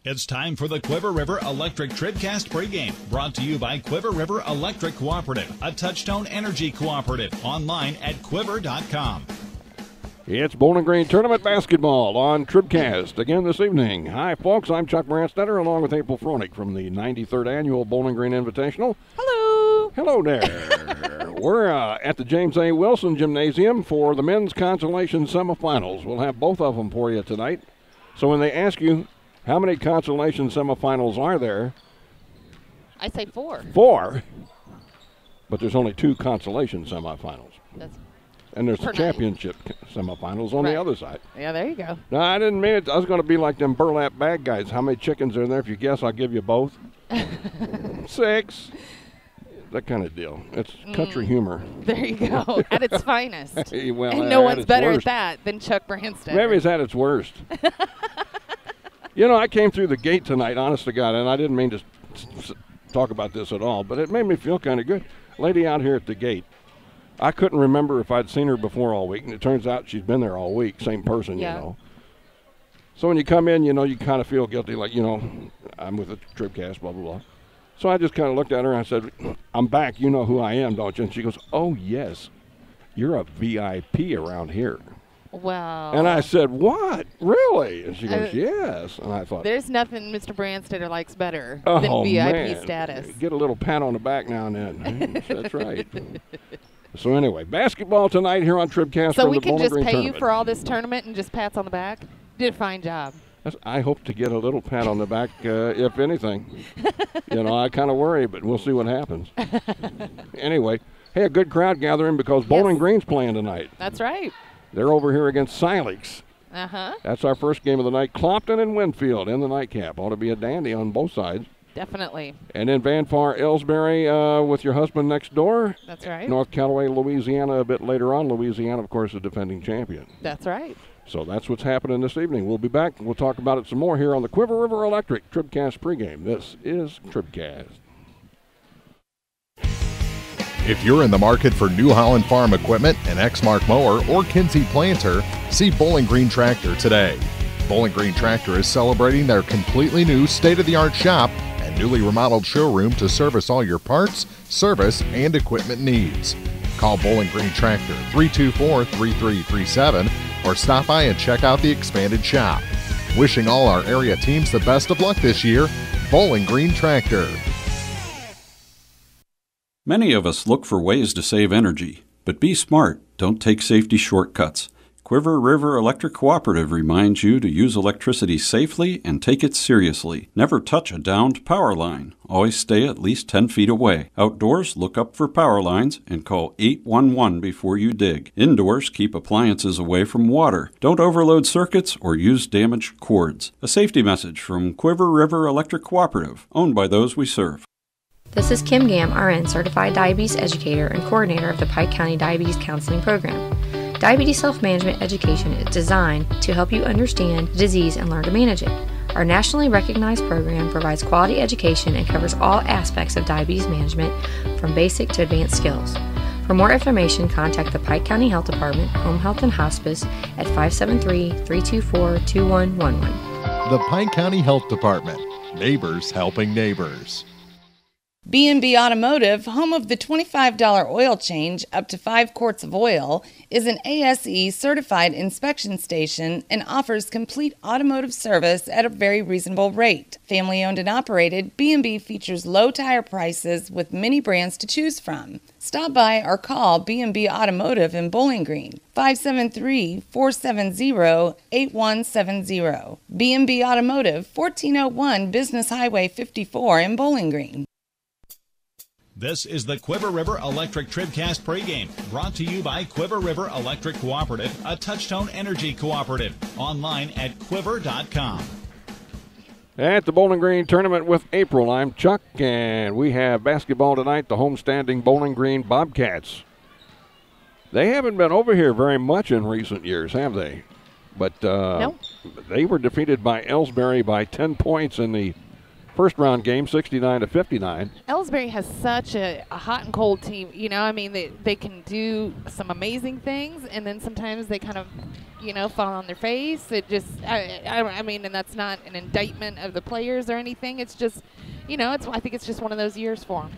It's time for the Quiver River Electric TribCast Pregame, brought to you by Quiver River Electric Cooperative, a Touchstone Energy Cooperative, online at quiver.com. It's Bowling Green Tournament Basketball on TribCast again this evening. Hi, folks. I'm Chuck Branstetter along with April Froenig from the 93rd Annual Bowling Green Invitational. Hello. Hello there. We're at the James A. Wilson Gymnasium for the men's Consolation Semifinals. We'll have both of them for you tonight. So when they ask you how many Consolation Semifinals are there, I say 4. 4. But there's only 2 Consolation Semifinals. And there's the championship semifinals on the other side. Yeah, there you go. No, I didn't mean it. I was going to be like them burlap bag guys. How many chickens are in there? If you guess, I'll give you both. 6. That kind of deal. It's country humor. There you go. At its finest. Well, and no one's better worst. at that than Chuck Branstetter. Maybe it's at its worst. You know, I came through the gate tonight, honest to God, and I didn't mean to talk about this at all, but it made me feel kind of good. Lady out here at the gate, I couldn't remember if I'd seen her before all week, and it turns out she's been there all week, same person, you know. So when you come in, you know, you kind of feel guilty, like, you know, I'm with the TribCast, blah, blah, blah. So I just kind of looked at her and I said, I'm back. You know who I am, don't you? And she goes, oh, yes, you're a VIP around here. Wow. And I said, what? Really? And she goes, yes. And I thought, there's nothing Mr. Branstetter likes better than VIP status. Get a little pat on the back now and then. That's right. So anyway, basketball tonight here on TribCast. So we can just Green pay tournament. you for all this tournament and just pats on the back? You did a fine job. I hope to get a little pat on the back, if anything. You know, I kind of worry, but we'll see what happens. Anyway, hey, a good crowd gathering because Bowling Green's playing tonight. That's right. They're over here against Silex. Uh-huh. That's our first game of the night. Clopton and Winfield in the nightcap. Ought to be a dandy on both sides. Definitely. And then Van Far Ellsbury with your husband next door. That's right. North Callaway, Louisiana a bit later on. Louisiana, of course, the defending champion. That's right. So that's what's happening this evening. We'll be back. We'll talk about it some more here on the Quiver River Electric TribCast pregame. This is TribCast. If you're in the market for New Holland Farm equipment, an Exmark mower, or Kinsey planter, see Bowling Green Tractor today. Bowling Green Tractor is celebrating their completely new state-of-the-art shop and newly remodeled showroom to service all your parts, service, and equipment needs. Call Bowling Green Tractor 324-3337 or stop by and check out the expanded shop. Wishing all our area teams the best of luck this year, Bowling Green Tractor. Many of us look for ways to save energy, but be smart. Don't take safety shortcuts. Quiver River Electric Cooperative reminds you to use electricity safely and take it seriously. Never touch a downed power line. Always stay at least 10 feet away. Outdoors, look up for power lines and call 811 before you dig. Indoors, keep appliances away from water. Don't overload circuits or use damaged cords. A safety message from Quiver River Electric Cooperative, owned by those we serve. This is Kim Gam, RN, Certified Diabetes Educator and Coordinator of the Pike County Diabetes Counseling Program. Diabetes self-management education is designed to help you understand the disease and learn to manage it. Our nationally recognized program provides quality education and covers all aspects of diabetes management from basic to advanced skills. For more information, contact the Pike County Health Department, Home Health and Hospice at 573-324-2111. The Pike County Health Department. Neighbors helping neighbors. B&B Automotive, home of the $25 oil change up to 5 quarts of oil, is an ASE certified inspection station and offers complete automotive service at a very reasonable rate. Family owned and operated, B&B features low tire prices with many brands to choose from. Stop by or call B&B Automotive in Bowling Green, 573-470-8170. B&B Automotive, 1401 Business Highway 54 in Bowling Green. This is the Quiver River Electric TribCast pregame, brought to you by Quiver River Electric Cooperative, a Touchstone Energy Cooperative, online at quiver.com. At the Bowling Green Tournament with April, I'm Chuck, and we have basketball tonight, the homestanding Bowling Green Bobcats. They haven't been over here very much in recent years, have they? But no. They were defeated by Ellsbury by 10 points in the first round game, 69-59. Ellsbury has such a hot and cold team. You know, I mean, they can do some amazing things, and then sometimes they kind of, you know, fall on their face. It just, I mean, and that's not an indictment of the players or anything. It's just, you know, I think it's just one of those years for them.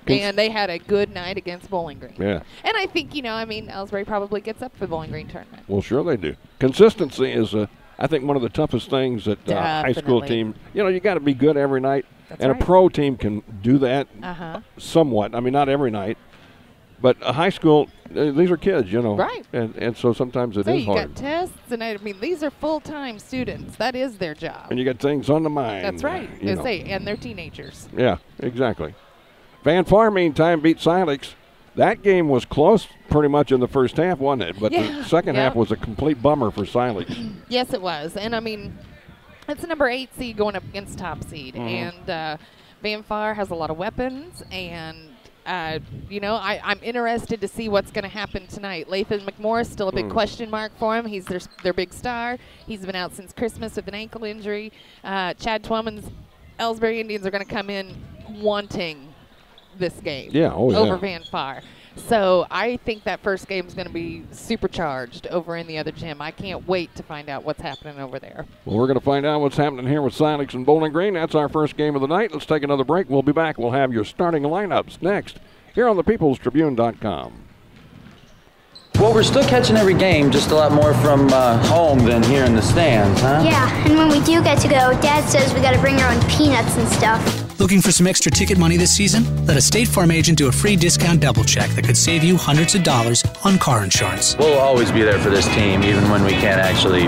And they had a good night against Bowling Green. Yeah. And I think, you know, I mean, Ellsbury probably gets up for the Bowling Green tournament. Well, sure they do. Consistency is, I think, one of the toughest things that high school team, you know, you got to be good every night. That's and right. A pro team can do that somewhat. I mean, not every night. But a high school, these are kids, you know. Right. And so sometimes it is you hard. got tests, and I mean, these are full-time students. That is their job. And you got things on the mind. That's right. And they're teenagers. Yeah, exactly. Van Far, meantime, beat Silex. That game was close pretty much in the first half, wasn't it? But the second half was a complete bummer for Silex. Yes, it was. And, I mean, it's a number 8 seed going up against top seed. And Van Far has a lot of weapons. And, you know, I'm interested to see what's going to happen tonight. Lathan McMorris, still a big question mark for him. He's their big star. He's been out since Christmas with an ankle injury. Chad Twellman's Ellsbury Indians are going to come in wanting this game over Van Far. So I think that first game is going to be supercharged over in the other gym. I can't wait to find out what's happening over there. Well, we're going to find out what's happening here with Silex and Bowling Green. That's our first game of the night. Let's take another break. We'll be back. We'll have your starting lineups next here on thepeoplestribune.com. Well, we're still catching every game, just a lot more from home than here in the stands, huh? Yeah, and when we do get to go, Dad says we got to bring our own peanuts and stuff. Looking for some extra ticket money this season? Let a State Farm agent do a free discount double check that could save you hundreds of dollars on car insurance. We'll always be there for this team, even when we can't actually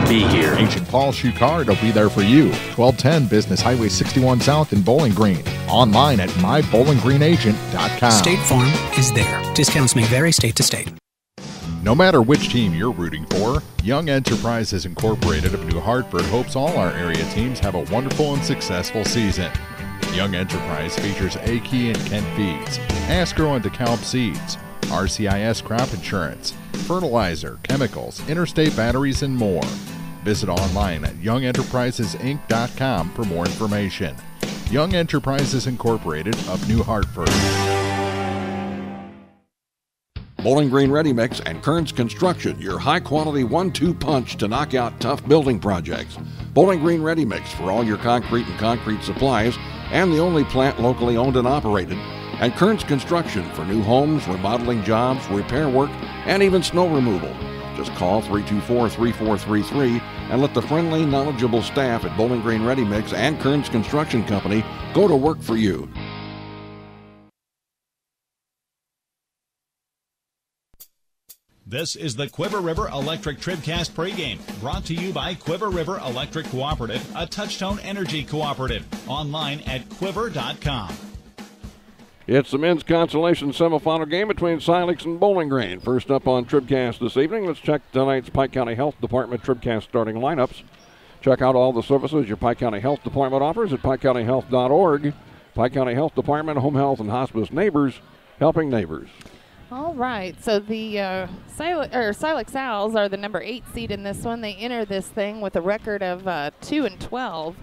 be here. Agent Paul Schucard will be there for you. 1210 Business Highway 61 South in Bowling Green. Online at mybowlingreenagent.com. State Farm is there. Discounts may vary state to state. No matter which team you're rooting for, Young Enterprises Incorporated of New Hartford hopes all our area teams have a wonderful and successful season. Young Enterprise features A-Key and Kent Feeds, Asgrow and DeKalb Seeds, RCIS Crop Insurance, fertilizer, chemicals, interstate batteries, and more. Visit online at youngenterprisesinc.com for more information. Young Enterprises Incorporated of New Hartford. Bowling Green Ready Mix and Kearns Construction, your high-quality 1-2 punch to knock out tough building projects. Bowling Green Ready Mix for all your concrete and concrete supplies, and the only plant locally owned and operated. And Kearns Construction for new homes, remodeling jobs, repair work, and even snow removal. Just call 324-3433 and let the friendly, knowledgeable staff at Bowling Green Ready Mix and Kearns Construction Company go to work for you. This is the Quiver River Electric TribCast Pregame, brought to you by Quiver River Electric Cooperative, a Touchtone Energy Cooperative. Online at quiver.com. It's the men's consolation semifinal game between Silex and Bowling Green. First up on TribCast this evening, let's check tonight's Pike County Health Department TribCast starting lineups. Check out all the services your Pike County Health Department offers at pikecountyhealth.org. Pike County Health Department, Home Health and Hospice Neighbors, helping neighbors. All right, so the Silex Owls are the number 8 seed in this one. They enter this thing with a record of 2-12.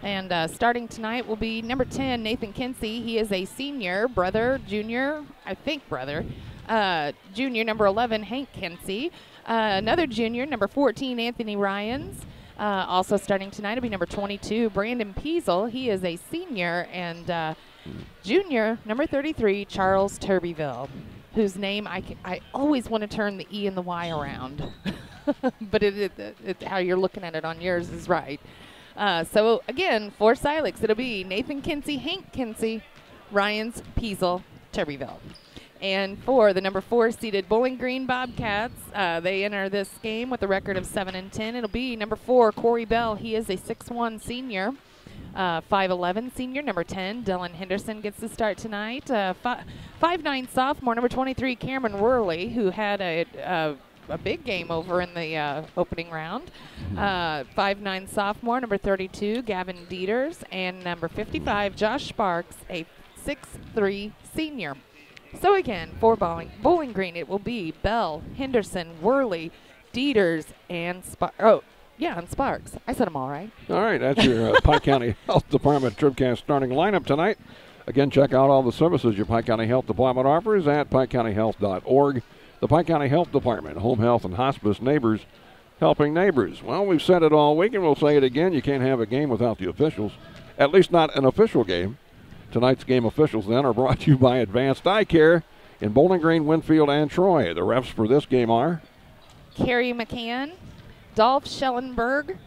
And starting tonight will be number 10, Nathan Kinsey. He is a senior, junior, number 11, Hank Kinsey. Another junior, number 14, Anthony Ryans. Also starting tonight will be number 22, Brandon Peasel. He is a senior. And junior, number 33, Charles Turbyville, whose name I always want to turn the E and the Y around. But how you're looking at it on yours is right. So, again, for Silex, it'll be Nathan Kinsey, Hank Kinsey, Ryans, Peasel, Turbyville. And for the number 4 seeded Bowling Green Bobcats, they enter this game with a record of 7-10. It'll be number 4, Corey Bell. He is a 6'1 senior. 5'11 senior, number 10, Dylan Henderson gets the start tonight. 5'9 sophomore, number 23, Cameron Worley, who had a big game over in the opening round. 5'9 sophomore, number 32, Gavin Dieters, and number 55, Josh Sparks, a 6'3 senior. So again, for Bowling Green, it will be Bell, Henderson, Worley, Dieters, and Yeah, on Sparks. I said them all right. All right, that's your Pike County Health Department TribCast starting lineup tonight. Again, check out all the services your Pike County Health Department offers at PikeCountyHealth.org. The Pike County Health Department, home health and hospice neighbors, helping neighbors. Well, we've said it all week, and we'll say it again. You can't have a game without the officials, at least not an official game. Tonight's game officials, then, are brought to you by Advanced Eye Care in Bowling Green, Winfield, and Troy. The refs for this game are Carrie McCann, Dolph Schellenberg,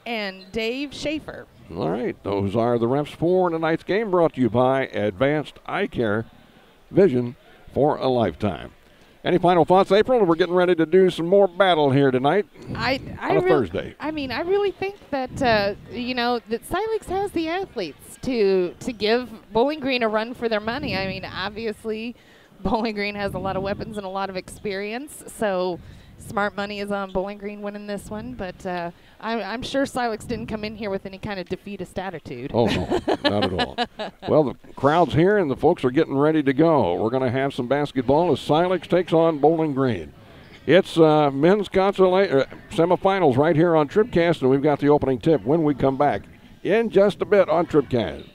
and Dave Schaefer. All right, those are the refs for tonight's game, brought to you by Advanced Eye Care, vision for a lifetime. Any final thoughts, April? We're getting ready to do some more battle here tonight on a Thursday. I mean, I really think that, that Silex has the athletes to give Bowling Green a run for their money. I mean, obviously, Bowling Green has a lot of weapons and a lot of experience, so smart money is on Bowling Green winning this one, but I'm sure Silex didn't come in here with any kind of defeatist attitude. Oh, no, not at all. Well, the crowd's here, and the folks are getting ready to go. We're going to have some basketball as Silex takes on Bowling Green. It's men's semifinals right here on TribCast, and we've got the opening tip when we come back in just a bit on TribCast.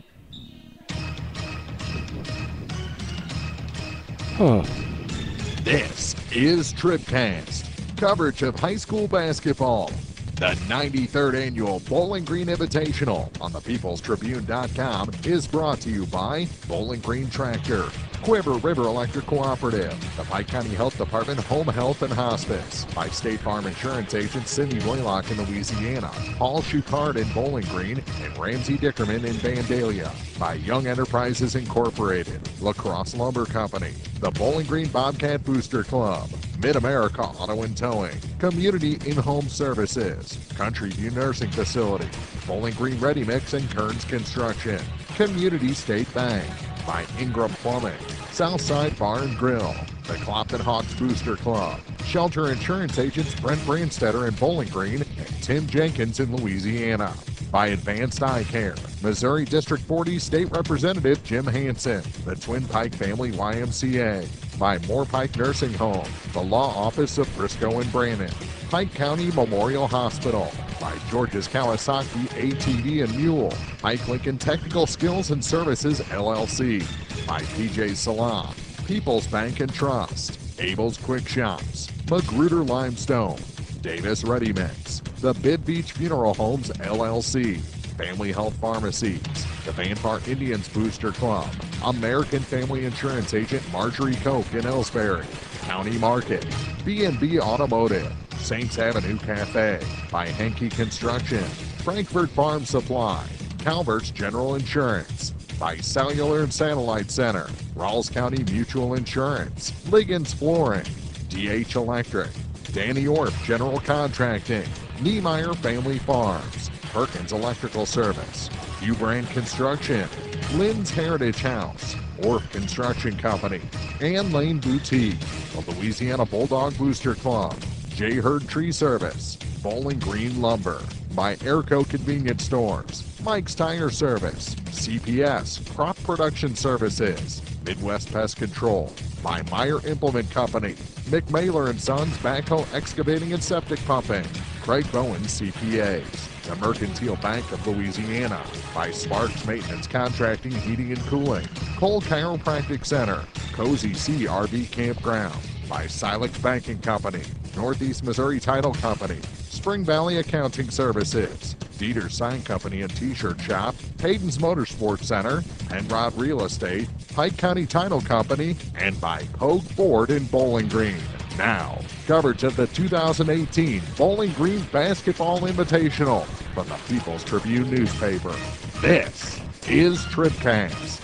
This is TribCast, coverage of high school basketball. The 93rd Annual Bowling Green Invitational on thepeoplestribune.com is brought to you by Bowling Green Tractor, Quiver River Electric Cooperative, the Pike County Health Department Home Health and Hospice, by State Farm Insurance Agent Cindy Roylock in Louisiana, Paul Schuchard in Bowling Green, and Ramsey Dickerman in Vandalia, by Young Enterprises Incorporated, La Crosse Lumber Company, the Bowling Green Bobcat Booster Club, Mid-America Auto and Towing, Community In-Home Services, Country View Nursing Facility, Bowling Green Ready Mix and Kearns Construction, Community State Bank, by Ingram Plumbing, Southside Bar and Grill, the Clopton Hawks Booster Club, Shelter Insurance Agents Brent Brandstetter in Bowling Green, and Tim Jenkins in Louisiana. By Advanced Eye Care, Missouri District 40 State Representative Jim Hansen, the Twin Pike Family YMCA. By Moore Pike Nursing Home, the Law Office of Briscoe and Brannon, Pike County Memorial Hospital. By George's Kawasaki ATV and Mule, Pike Lincoln Technical Skills and Services LLC. By PJ Salon, People's Bank and Trust, Abel's Quick Shops, Magruder Limestone, Davis Ready Mix, the Bid Beach Funeral Homes LLC, Family Health Pharmacies, the Vanpar Indians Booster Club, American Family Insurance Agent Marjorie Koch in Ellsbury, County Market, B&B Automotive, Saints Avenue Cafe, by Henke Construction, Frankfurt Farm Supply, Calvert's General Insurance, by Cellular and Satellite Center, Rawls County Mutual Insurance, Liggins Flooring, DH Electric, Danny Orff General Contracting, Niemeyer Family Farms, Perkins Electrical Service, Ubrand Construction, Lynn's Heritage House, Orff Construction Company, Ann Lane Boutique, the Louisiana Bulldog Booster Club, J. Hurd Tree Service, Bowling Green Lumber, by Airco Convenience Stores, Mike's Tire Service, CPS Crop Production Services, Midwest Pest Control, by Meyer Implement Company, McMaylor & Sons Backhoe Excavating and Septic Pumping, Craig Bowen CPAs, the Mercantile Bank of Louisiana, by Sparks Maintenance Contracting, Heating and Cooling, Cole Chiropractic Center, Cozy Sea RV Campground, by Silex Banking Company, Northeast Missouri Title Company, Spring Valley Accounting Services, Dieter Sign Company and T-Shirt Shop, Hayden's Motorsports Center, Penrod Real Estate, Pike County Title Company, and by Pogue Ford in Bowling Green. Now, coverage of the 2018 Bowling Green Basketball Invitational from the People's Tribune newspaper. This is TribCast.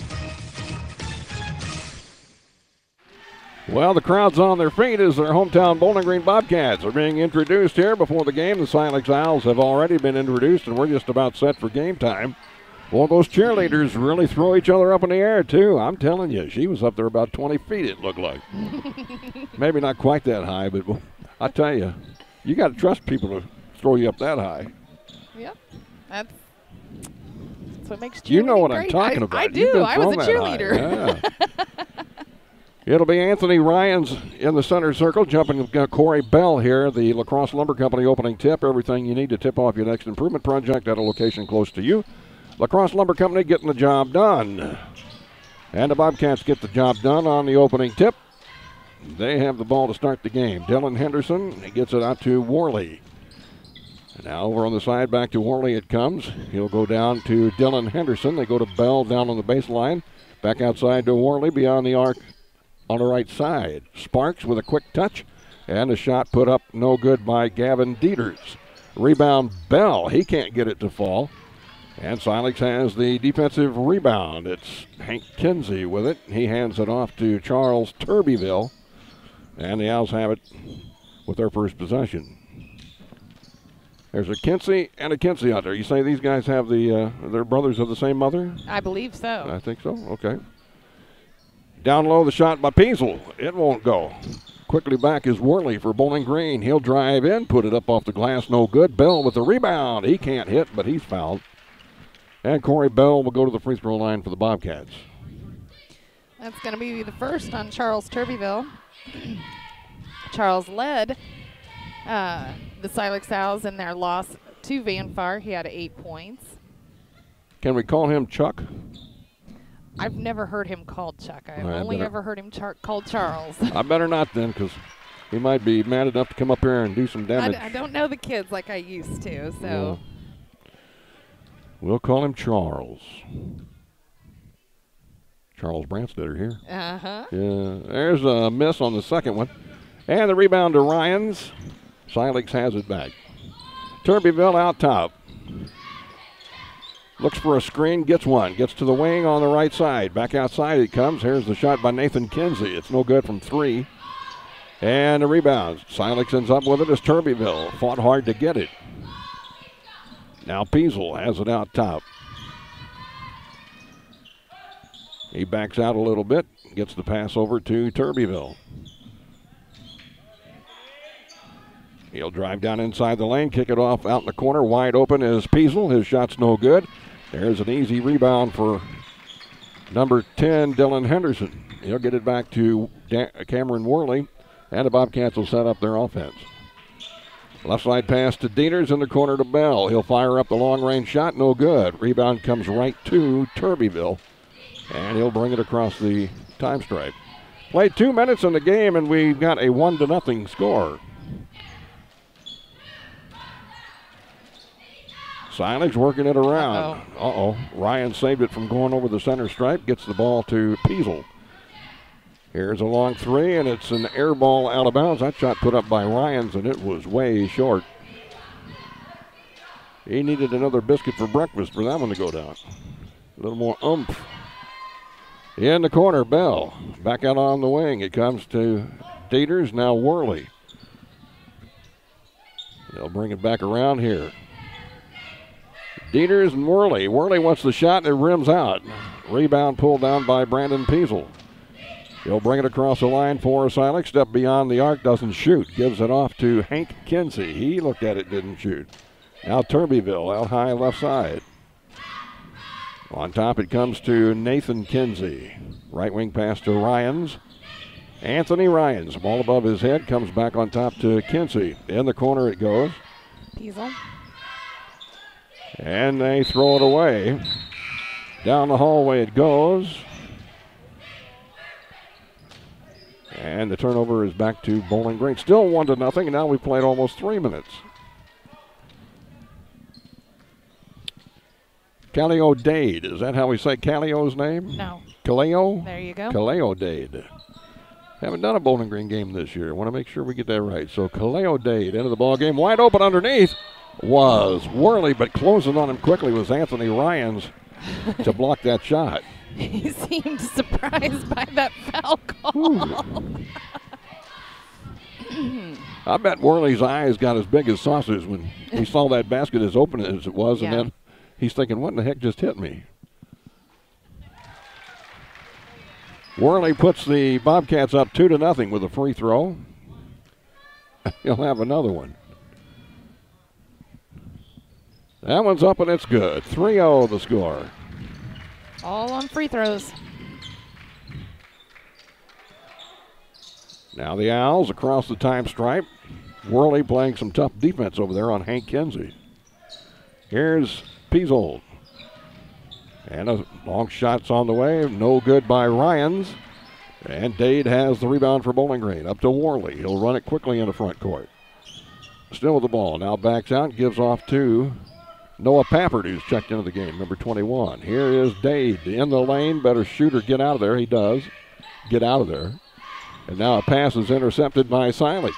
Well, the crowd's on their feet as their hometown Bowling Green Bobcats are being introduced here before the game. The Silex Owls have already been introduced, and we're just about set for game time. Well, those cheerleaders really throw each other up in the air, too. I'm telling you, she was up there about 20 feet, it looked like. Maybe not quite that high, but I tell you, you got to trust people to throw you up that high. Yep, that's what makes cheerleading You know what great. I'm talking about. I do. I was a cheerleader. Yeah. It'll be Anthony Ryans in the center circle, jumping Corey Bell here, the La Crosse Lumber Company opening tip. Everything you need to tip off your next improvement project at a location close to you. La Crosse Lumber Company getting the job done. And the Bobcats get the job done on the opening tip. They have the ball to start the game. Dylan Henderson gets it out to Worley. Now over on the side, back to Worley it comes. He'll go down to Dylan Henderson. They go to Bell down on the baseline. Back outside to Worley beyond the arc on the right side. Sparks with a quick touch. And a shot put up no good by Gavin Dieters. Rebound Bell. He can't get it to fall. And Silex has the defensive rebound. It's Hank Kinsey with it. He hands it off to Charles Turbyville. And the Owls have it with their first possession. There's a Kinsey and a Kinsey out there. You say these guys have they're brothers of the same mother? I believe so. I think so. Okay. Down low, the shot by Peasel. It won't go. Quickly back is Worley for Bowling Green. He'll drive in, put it up off the glass, no good. Bell with the rebound. He can't hit, but he's fouled. And Corey Bell will go to the free throw line for the Bobcats. That's going to be the first on Charles Turbyville. Charles led the Silex Owls in their loss to Van Far. He had 8 points. Can we call him Chuck? I've never heard him called Chuck. I've only ever heard him called Charles. I better not then, because he might be mad enough to come up here and do some damage. I don't know the kids like I used to, so. We'll call him Charles. Charles Branstetter here. Uh-huh. Yeah, there's a miss on the second one. And the rebound to Ryans. Silex has it back. Turbyville out top. Looks for a screen, gets one. Gets to the wing on the right side. Back outside it comes. Here's the shot by Nathan Kinsey. It's no good from 3. And the rebound. Silex ends up with it as Turbyville. Fought hard to get it. Now Peasel has it out top. He backs out a little bit. Gets the pass over to Turbyville. He'll drive down inside the lane, kick it off out in the corner. Wide open is Peasel. His shot's no good. There's an easy rebound for number 10, Dylan Henderson. He'll get it back to Cameron Worley, and the Bobcats will set up their offense. Left side pass to Dieters in the corner to Bell. He'll fire up the long-range shot, no good. Rebound comes right to Turbyville, and he'll bring it across the time stripe. Played 2 minutes in the game, and we've got a 1-0 score. Silex working it around. Ryan saved it from going over the center stripe. Gets the ball to Peasel. Here's a long 3, and it's an air ball out of bounds. That shot put up by Ryans, and it was way short. He needed another biscuit for breakfast for that one to go down. A little more oomph. In the corner, Bell. Back out on the wing. It comes to Dieters, now Worley. They'll bring it back around here. Dieters and Worley. Worley wants the shot, and it rims out. Rebound pulled down by Brandon Peasel. He'll bring it across the line for Silex. Step beyond the arc, doesn't shoot. Gives it off to Hank Kinsey. He looked at it, didn't shoot. Now Turbyville out high left side. On top it comes to Nathan Kinsey. Right wing pass to Ryans. Anthony Ryans. Ball above his head. Comes back on top to Kinsey. In the corner it goes. Peasel. And they throw it away. Down the hallway it goes. And the turnover is back to Bowling Green. Still 1-0, and now we've played almost 3 minutes. Calio Dade. Is that how we say Calio's name? No. Calio? There you go. Calio Dade. Haven't done a Bowling Green game this year. Want to make sure we get that right. So Calio Dade into the ball game. Wide open underneath was Worley, but closing on him quickly was Anthony Ryans to block that shot. He seemed surprised by that foul call. I bet Worley's eyes got as big as saucers when he saw that basket as open as it was, and then he's thinking, what in the heck just hit me? Worley puts the Bobcats up 2-0 with a free throw. He'll have another one. That one's up and it's good. 3-0 the score. All on free throws. Now the Owls across the time stripe. Worley playing some tough defense over there on Hank Kinsey. Here's Piesold. And a long shot's on the way. No good by Ryans. And Dade has the rebound for Bowling Green. Up to Worley. He'll run it quickly into front court. Still with the ball. Now backs out. Gives off to Noah Pappert, who's checked into the game, number 21. Here is Dade in the lane. Better shoot or get out of there. He does. Get out of there. And now a pass is intercepted by Silex.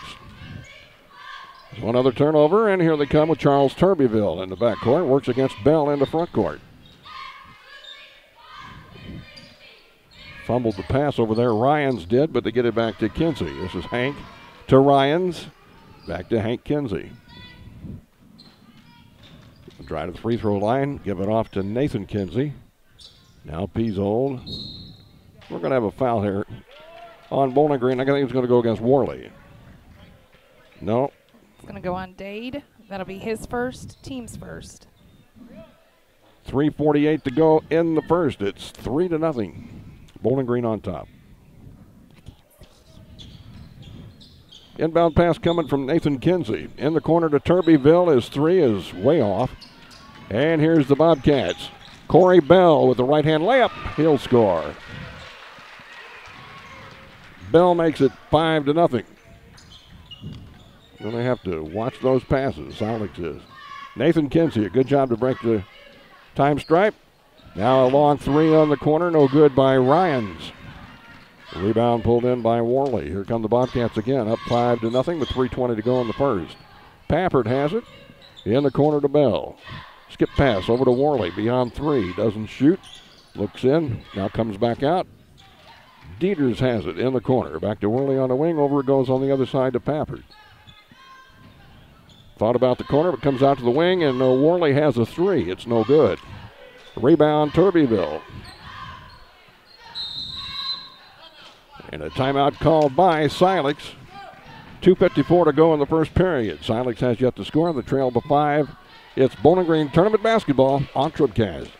There's one other turnover, and here they come with Charles Turbeville in the backcourt. Works against Bell in the front court. Fumbled the pass over there. Ryans did, but they get it back to Kinsey. This is Hank to Ryans. Back to Hank Kinsey. Drive to the free throw line. Give it off to Nathan Kinsey. Now Piesold. We're going to have a foul here on Bowling Green. I think it's going to go against Worley. No. It's going to go on Dade. That'll be his first, team's first. 3:48 to go in the first. It's 3-0. Bowling Green on top. Inbound pass coming from Nathan Kinsey. In the corner to Turbeville. His three is way off. And here's the Bobcats. Corey Bell with the right-hand layup. He'll score. Bell makes it 5-0. Then they have to watch those passes. Silex is. Nathan Kinsey, a good job to break the time stripe. Now a long three on the corner, no good by Ryans. Rebound pulled in by Worley. Here come the Bobcats again, up 5-0 with 3:20 to go in the first. Pappert has it. In the corner to Bell. Skip pass over to Worley, beyond three. Doesn't shoot. Looks in, now comes back out. Dieters has it in the corner. Back to Worley on the wing. Over it goes on the other side to Pappert. Thought about the corner, but comes out to the wing, and Worley has a three. It's no good. Rebound, Turbeville. And a timeout called by Silex. 2:54 to go in the first period. Silex has yet to score. The trail by 5. It's Bowling Green Tournament Basketball on TribCast.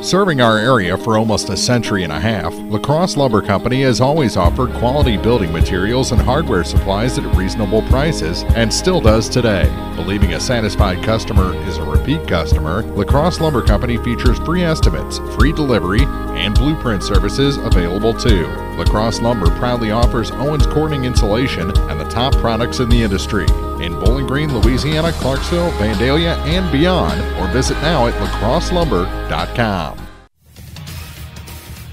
Serving our area for almost a century and a half, La Crosse Lumber Company has always offered quality building materials and hardware supplies at reasonable prices and still does today. Believing a satisfied customer is a repeat customer, La Crosse Lumber Company features free estimates, free delivery, and blueprint services available too. La Crosse Lumber proudly offers Owens Corning insulation and the top products in the industry. In Bowling Green, Louisiana, Clarksville, Vandalia, and beyond, or visit now at lacrosselumber.com.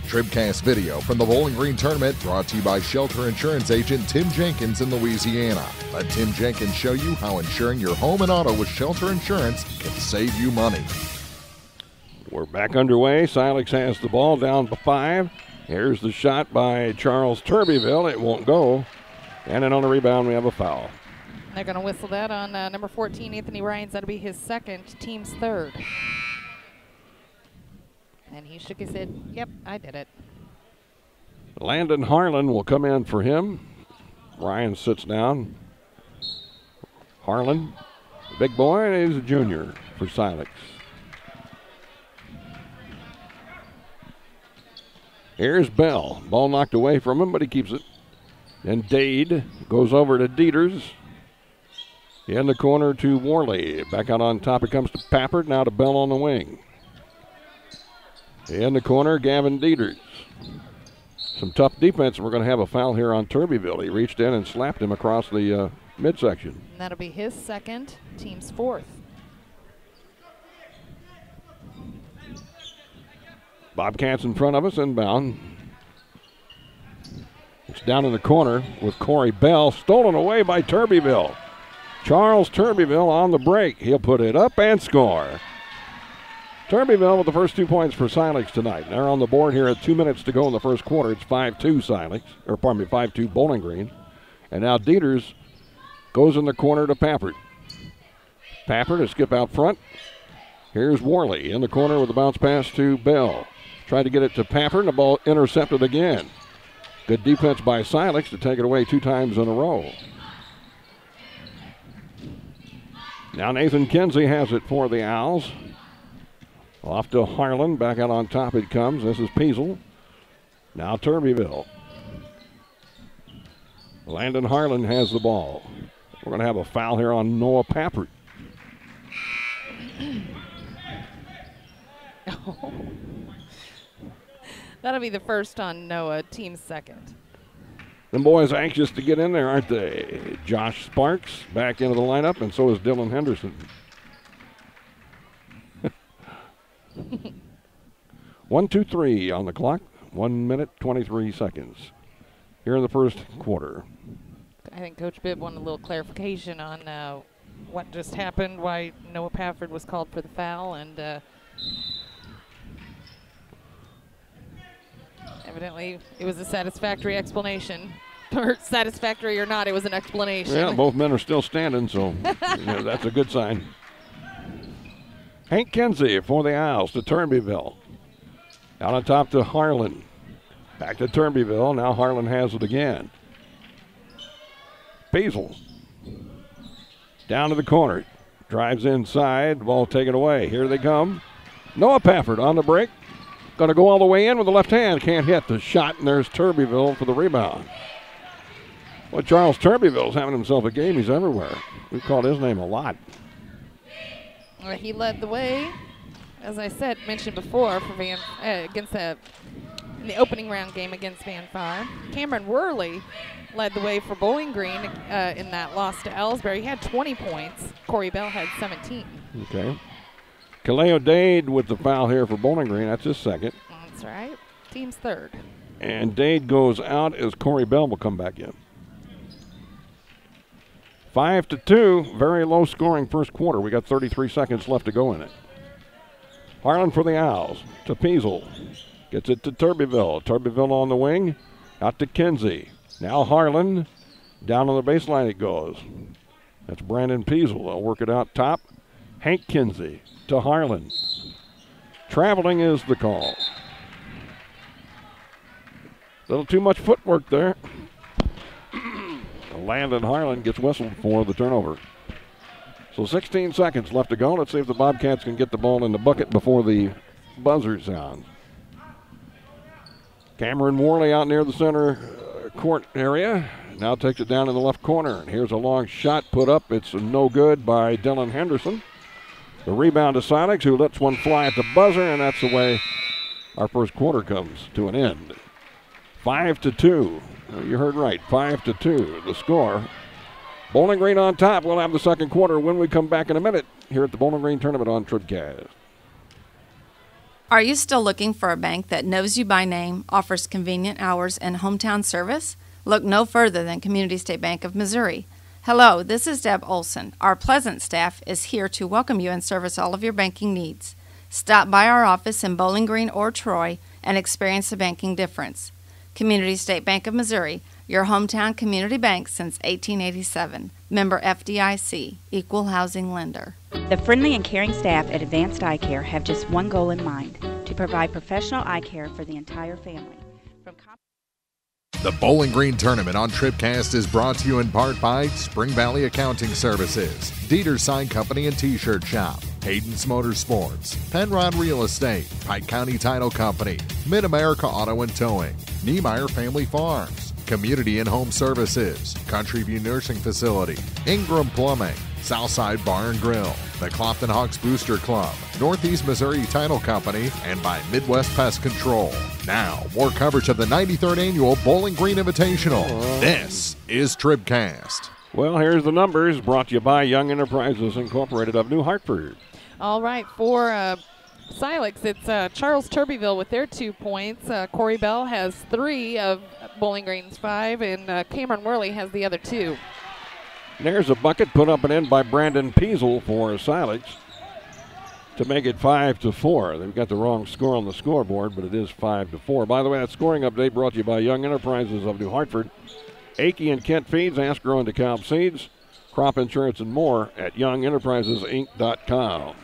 TribCast video from the Bowling Green Tournament brought to you by Shelter Insurance Agent Tim Jenkins in Louisiana. Let Tim Jenkins show you how insuring your home and auto with Shelter Insurance can save you money. We're back underway. Silex has the ball down by 5. Here's the shot by Charles Turbeville. It won't go. And then on the rebound, we have a foul. They're going to whistle that on number 14, Anthony Ryans. That'll be his second, team's third. And he shook his head. Yep, I did it. Landon Harlan will come in for him. Ryan sits down. Harlan, big boy, and he's a junior for Silex. Here's Bell. Ball knocked away from him, but he keeps it. And Dade goes over to Dieters. In the corner to Worley. Back out on top it comes to Pappert. Now to Bell on the wing. In the corner, Gavin Dieters. Some tough defense. We're going to have a foul here on Turbeville. He reached in and slapped him across the midsection. And that'll be his second, team's fourth. Bobcats in front of us, inbound. It's down in the corner with Corey Bell. Stolen away by Turbeville. Charles Turbeville on the break. He'll put it up and score. Turbeville with the first 2 points for Silex tonight. They're on the board here at 2 minutes to go in the first quarter. It's 5-2 Silex, or pardon me, 5-2 Bowling Green. And now Dieters goes in the corner to Pappert. Pappert to skip out front. Here's Worley in the corner with a bounce pass to Bell. Tried to get it to Pappert, and the ball intercepted again. Good defense by Silex to take it away 2 times in a row. Now Nathan Kinsey has it for the Owls. Off to Harlan. Back out on top it comes. This is Peasel. Now Turbeville. Landon Harlan has the ball. We're going to have a foul here on Noah Pappert. That'll be the first on Noah, team second. Them boys anxious to get in there, aren't they? Josh Sparks back into the lineup, and so is Dylan Henderson. 1-2-3 on the clock. 1 minute, 23 seconds. Here in the first quarter. I think Coach Bibb wanted a little clarification on what just happened, why Noah Pafford was called for the foul, and evidently it was a satisfactory explanation. Or satisfactory or not, it was an explanation. Yeah, both men are still standing, so that's a good sign. Hank Kinsey for the Owls to Turnbyville. Out on top to Harlan. Back to Turnbyville. Now Harlan has it again. Peasel. Down to the corner. Drives inside. Ball taken away. Here they come. Noah Pafford on the break. Going to go all the way in with the left hand. Can't hit the shot, and there's Turnbyville for the rebound. Well, Charles Turnbyville's having himself a game. He's everywhere. We've called his name a lot. Well, he led the way, as I said, mentioned before, for against in the opening round game against Van Far. Cameron Worley led the way for Bowling Green in that loss to Ellsbury. He had 20 points. Corey Bell had 17. Okay. Kaleo Dade with the foul here for Bowling Green. That's his second. That's right. Team's third. And Dade goes out as Corey Bell will come back in. 5-2, very low scoring first quarter. We got 33 seconds left to go in it. Harlan for the Owls to Peasel. Gets it to Turnbyville. Turnbyville on the wing. Out to Kinsey. Now Harlan. Down on the baseline it goes. That's Brandon Peasel. They'll work it out top. Hank Kinsey to Harlan. Traveling is the call. A little too much footwork there. Landon Harlan gets whistled for the turnover. So 16 seconds left to go. Let's see if the Bobcats can get the ball in the bucket before the buzzer sounds. Cameron Worley out near the center court area. Now takes it down in the left corner. And here's a long shot put up. It's no good by Dylan Henderson. The rebound to Silex, who lets one fly at the buzzer, and that's the way our first quarter comes to an end. 5-2. You heard right, 5-2, the score. Bowling Green on top. We'll have the second quarter when we come back in a minute here at the Bowling Green Tournament on TribCast. Are you still looking for a bank that knows you by name, offers convenient hours, and hometown service? Look no further than Community State Bank of Missouri. Hello, this is Deb Olson. Our pleasant staff is here to welcome you and service all of your banking needs. Stop by our office in Bowling Green or Troy and experience the banking difference. Community State Bank of Missouri, your hometown community bank since 1887. Member FDIC, Equal Housing Lender. The friendly and caring staff at Advanced Eye Care have just one goal in mind, to provide professional eye care for the entire family. The Bowling Green Tournament on TribCast is brought to you in part by Spring Valley Accounting Services, Dieter's Sign Company and T-Shirt Shop, Hayden's Motorsports, Penrod Real Estate, Pike County Title Company, Mid-America Auto and Towing, Niemeyer Family Farms, Community and Home Services, Country View Nursing Facility, Ingram Plumbing, Southside Bar and Grill, the Clopton Hawks Booster Club, Northeast Missouri Title Company, and by Midwest Pest Control. Now, more coverage of the 93rd Annual Bowling Green Invitational. This is TribCast. Well, here's the numbers brought to you by Young Enterprises Incorporated of New Hartford. All right, for Silex, it's Charles Turnbyville with their 2 points. Corey Bell has 3 of Bowling Green's 5, and Cameron Worley has the other 2. There's a bucket put up and in by Brandon Peasel for Silex to make it 5-4. They've got the wrong score on the scoreboard, but it is 5-4. By the way, that scoring update brought to you by Young Enterprises of New Hartford. Akey and Kent Feeds, Ask Grown DeKalb Seeds, crop insurance and more at YoungEnterprisesInc.com.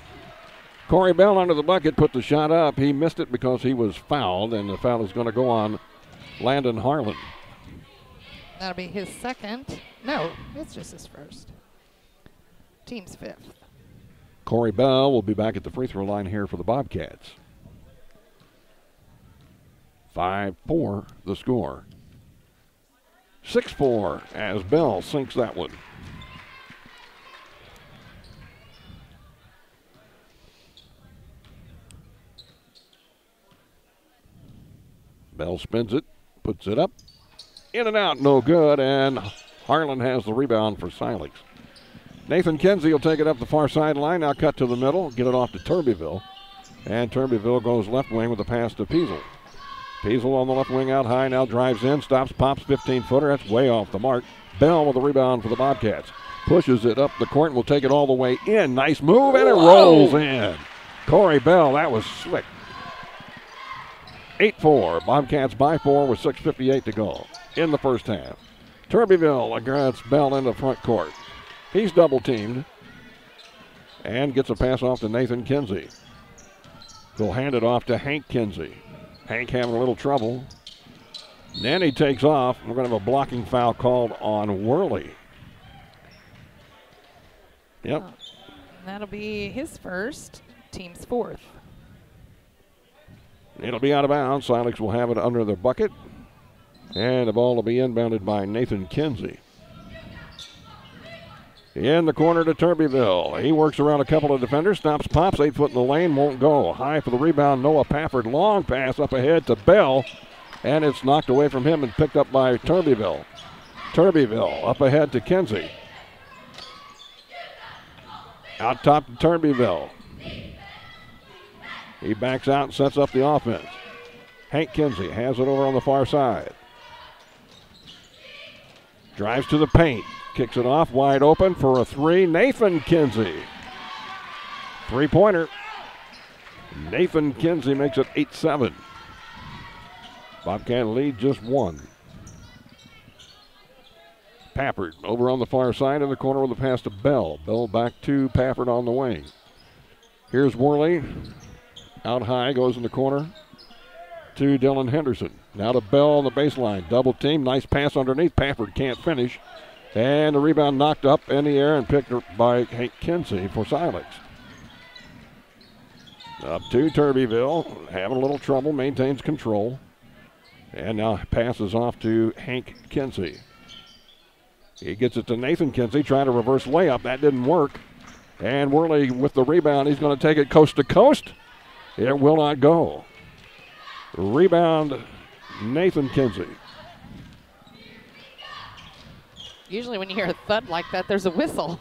Corey Bell under the bucket put the shot up. He missed it because he was fouled, and the foul is going to go on Landon Harlan. That'll be his second. No, it's just his first. Team's 5th. Corey Bell will be back at the free throw line here for the Bobcats. 5-4 the score. 6-4 as Bell sinks that one. Bell spins it, puts it up, in and out, no good, and Harlan has the rebound for Silex. Nathan Kinsey will take it up the far sideline, now cut to the middle, get it off to Turbyville, and Turbyville goes left wing with a pass to Peasel. Peasel on the left wing out high, now drives in, stops, pops 15-footer, that's way off the mark. Bell with the rebound for the Bobcats. Pushes it up the court and will take it all the way in. Nice move, and it rolls in. Corey Bell, that was slick. 8-4. Bobcats by 4 with 6:58 to go in the first half. Turbyville against Bell in the front court. He's double teamed and gets a pass off to Nathan Kinsey. He'll hand it off to Hank Kinsey. Hank having a little trouble. Then he takes off. We're going to have a blocking foul called on Worley. Yep. That'll be his first, team's fourth. It'll be out of bounds. Silex will have it under the bucket. And the ball will be inbounded by Nathan Kinsey. In the corner to Turbyville. He works around a couple of defenders, stops, pops, 8 foot in the lane, won't go. High for the rebound, Noah Pafford. Long pass up ahead to Bell, and it's knocked away from him and picked up by Turbyville. Turbyville up ahead to Kinsey. Out top to Turbyville. He backs out and sets up the offense. Hank Kinsey has it over on the far side. Drives to the paint. Kicks it off wide open for a three. Nathan Kinsey. Three-pointer. Nathan Kinsey makes it 8-7. Bobcat lead just one. Pafford over on the far side in the corner with a pass to Bell. Bell back to Pafford on the wing. Here's Worley. Out high, goes in the corner to Dylan Henderson. Now to Bell on the baseline. Double team. Nice pass underneath. Pafford can't finish. And the rebound knocked up in the air and picked up by Hank Kinsey for Silex. Up to Turbyville. Having a little trouble. Maintains control. And now passes off to Hank Kinsey. He gets it to Nathan Kinsey. Trying to reverse layup. That didn't work. And Worley with the rebound. He's going to take it coast to coast. It will not go. Rebound, Nathan Kinsey. Usually when you hear a thud like that, there's a whistle.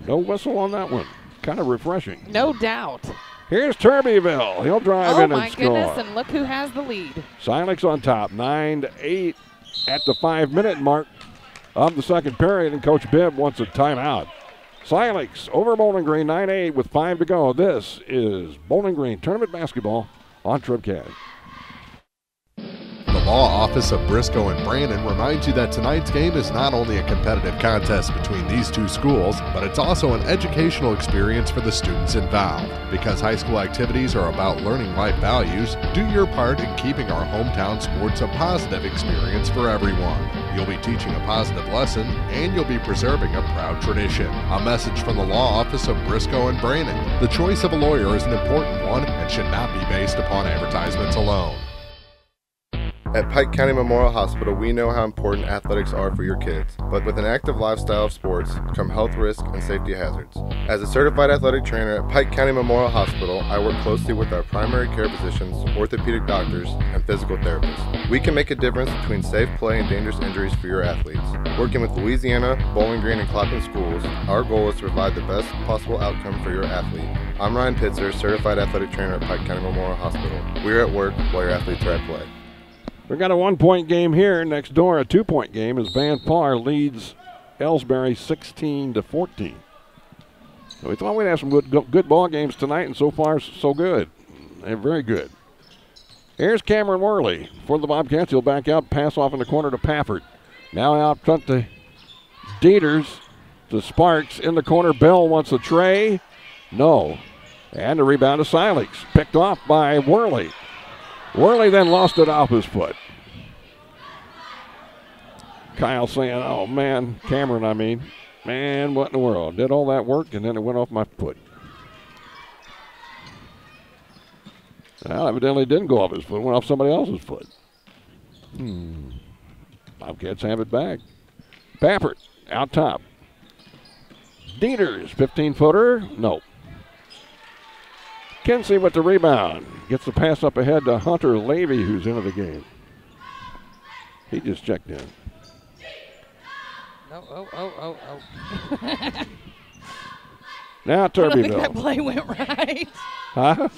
No whistle on that one. Kind of refreshing. No doubt. Here's Turbyville. He'll drive in and score. Oh, my goodness, and look who has the lead. Silex on top, 9-8 at the 5-minute mark of the second period, and Coach Bibb wants a timeout. Silex over Bowling Green, 9-8 with 5 to go. This is Bowling Green Tournament Basketball on TribCast. The Law Office of Briscoe and Brandon reminds you that tonight's game is not only a competitive contest between these two schools, but it's also an educational experience for the students involved. Because high school activities are about learning life values, do your part in keeping our hometown sports a positive experience for everyone. You'll be teaching a positive lesson, and you'll be preserving a proud tradition. A message from the Law Office of Briscoe and Brandon. The choice of a lawyer is an important one and should not be based upon advertisements alone. At Pike County Memorial Hospital, we know how important athletics are for your kids, but with an active lifestyle of sports come health risks and safety hazards. As a certified athletic trainer at Pike County Memorial Hospital, I work closely with our primary care physicians, orthopedic doctors, and physical therapists. We can make a difference between safe play and dangerous injuries for your athletes. Working with Louisiana, Bowling Green, and Clopton schools, our goal is to provide the best possible outcome for your athlete. I'm Ryan Pitzer, certified athletic trainer at Pike County Memorial Hospital. We're at work while your athletes are at play. We've got a 1-point game here. Next door, a 2-point game as Van Parr leads Ellsbury 16-14. So we thought we'd have some good ball games tonight, and so far, so good. They're very good. Here's Cameron Worley for the Bobcats. He'll back out, pass off in the corner to Pafford. Now out front to Dieters, to Sparks in the corner. Bell wants a tray. No. And the rebound to Silex. Picked off by Worley. Worley then lost it off his foot. Kyle saying, oh, man, Cameron, I mean. Man, what in the world? Did all that work, and then it went off my foot. Well, evidently didn't go off his foot. It went off somebody else's foot. Bobcats have it back. Pappert out top. Dieters, 15-footer. No. Kinsey with the rebound. Gets the pass up ahead to Hunter Levy, who's into the game. He just checked in. Oh. Now I don't think Turbeville. that play went right. Huh?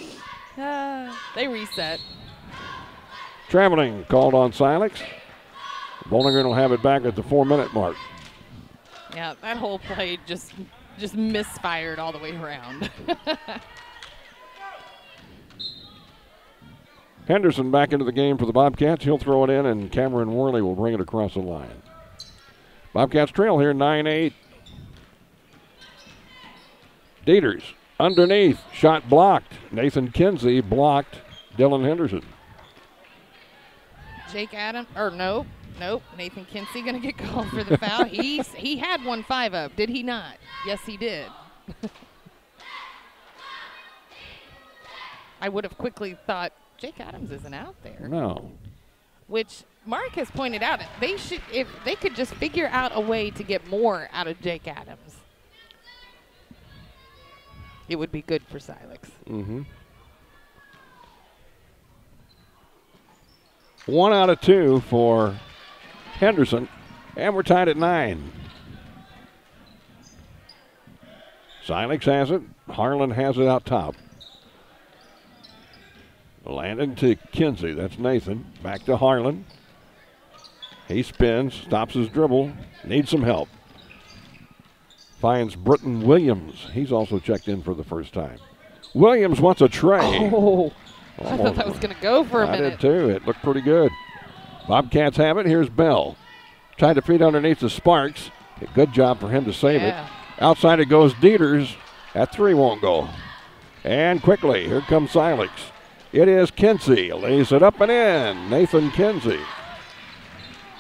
They reset. Traveling called on Silex. Bowling Green will have it back at the 4-minute mark. Yeah, that whole play just misfired all the way around. Henderson back into the game for the Bobcats. He'll throw it in, and Cameron Worley will bring it across the line. Bobcats trail here 9-8. Dieters underneath. Shot blocked. Nathan Kinsey blocked Dylan Henderson. Jake Adams, or nope. Nathan Kinsey going to get called for the foul. He had 1-5 up, did he not? Yes, he did. I would have quickly thought Jake Adams isn't out there. No. Which Mark has pointed out, if they could just figure out a way to get more out of Jake Adams, it would be good for Silex. Mm-hmm. 1 out of 2 for Henderson, and we're tied at 9. Silex has it. Harlan has it out top. Landed to Kinsey. That's Nathan. Back to Harlan. He spins, stops his dribble, needs some help. Finds Britton Williams. He's also checked in for the first time. Williams wants a tray. Oh, I thought that was going to go for a minute. I did too. It looked pretty good. Bobcats have it. Here's Bell. Tried to feed underneath the Sparks. A good job for him to save it. Outside it goes Dieters. That 3 won't go. And quickly, here comes Silex. It is Kinsey. Lays it up and in. Nathan Kinsey.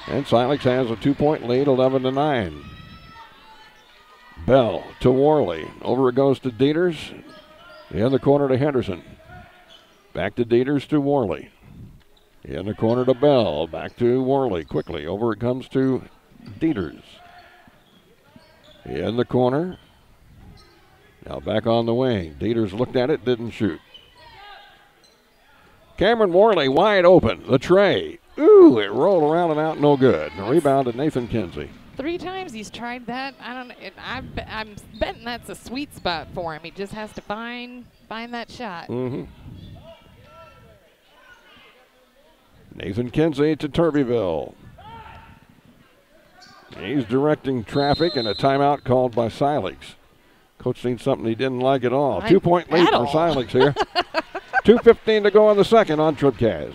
And Silex has a 2-point lead, 11-9. Bell to Worley. Over it goes to Dieters. In the corner to Henderson. Back to Dieters to Worley. In the corner to Bell. Back to Worley. Quickly. Over it comes to Dieters. In the corner. Now back on the wing. Dieters looked at it, didn't shoot. Cameron Worley wide open. The tray. Ooh, it rolled around and out, no good. The rebound to Nathan Kinsey. 3 times he's tried that. I'm betting that's a sweet spot for him. He just has to find that shot. Mm-hmm. Nathan Kinsey to Turbeville. He's directing traffic, and a timeout called by Silex. Coach seen something he didn't like at all. 2-point lead for Silex here. 2:15 to go in the second on TribCast.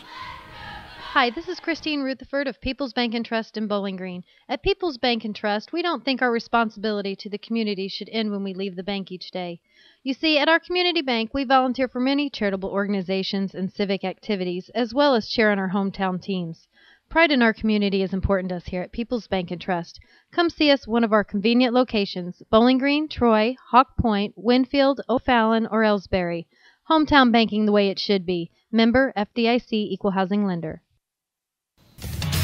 Hi, this is Christine Rutherford of People's Bank and Trust in Bowling Green. At People's Bank and Trust, we don't think our responsibility to the community should end when we leave the bank each day. You see, at our community bank, we volunteer for many charitable organizations and civic activities, as well as cheer on our hometown teams. Pride in our community is important to us here at People's Bank and Trust. Come see us at one of our convenient locations, Bowling Green, Troy, Hawk Point, Winfield, O'Fallon, or Ellsbury. Hometown banking the way it should be. Member FDIC Equal Housing Lender.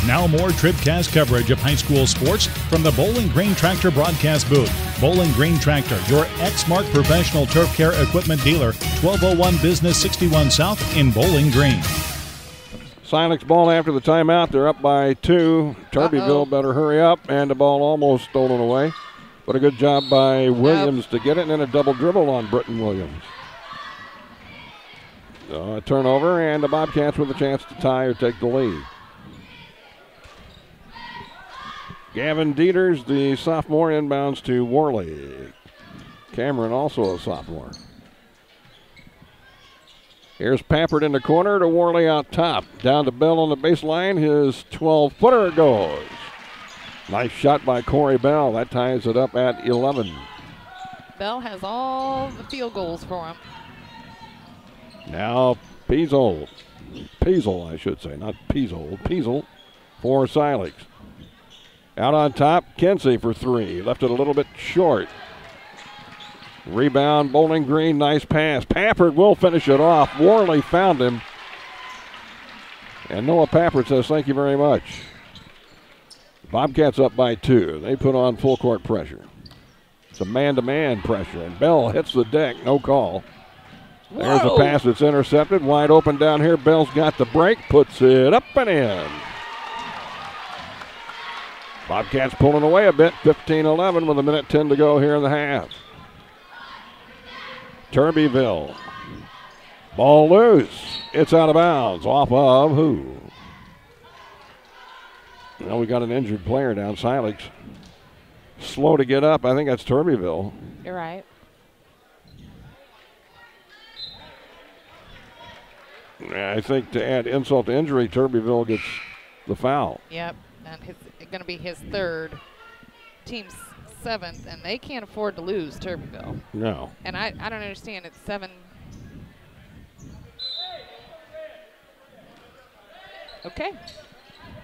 Now more TribCast coverage of high school sports from the Bowling Green Tractor broadcast booth. Bowling Green Tractor, your Exmark professional turf care equipment dealer, 1201 Business 61 South in Bowling Green. Silex ball after the timeout. They're up by 2. Turbeville better hurry up, and the ball almost stolen away. But a good job by Williams to get it, and then a double dribble on Britton Williams. A turnover, and the Bobcats with a chance to tie or take the lead. Gavin Dieters, the sophomore, inbounds to Worley. Cameron, also a sophomore. Here's Pappert in the corner to Worley out top. Down to Bell on the baseline. His 12-footer goes. Nice shot by Corey Bell. That ties it up at 11. Bell has all the field goals for him. Now Peasel, I should say, not Peasel for Silex. Out on top, Kinsey for 3. Left it a little bit short. Rebound, Bowling Green, nice pass. Pappert will finish it off. Worley found him. And Noah Pappert says thank you very much. Bobcats up by 2. They put on full court pressure. It's a man-to-man pressure, and Bell hits the deck. No call. There's a pass that's intercepted. Wide open down here. Bell's got the break. Puts it up and in. Bobcats pulling away a bit. 15-11 with 1:10 to go here in the half. Turbyville. Ball loose. It's out of bounds. Off of who? Well, we got an injured player down. Silex. Slow to get up. I think that's Turbyville. You're right. I think to add insult to injury, Turbyville gets the foul. Yep, and it's going to be his third, team's 7th, and they can't afford to lose Turbyville. No. And I don't understand. It's 7. Okay.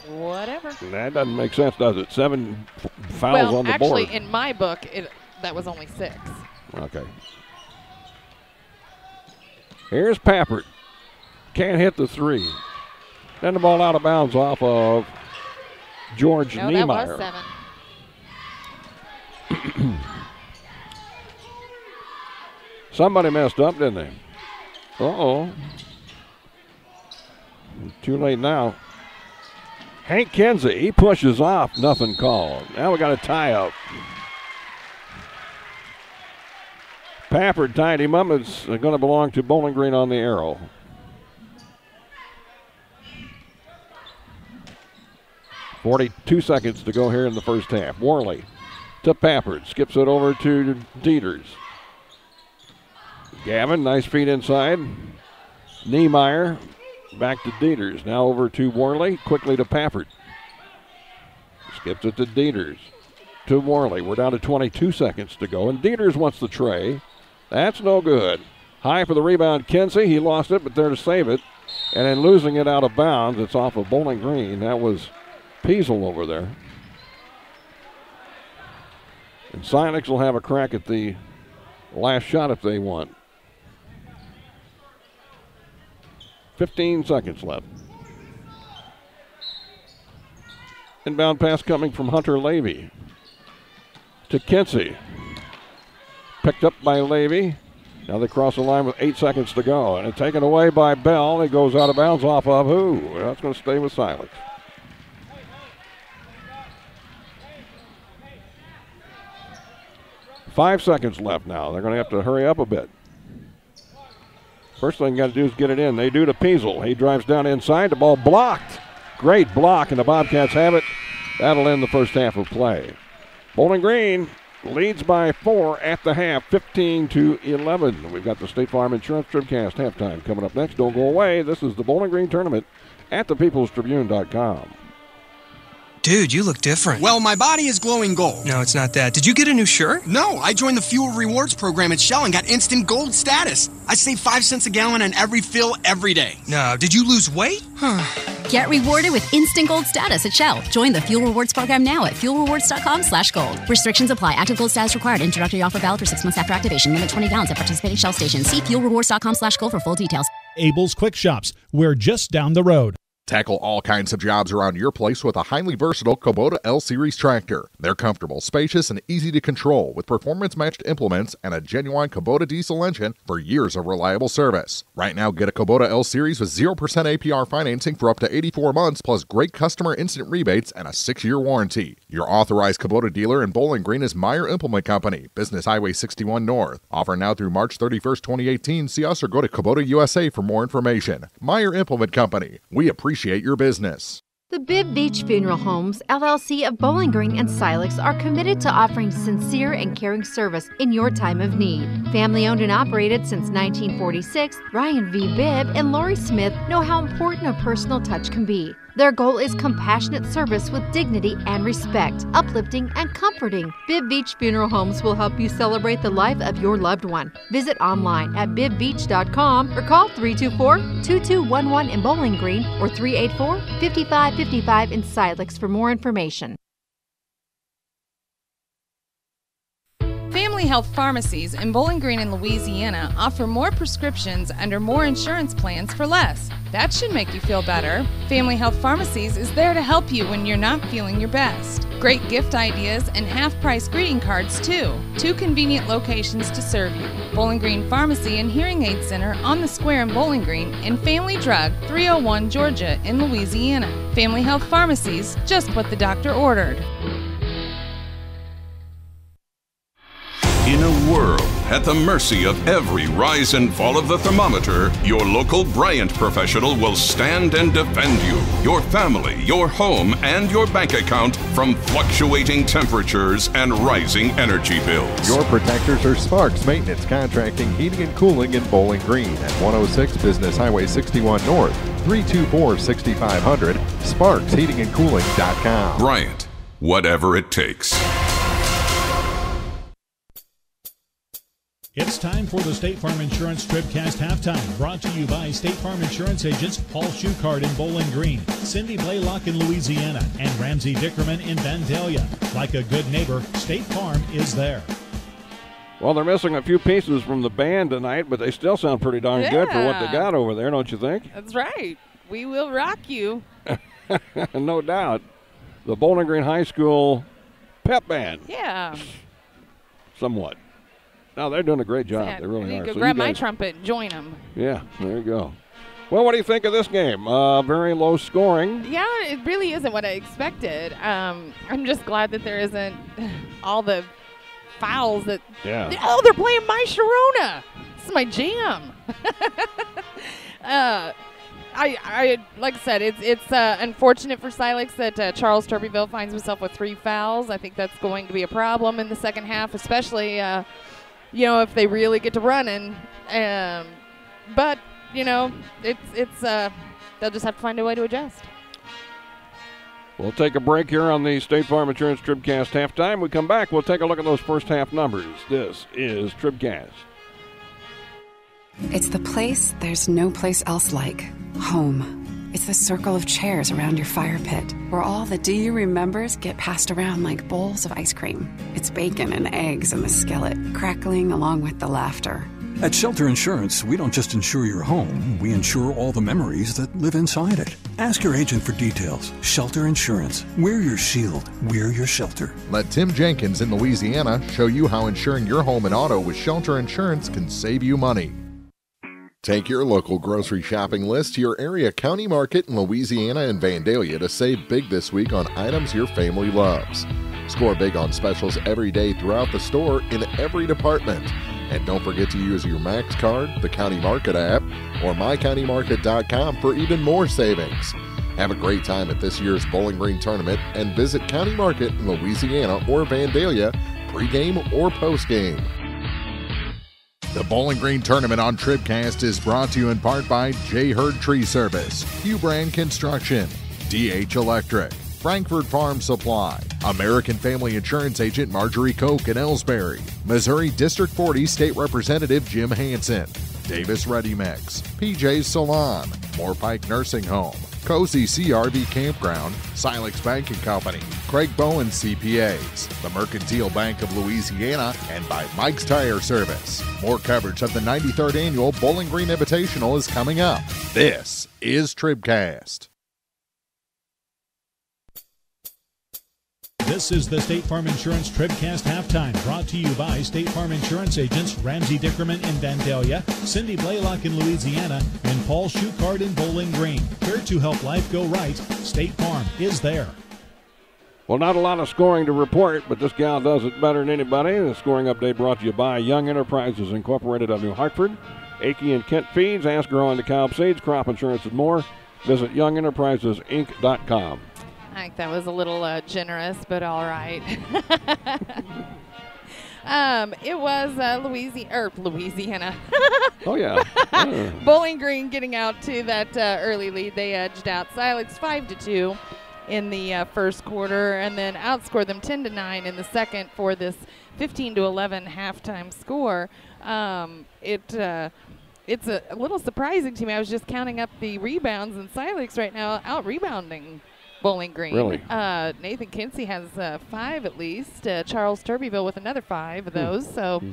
Whatever. That doesn't make sense, does it? 7 fouls on the board. Well, actually, in my book, that was only 6. Okay. Here's Pappert. Can't hit the 3. Then the ball out of bounds off of George Niemeyer. That was 7. Somebody messed up, didn't they? Uh-oh. Too late now. Hank Kinsey, he pushes off. Nothing called. Now we got a tie-up. Pappert tied him up. It's going to belong to Bowling Green on the arrow. .42 seconds to go here in the first half. Worley to Pappert. Skips it over to Dieters. Gavin, nice feet inside. Niemeyer back to Dieters. Now over to Worley. Quickly to Pappert. Skips it to Dieters. To Worley. We're down to 22 seconds to go. And Dieters wants the tray. That's no good. High for the rebound, Kinsey. He lost it, but there to save it. And in losing it out of bounds, it's off of Bowling Green. That was Peasel over there. And Silex will have a crack at the last shot if they want. 15 seconds left. Inbound pass coming from Hunter Levy to Kinsey. Picked up by Levy. Now they cross the line with 8 seconds to go. And it's taken away by Bell. It goes out of bounds off of who? Well, that's going to stay with Silex. Five seconds left now. They're going to have to hurry up a bit. First thing you got to do is get it in. They do to Peasel. He drives down inside. The ball blocked. Great block, and the Bobcats have it. That'll end the first half of play. Bowling Green leads by 4 at the half, 15-11. We've got the State Farm Insurance TribCast halftime coming up next. Don't go away. This is the Bowling Green Tournament at thepeoplestribune.com. Dude, you look different. Well, my body is glowing gold. No, it's not that. Did you get a new shirt? No, I joined the Fuel Rewards program at Shell and got instant gold status. I save 5 cents a gallon on every fill every day. No, did you lose weight? Get rewarded with instant gold status at Shell. Join the Fuel Rewards program now at fuelrewards.com/gold. Restrictions apply. Active gold status required. Introductory offer valid for 6 months after activation. Limit 20 gallons at participating Shell stations. See fuelrewards.com/gold for full details. Abel's Quick Shops. We're just down the road. Tackle all kinds of jobs around your place with a highly versatile Kubota L-Series tractor. They're comfortable, spacious, and easy to control with performance-matched implements and a genuine Kubota diesel engine for years of reliable service. Right now, get a Kubota L-Series with 0% APR financing for up to 84 months, plus great customer instant rebates and a 6-year warranty. Your authorized Kubota dealer in Bowling Green is Meyer Implement Company, Business Highway 61 North. Offer now through March 31st, 2018. See us or go to Kubota USA for more information. Meyer Implement Company. We appreciate your business. The Bibb Beach Funeral Homes, LLC of Bowling Green and Silex are committed to offering sincere and caring service in your time of need. Family owned and operated since 1946, Ryan V. Bibb and Lori Smith know how important a personal touch can be. Their goal is compassionate service with dignity and respect, uplifting and comforting. Bibb Beach Funeral Homes will help you celebrate the life of your loved one. Visit online at bibbeach.com or call 324-2211 in Bowling Green or 384-5555 in Silex for more information. Family Health Pharmacies in Bowling Green and Louisiana offer more prescriptions under more insurance plans for less. That should make you feel better. Family Health Pharmacies is there to help you when you're not feeling your best. Great gift ideas and half-price greeting cards, too. 2 convenient locations to serve you. Bowling Green Pharmacy and Hearing Aid Center on the square in Bowling Green, and Family Drug, 301 Georgia in Louisiana. Family Health Pharmacies, just what the doctor ordered. In a world at the mercy of every rise and fall of the thermometer, your local Bryant professional will stand and defend you, your family, your home, and your bank account from fluctuating temperatures and rising energy bills. Your protectors are Sparks Maintenance Contracting, Heating and Cooling in Bowling Green at 106 Business Highway 61 North, 324-6500, sparksheatingandcooling.com. Bryant, whatever it takes. It's time for the State Farm Insurance TribCast Halftime, brought to you by State Farm Insurance agents Paul Schuchard in Bowling Green, Cindy Blaylock in Louisiana, and Ramsey Dickerman in Vandalia. Like a good neighbor, State Farm is there. Well, they're missing a few pieces from the band tonight, but they still sound pretty darn good for what they got over there, don't you think? That's right. We will rock you. No doubt. The Bowling Green High School pep band. Yeah. Somewhat. No, they're doing a great job. They really I need are. to So grab you my guys- trumpet and join them. Yeah, there you go. Well, what do you think of this game? Very low scoring. Yeah, it really isn't what I expected. I'm just glad that there isn't all the fouls that. Yeah. Oh, they're playing My Sharona. This is my jam. I like I said, it's unfortunate for Silex that Charles Turbeville finds himself with 3 fouls. I think that's going to be a problem in the second half, especially if they really get to running. But it's they'll just have to find a way to adjust. We'll take a break here on the State Farm Insurance TribCast halftime. We come back, we'll take a look at those first half numbers. This is TribCast. It's the place there's no place else like. Home. It's the circle of chairs around your fire pit, where all the do you remembers get passed around like bowls of ice cream. It's bacon and eggs in the skillet, crackling along with the laughter. At Shelter Insurance, we don't just insure your home, we insure all the memories that live inside it. Ask your agent for details. Shelter Insurance. We're your shield. We're your shelter. Let Tim Jenkins in Louisiana show you how insuring your home and auto with Shelter Insurance can save you money. Take your local grocery shopping list to your area county market in Louisiana and Vandalia to save big this week on items your family loves. Score big on specials every day throughout the store in every department. And don't forget to use your Max card, the County Market app, or mycountymarket.com for even more savings. Have a great time at this year's Bowling Green tournament and visit County Market in Louisiana or Vandalia pregame or postgame. The Bowling Green Tournament on TribCast is brought to you in part by J. Hurd Tree Service, Hugh Brand Construction, DH Electric, Frankfurt Farm Supply, American Family Insurance Agent Marjorie Koch in Ellsbury, Missouri District 40 State Representative Jim Hansen, Davis Ready Mix, PJ's Salon, Moorpike Nursing Home, Cozy CRV Campground, Silex Banking Company, Craig Bowen CPAs, the Mercantile Bank of Louisiana, and by Mike's Tire Service. More coverage of the 93rd Annual Bowling Green Invitational is coming up. This is TribCast. This is the State Farm Insurance TribCast Halftime, brought to you by State Farm Insurance agents Ramsey Dickerman in Vandalia, Cindy Blaylock in Louisiana, and Paul Schuchard in Bowling Green. Here to help life go right, State Farm is there. Well, not a lot of scoring to report, but this gal does it better than anybody. The scoring update brought to you by Young Enterprises Incorporated of New Hartford, Akey and Kent Feeds, Asgrow and DeKalb Seeds, Crop Insurance and more. Visit YoungEnterprisesInc.com. I think that was a little generous, but all right. It was Louisiana. Oh, yeah. Bowling Green getting out to that early lead. They edged out Silex 5-2 in the first quarter, and then outscored them 10-9 in the second for this 15-11 halftime score. It's a little surprising to me. I was just counting up the rebounds, and Silex right now out rebounding Bowling Green. Really? Nathan Kinsey has 5 at least. Charles Turbyville with another 5 of those. So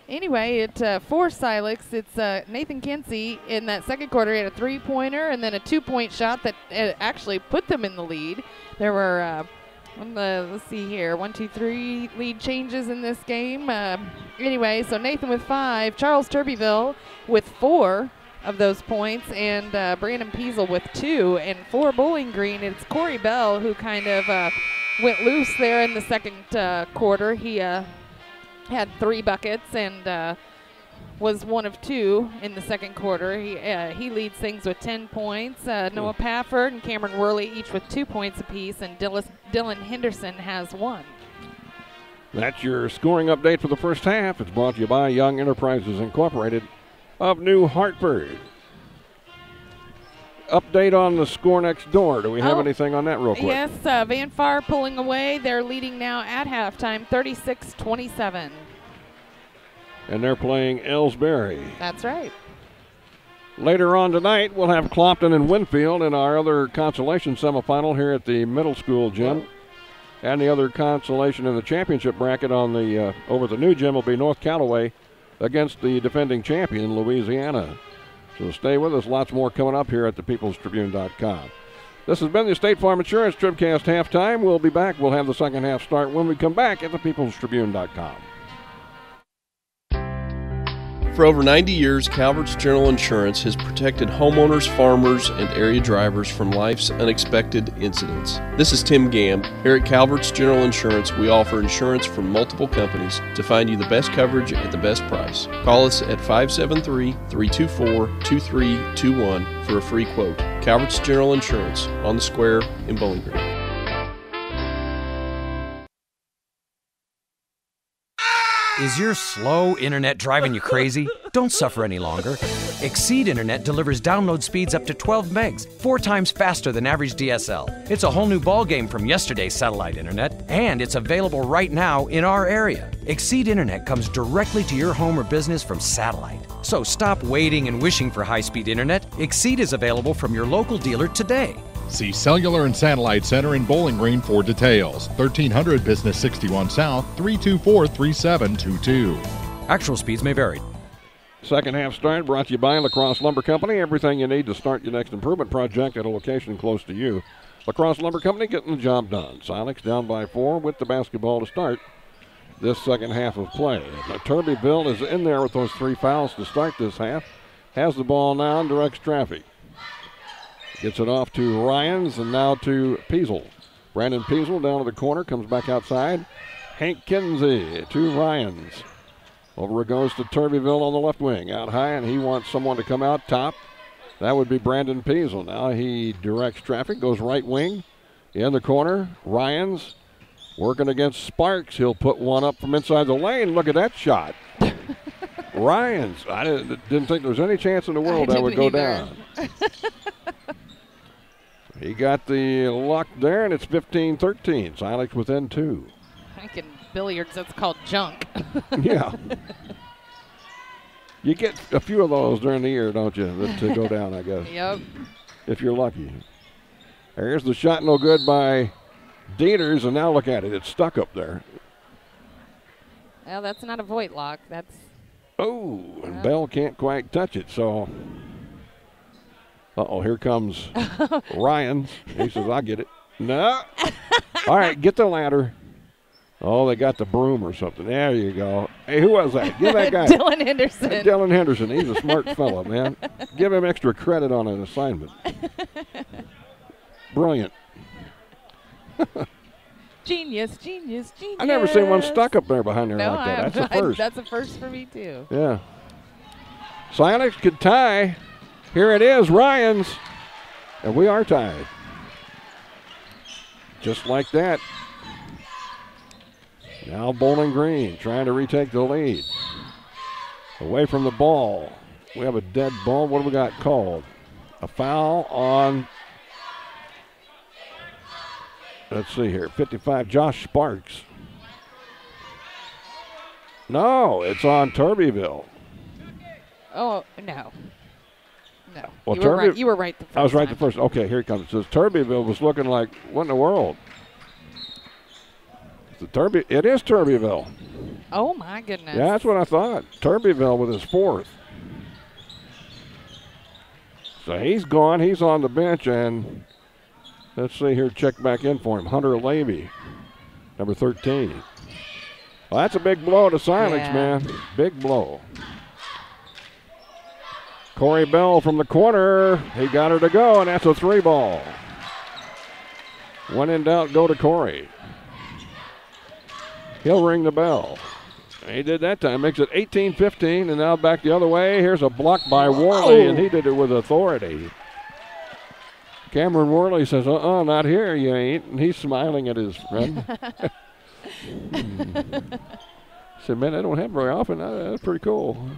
anyway, for Silex, it's Nathan Kinsey in that second quarter. He had a 3-pointer and then a 2-point shot that actually put them in the lead. There were, let's see here, 1, 2, 3 lead changes in this game. Anyway, so Nathan with 5, Charles Turbyville with 4 of those points, and Brandon Peasel with 2. And for Bowling Green, it's Corey Bell who kind of went loose there in the second quarter. He had 3 buckets and was 1 of 2 in the second quarter. He leads things with 10 points. Noah Pafford and Cameron Worley each with 2 points apiece, and Dylan Henderson has 1. That's your scoring update for the first half. It's brought to you by Young Enterprises Incorporated of New Hartford. Update on the score next door. Do we have anything on that real quick? Yes, Van Far pulling away. They're leading now at halftime, 36-27. And they're playing Ellsbury. That's right. Later on tonight, we'll have Clopton and Winfield in our other consolation semifinal here at the middle school gym. And the other consolation in the championship bracket on the over at the new gym will be North Callaway against the defending champion, Louisiana. So stay with us. Lots more coming up here at thepeoplestribune.com. This has been the State Farm Insurance TribCast Halftime. We'll be back. We'll have the second half start when we come back at thepeoplestribune.com. For over 90 years, Calvert's General Insurance has protected homeowners, farmers, and area drivers from life's unexpected incidents. This is Tim Gamb. Here at Calvert's General Insurance, we offer insurance from multiple companies to find you the best coverage at the best price. Call us at 573-324-2321 for a free quote. Calvert's General Insurance on the Square in Bowling Green. Is your slow internet driving you crazy? Don't suffer any longer. Exceed Internet delivers download speeds up to 12 megs, 4 times faster than average DSL. It's a whole new ballgame from yesterday's satellite internet, and it's available right now in our area. Exceed Internet comes directly to your home or business from satellite. So stop waiting and wishing for high-speed internet. Exceed is available from your local dealer today. See Cellular and Satellite Center in Bowling Green for details. 1300 Business 61 South, 324-3722. Actual speeds may vary. Second half start brought to you by LaCrosse Lumber Company. Everything you need to start your next improvement project at a location close to you. LaCrosse Lumber Company getting the job done. Silex down by 4 with the basketball to start this second half of play. Now, Turbyville is in there with those 3 fouls to start this half. Has the ball now and directs traffic. Gets it off to Ryans and now to Peasel. Brandon Peasel down to the corner, comes back outside. Hank Kinsey to Ryans. Over it goes to Turbyville on the left wing. Out high, and he wants someone to come out top. That would be Brandon Peasel. Now he directs traffic, goes right wing. In the corner, Ryans working against Sparks. He'll put one up from inside the lane. Look at that shot. Ryans. I didn't think there was any chance in the world that would go down. He got the luck there, and it's 15-13. Silex within 2. I think in billiards that's called junk. Yeah. You get a few of those during the year, don't you, to go down, I guess. Yep. If you're lucky. There's the shot, no good by Dieters, and now look at it. It's stuck up there. Well, that's not a Voigt lock. That's. Oh, and Bell can't quite touch it, so. Uh-oh, here comes Ryan. He says, I get it. No. All right, get the ladder. Oh, they got the broom or something. There you go. Hey, who was that? Give that guy. Dylan Henderson. Dylan Henderson. He's a smart fellow, man. Give him extra credit on an assignment. Brilliant. Genius, genius, genius. I never seen one stuck up there behind there like that. That's a first. That's a first for me, too. Yeah. Silex could tie. Here it is, Ryans. And we are tied. Just like that. Now Bowling Green trying to retake the lead. Away from the ball. We have a dead ball. What do we got called? A foul on, let's see here, 55, Josh Sparks. No, it's on Turbyville. Oh, no. No. Well, You were right. You were right the first I was right time. the first. Okay, here he comes. It says Turbyville was looking like, what in the world? It is Turbyville. Oh, my goodness. Yeah, that's what I thought. Turbyville with his fourth. So he's gone. He's on the bench, and let's see here, check back in for him. Hunter Levy, number 13. Well, that's a big blow to Silex, man. Big blow. Corey Bell from the corner. He got her to go, and that's a 3-ball. When in doubt, go to Corey. He'll ring the bell. He did that time. Makes it 18-15, and now back the other way. Here's a block by Worley, and he did it with authority. Cameron Worley says, not here, you ain't. And he's smiling at his friend. He said, man, that don't happen very often. That's pretty cool.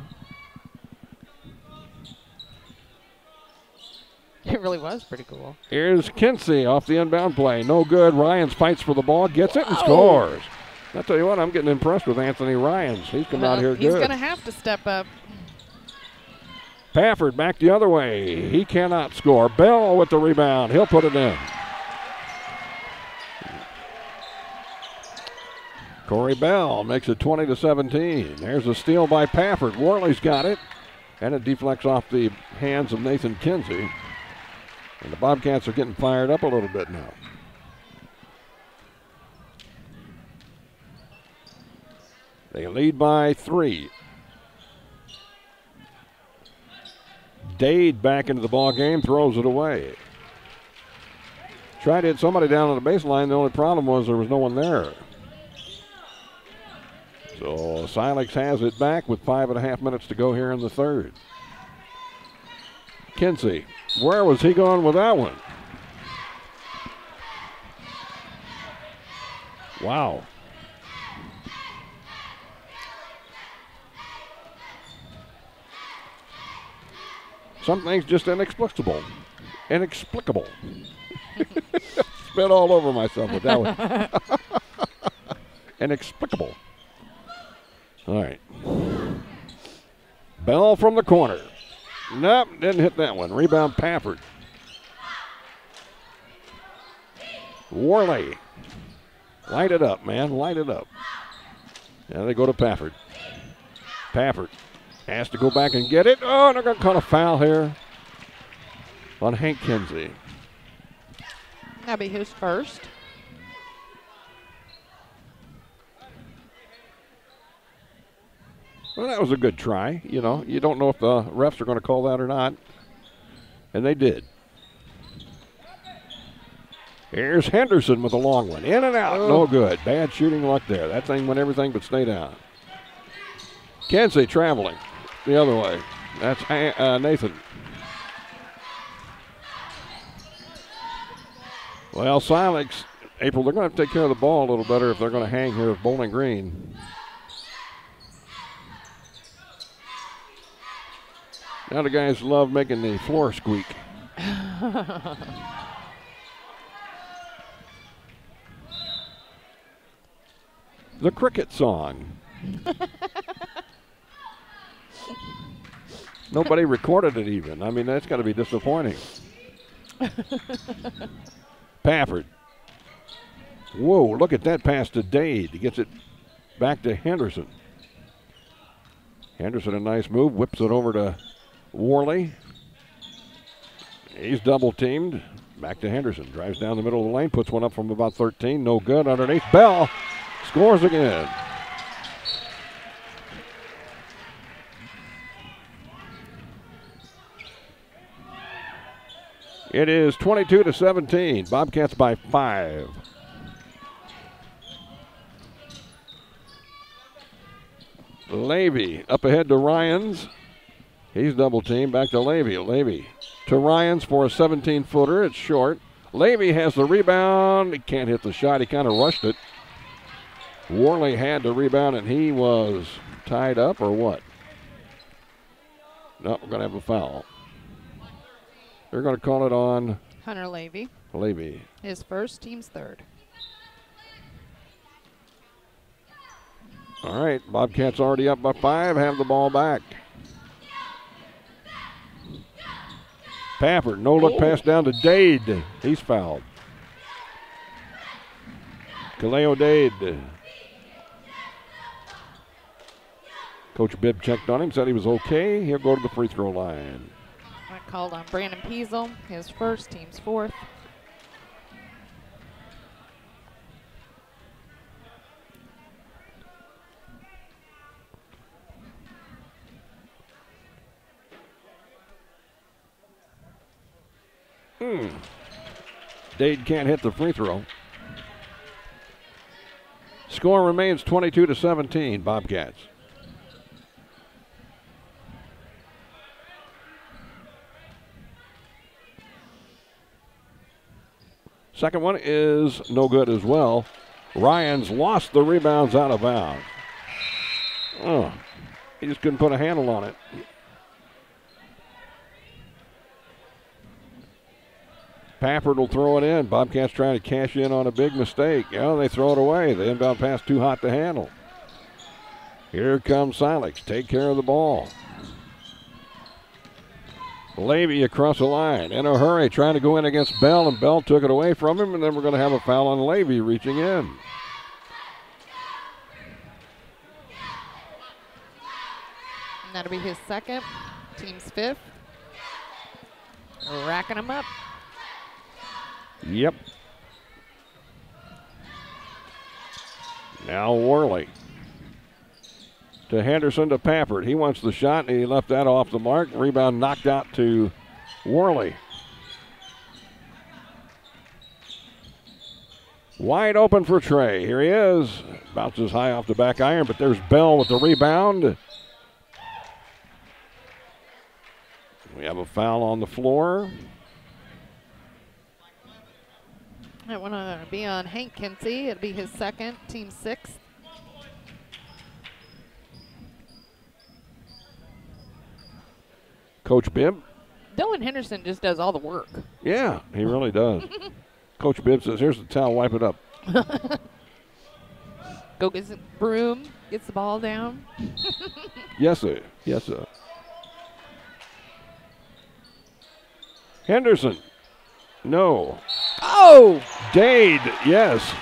It really was pretty cool. Here's Kinsey off the inbound play. No good. Ryans fights for the ball, gets it, and scores. I'll tell you what, I'm getting impressed with Anthony Ryans. He's come out here good. He's going to have to step up. Pafford back the other way. He cannot score. Bell with the rebound. He'll put it in. Corey Bell makes it 20-17. There's a steal by Pafford. Worley's got it. And it deflects off the hands of Nathan Kinsey. And the Bobcats are getting fired up a little bit now. They lead by 3. Dade back into the ball game, throws it away. Tried to hit somebody down on the baseline. The only problem was there was no one there. So Silex has it back with 5.5 minutes to go here in the third. Kinsey, where was he going with that one? Wow. Some things just inexplicable. Inexplicable. Spit all over myself with that one. Inexplicable. All right. Bell from the corner. Nope, didn't hit that one. Rebound Pafford. Worley. Light it up, man. Light it up. Now they go to Pafford. Pafford has to go back and get it. Oh, they're going to call a foul here on Hank Kinsey. That'll be his first. Well, that was a good try. You know, you don't know if the refs are going to call that or not. And they did. Here's Henderson with a long one. In and out. No good. Bad shooting luck there. That thing went everything but stay down. Kinsey traveling the other way. That's Nathan. Well, Silex, April, they're going to have to take care of the ball a little better if they're going to hang here with Bowling Green. Now the guys love making the floor squeak. The cricket song. Nobody recorded it even. I mean, that's got to be disappointing. Pafford. Whoa, look at that pass to Dade. He gets it back to Henderson. Henderson, a nice move, whips it over to Worley. He's double teamed. Back to Henderson. Drives down the middle of the lane, puts one up from about 13. No good underneath. Bell scores again. It is 22-17. Bobcats by 5. Levy up ahead to Ryans. He's double teamed. Back to Levy. Levy to Ryans for a 17-footer. It's short. Levy has the rebound. He can't hit the shot. He kind of rushed it. Worley had the rebound, and he was tied up or what? No, we're going to have a foul. They're going to call it on Hunter Levy. Levy. His first, team's third. All right, Bobcats already up by 5, have the ball back. Pafford, no look pass down to Dade. He's fouled. Kaleo Dade. Coach Bibb checked on him, said he was okay. He'll go to the free throw line. I called on Brandon Peasel, his first, team's fourth. Dade can't hit the free throw. Score remains 22-17, Bobcats. Second one is no good as well. Ryan's lost the rebounds out of bounds. Oh, he just couldn't put a handle on it. Pafford will throw it in. Bobcats trying to cash in on a big mistake. Oh, they throw it away. The inbound pass too hot to handle. Here comes Silex. Take care of the ball. Levy across the line. In a hurry, trying to go in against Bell, and Bell took it away from him, and then we're going to have a foul on Levy reaching in. And that'll be his second. Team's fifth. Racking them up. Yep. Now Worley. To Henderson to Pafford. He wants the shot, and he left that off the mark. Rebound knocked out to Worley. Wide open for Trey. Here he is. Bounces high off the back iron, but there's Bell with the rebound. We have a foul on the floor. That one will be on Hank Kinsey. It'll be his second, team sixth. Coach Bibb. Dylan Henderson just does all the work. Yeah, he really does. Coach Bibb says, here's the towel, wipe it up. Go get the broom, gets the ball down. Yes, sir. Yes, sir. Henderson. No. Oh! Dade, yes.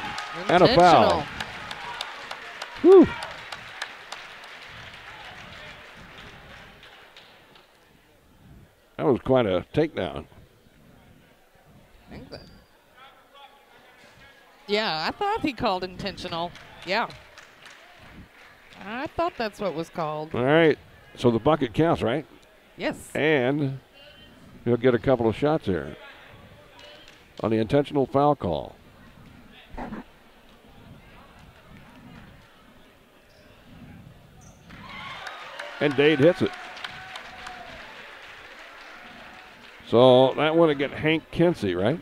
And a foul. Whew. That was quite a takedown. Yeah, I thought he called intentional. Yeah. I thought that's what was called. All right. So the bucket counts, right? Yes. And he'll get a couple of shots here on the intentional foul call. And Dade hits it. So that one against Hank Kinsey, right?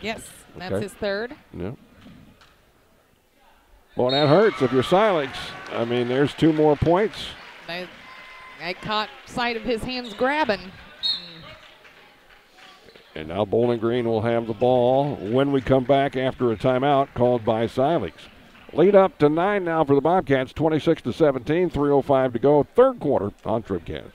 Yes, that's Okay. his third. Yeah. Well, that hurts if you're Silex. I mean, there's 2 more points. I caught sight of his hands grabbing. And now Bowling Green will have the ball when we come back after a timeout called by Silex. Lead up to 9 now for the Bobcats, 26-17, 3:05 to go, third quarter on TribCast.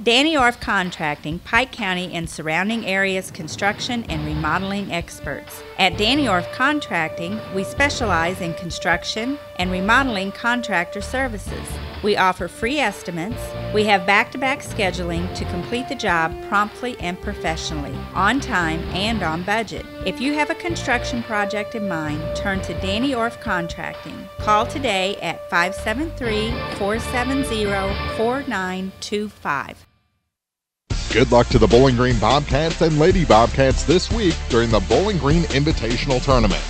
Danny Orff Contracting, Pike County and surrounding areas construction and remodeling experts. At Danny Orff Contracting, we specialize in construction and remodeling contractor services. We offer free estimates. We have back-to-back scheduling to complete the job promptly and professionally, on time and on budget. If you have a construction project in mind, turn to Danny Orff Contracting. Call today at 573-470-4925. Good luck to the Bowling Green Bobcats and Lady Bobcats this week during the Bowling Green Invitational Tournament.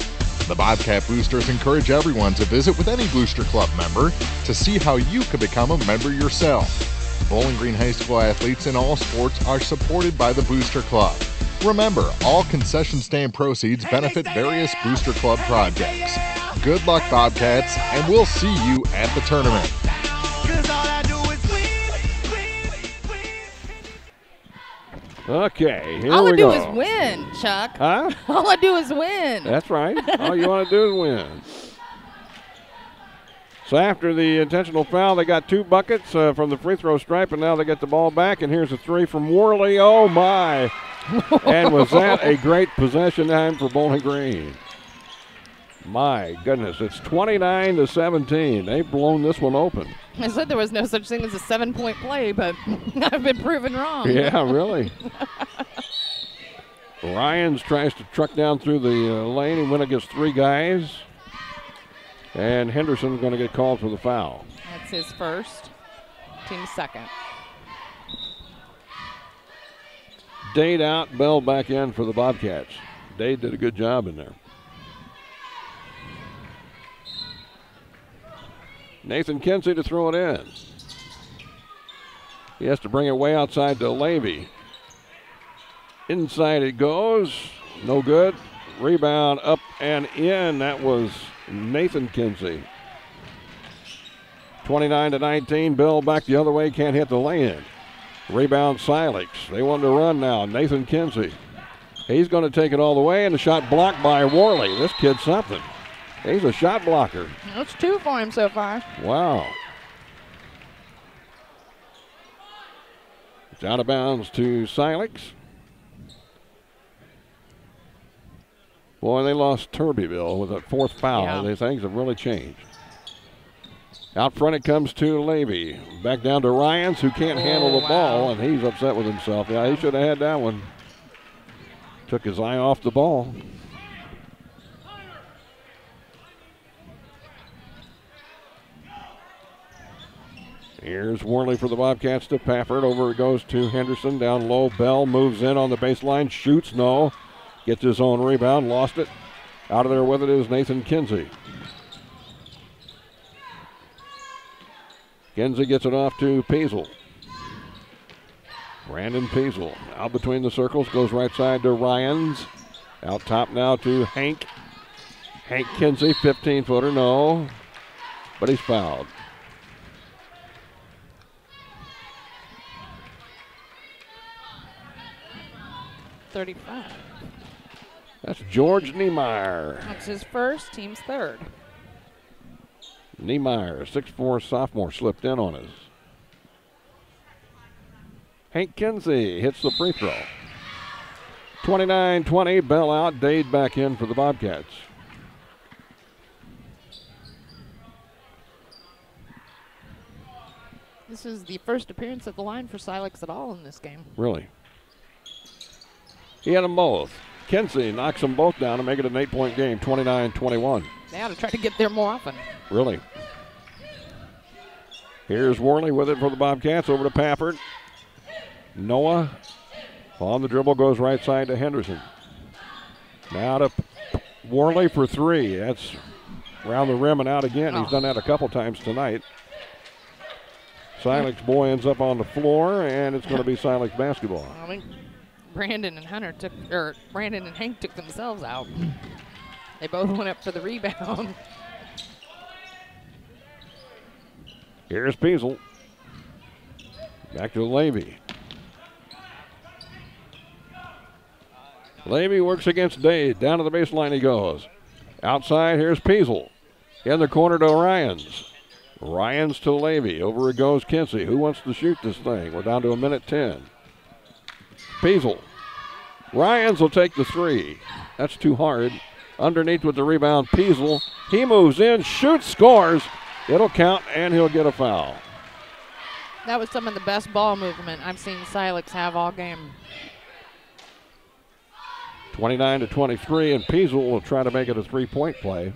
The Bobcat Boosters encourage everyone to visit with any Booster Club member to see how you can become a member yourself. Bowling Green High School athletes in all sports are supported by the Booster Club. Remember, all concession stand proceeds benefit various Booster Club projects. Good luck, Bobcats, and we'll see you at the tournament. Okay, here All we I go. do is win, Chuck. Huh? All I do is win. That's right. All you want to do is win. So after the intentional foul, they got 2 buckets from the free throw stripe, and now they get the ball back, and here's a 3 from Worley. Oh, my. And was that a great possession time for Bowling Green? My goodness, it's 29-17. They've blown this one open. I said there was no such thing as a 7-point play, but I've been proven wrong. Yeah, really. Ryans tries to truck down through the lane. He went against 3 guys. And Henderson's going to get called for the foul. That's his first, team's second. Dade out, Bell back in for the Bobcats. Dade did a good job in there. Nathan Kinsey to throw it in. He has to bring it way outside to Levy. Inside it goes. No good. Rebound up and in. That was Nathan Kinsey. 29-19. Bell back the other way. Can't hit the lay-in. Rebound Silex. They want to run now. Nathan Kinsey. He's going to take it all the way, and the shot blocked by Worley. This kid's something. He's a shot blocker. That's 2 for him so far. Wow. It's out of bounds to Silex. Boy, they lost Turbyville with that 4th foul. Yeah. These things have really changed. Out front it comes to Levy. Back down to Ryans, who can't handle the ball, and he's upset with himself. Yeah, he should have had that one. Took his eye off the ball. Here's Worley for the Bobcats to Pafford. Over it goes to Henderson. Down low, Bell moves in on the baseline. Shoots, no. Gets his own rebound, lost it. Out of there with it is Nathan Kinsey. Kinsey gets it off to Peasel. Brandon Peasel out between the circles, goes right side to Ryans. Out top now to Hank. Hank Kinsey, 15-footer, no. But he's fouled. .35. That's George Niemeyer. That's his first, team's third. Niemeyer, 6'4" sophomore, slipped in on us. Hank Kinsey hits the free throw. 29-20, Bell out, Dade back in for the Bobcats. This is the first appearance at the line for Silex at all in this game. Really? He had them both. Kinsey knocks them both down to make it an 8-point game, 29-21. They ought to try to get there more often. Really. Here's Worley with it for the Bobcats, over to Pafford. Noah on the dribble, goes right side to Henderson. Now to Worley for 3. That's around the rim and out again. He's done that a couple times tonight. Silex boy ends up on the floor, and it's going to be Silex basketball. I think Brandon and Hank took themselves out. They both went up for the rebound. Here's Peasel. Back to Levy. Levy works against Dade. Down to the baseline he goes. Outside, here's Peasel. In the corner to Ryans. Ryans to Levy. Over it goes Kinsey. Who wants to shoot this thing? We're down to 1:10. Peasel. Ryans will take the 3. That's too hard. Underneath with the rebound, Peasel. He moves in, shoots, scores. It'll count, and he'll get a foul. That was some of the best ball movement I've seen Silex have all game. 29-23, and Peasel will try to make it a 3-point play.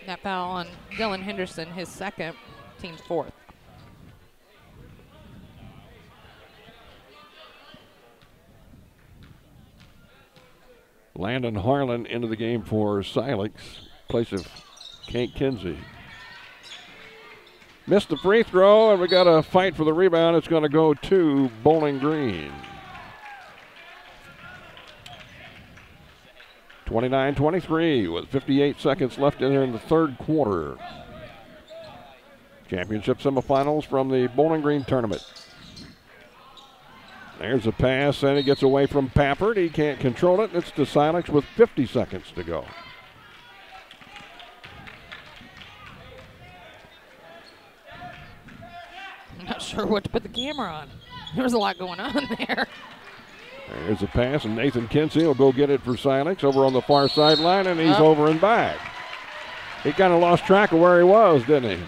That foul on Dylan Henderson, his second, team's 4th. Landon Harlan into the game for Silex, place of Hank Kinsey. Missed the free throw, and we got a fight for the rebound. It's going to go to Bowling Green. 29-23 with 58 seconds left in the third quarter. Championship semifinals from the Bowling Green tournament. There's a pass, and it gets away from Pafford. He can't control it. It's to Silex with 50 seconds to go. sure what to put the camera on. There was a lot going on there. There's a pass, and Nathan Kinsey will go get it for Silex over on the far sideline, and he's over and back. He kind of lost track of where he was, didn't he?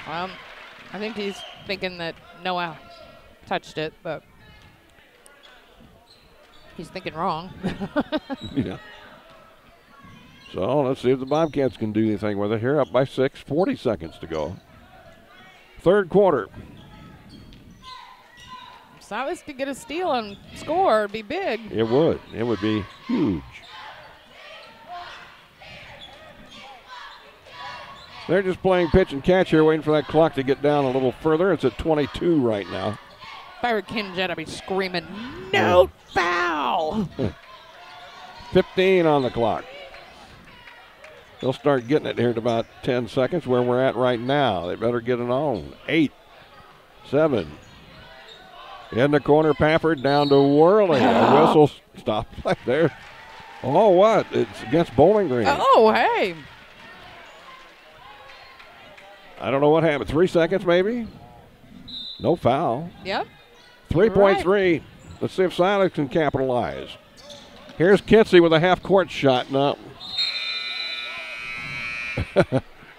I think he's thinking that Noah touched it, but he's thinking wrong. Yeah. So let's see if the Bobcats can do anything with it here. Up by 6, 40 seconds to go. Third quarter. If Silas could get a steal and score, it'd be big. It would. It would be huge. They're just playing pitch and catch here, waiting for that clock to get down a little further. It's at 22 right now. If I were Ken I'd be screaming, no foul! 15 on the clock. They'll start getting it here in about 10 seconds where we're at right now. They better get it on. 8, 7. In the corner, Pafford down to Worley. A whistle stop right there. Oh, what? It's against Bowling Green. Oh, hey. I don't know what happened. 3 seconds maybe? No foul. Yep. 3.3. Right. Let's see if Silex can capitalize. Here's Kinsey with a half-court shot. No.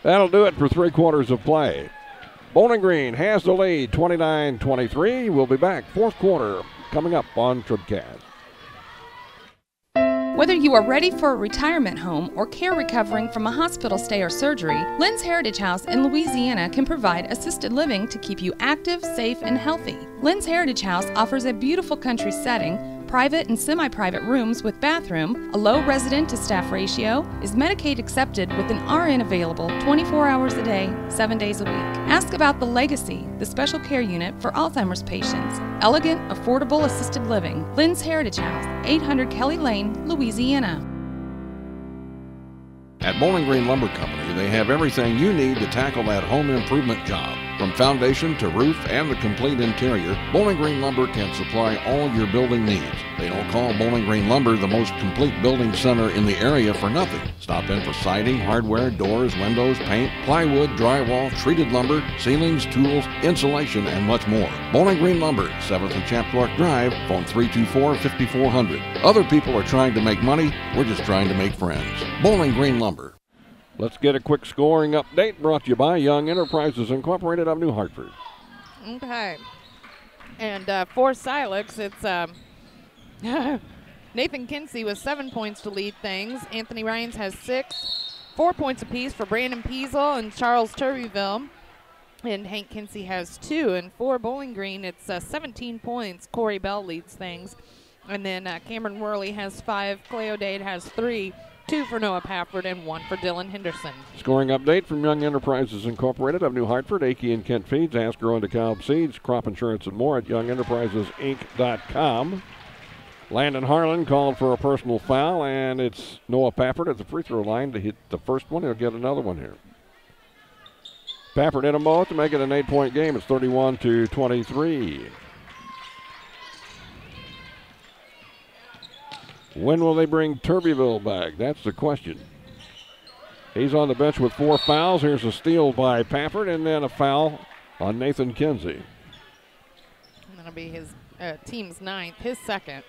That'll do it for 3 quarters of play. Bowling Green has the lead, 29-23. We'll be back. Fourth quarter coming up on TribCast. Whether you are ready for a retirement home or care recovering from a hospital stay or surgery, Lynn's Heritage House in Louisiana can provide assisted living to keep you active, safe, and healthy. Lynn's Heritage House offers a beautiful country setting, private and semi-private rooms with bathroom, a low resident-to-staff ratio, is Medicaid accepted with an RN available 24 hours a day, 7 days a week. Ask about the Legacy, the special care unit for Alzheimer's patients. Elegant, affordable assisted living. Lynn's Heritage House, 800 Kelly Lane, Louisiana. At Bowling Green Lumber Company, they have everything you need to tackle that home improvement job. From foundation to roof and the complete interior, Bowling Green Lumber can supply all your building needs. They don't call Bowling Green Lumber the most complete building center in the area for nothing. Stop in for siding, hardware, doors, windows, paint, plywood, drywall, treated lumber, ceilings, tools, insulation, and much more. Bowling Green Lumber, 7th and Chapdelac Drive, phone 324-5400. Other people are trying to make money, we're just trying to make friends. Bowling Green Lumber. Let's get a quick scoring update brought to you by Young Enterprises Incorporated of New Hartford. Okay. And for Silex, it's Nathan Kinsey with 7 points to lead things. Anthony Ryans has 6. 4 points apiece for Brandon Peasel and Charles Turbyville. And Hank Kinsey has 2. And for Bowling Green, it's 17 points. Corey Bell leads things. And then Cameron Worley has 5. Clay O'Dade has 3. 2 for Noah Pafford and 1 for Dylan Henderson. Scoring update from Young Enterprises Incorporated of New Hartford. Akey and Kent Feeds, Ask Grow and DeKalb Seeds, crop insurance and more at YoungEnterprisesInc.com. Landon Harlan called for a personal foul, and it's Noah Pafford at the free throw line to hit the first one. He'll get another one here. Pafford in a both to make it an 8-point game. It's 31-23. When will they bring Turbyville back? That's the question. He's on the bench with 4 fouls. Here's a steal by Pafford, and then a foul on Nathan Kinsey. And that'll be his team's 9th, his 2nd.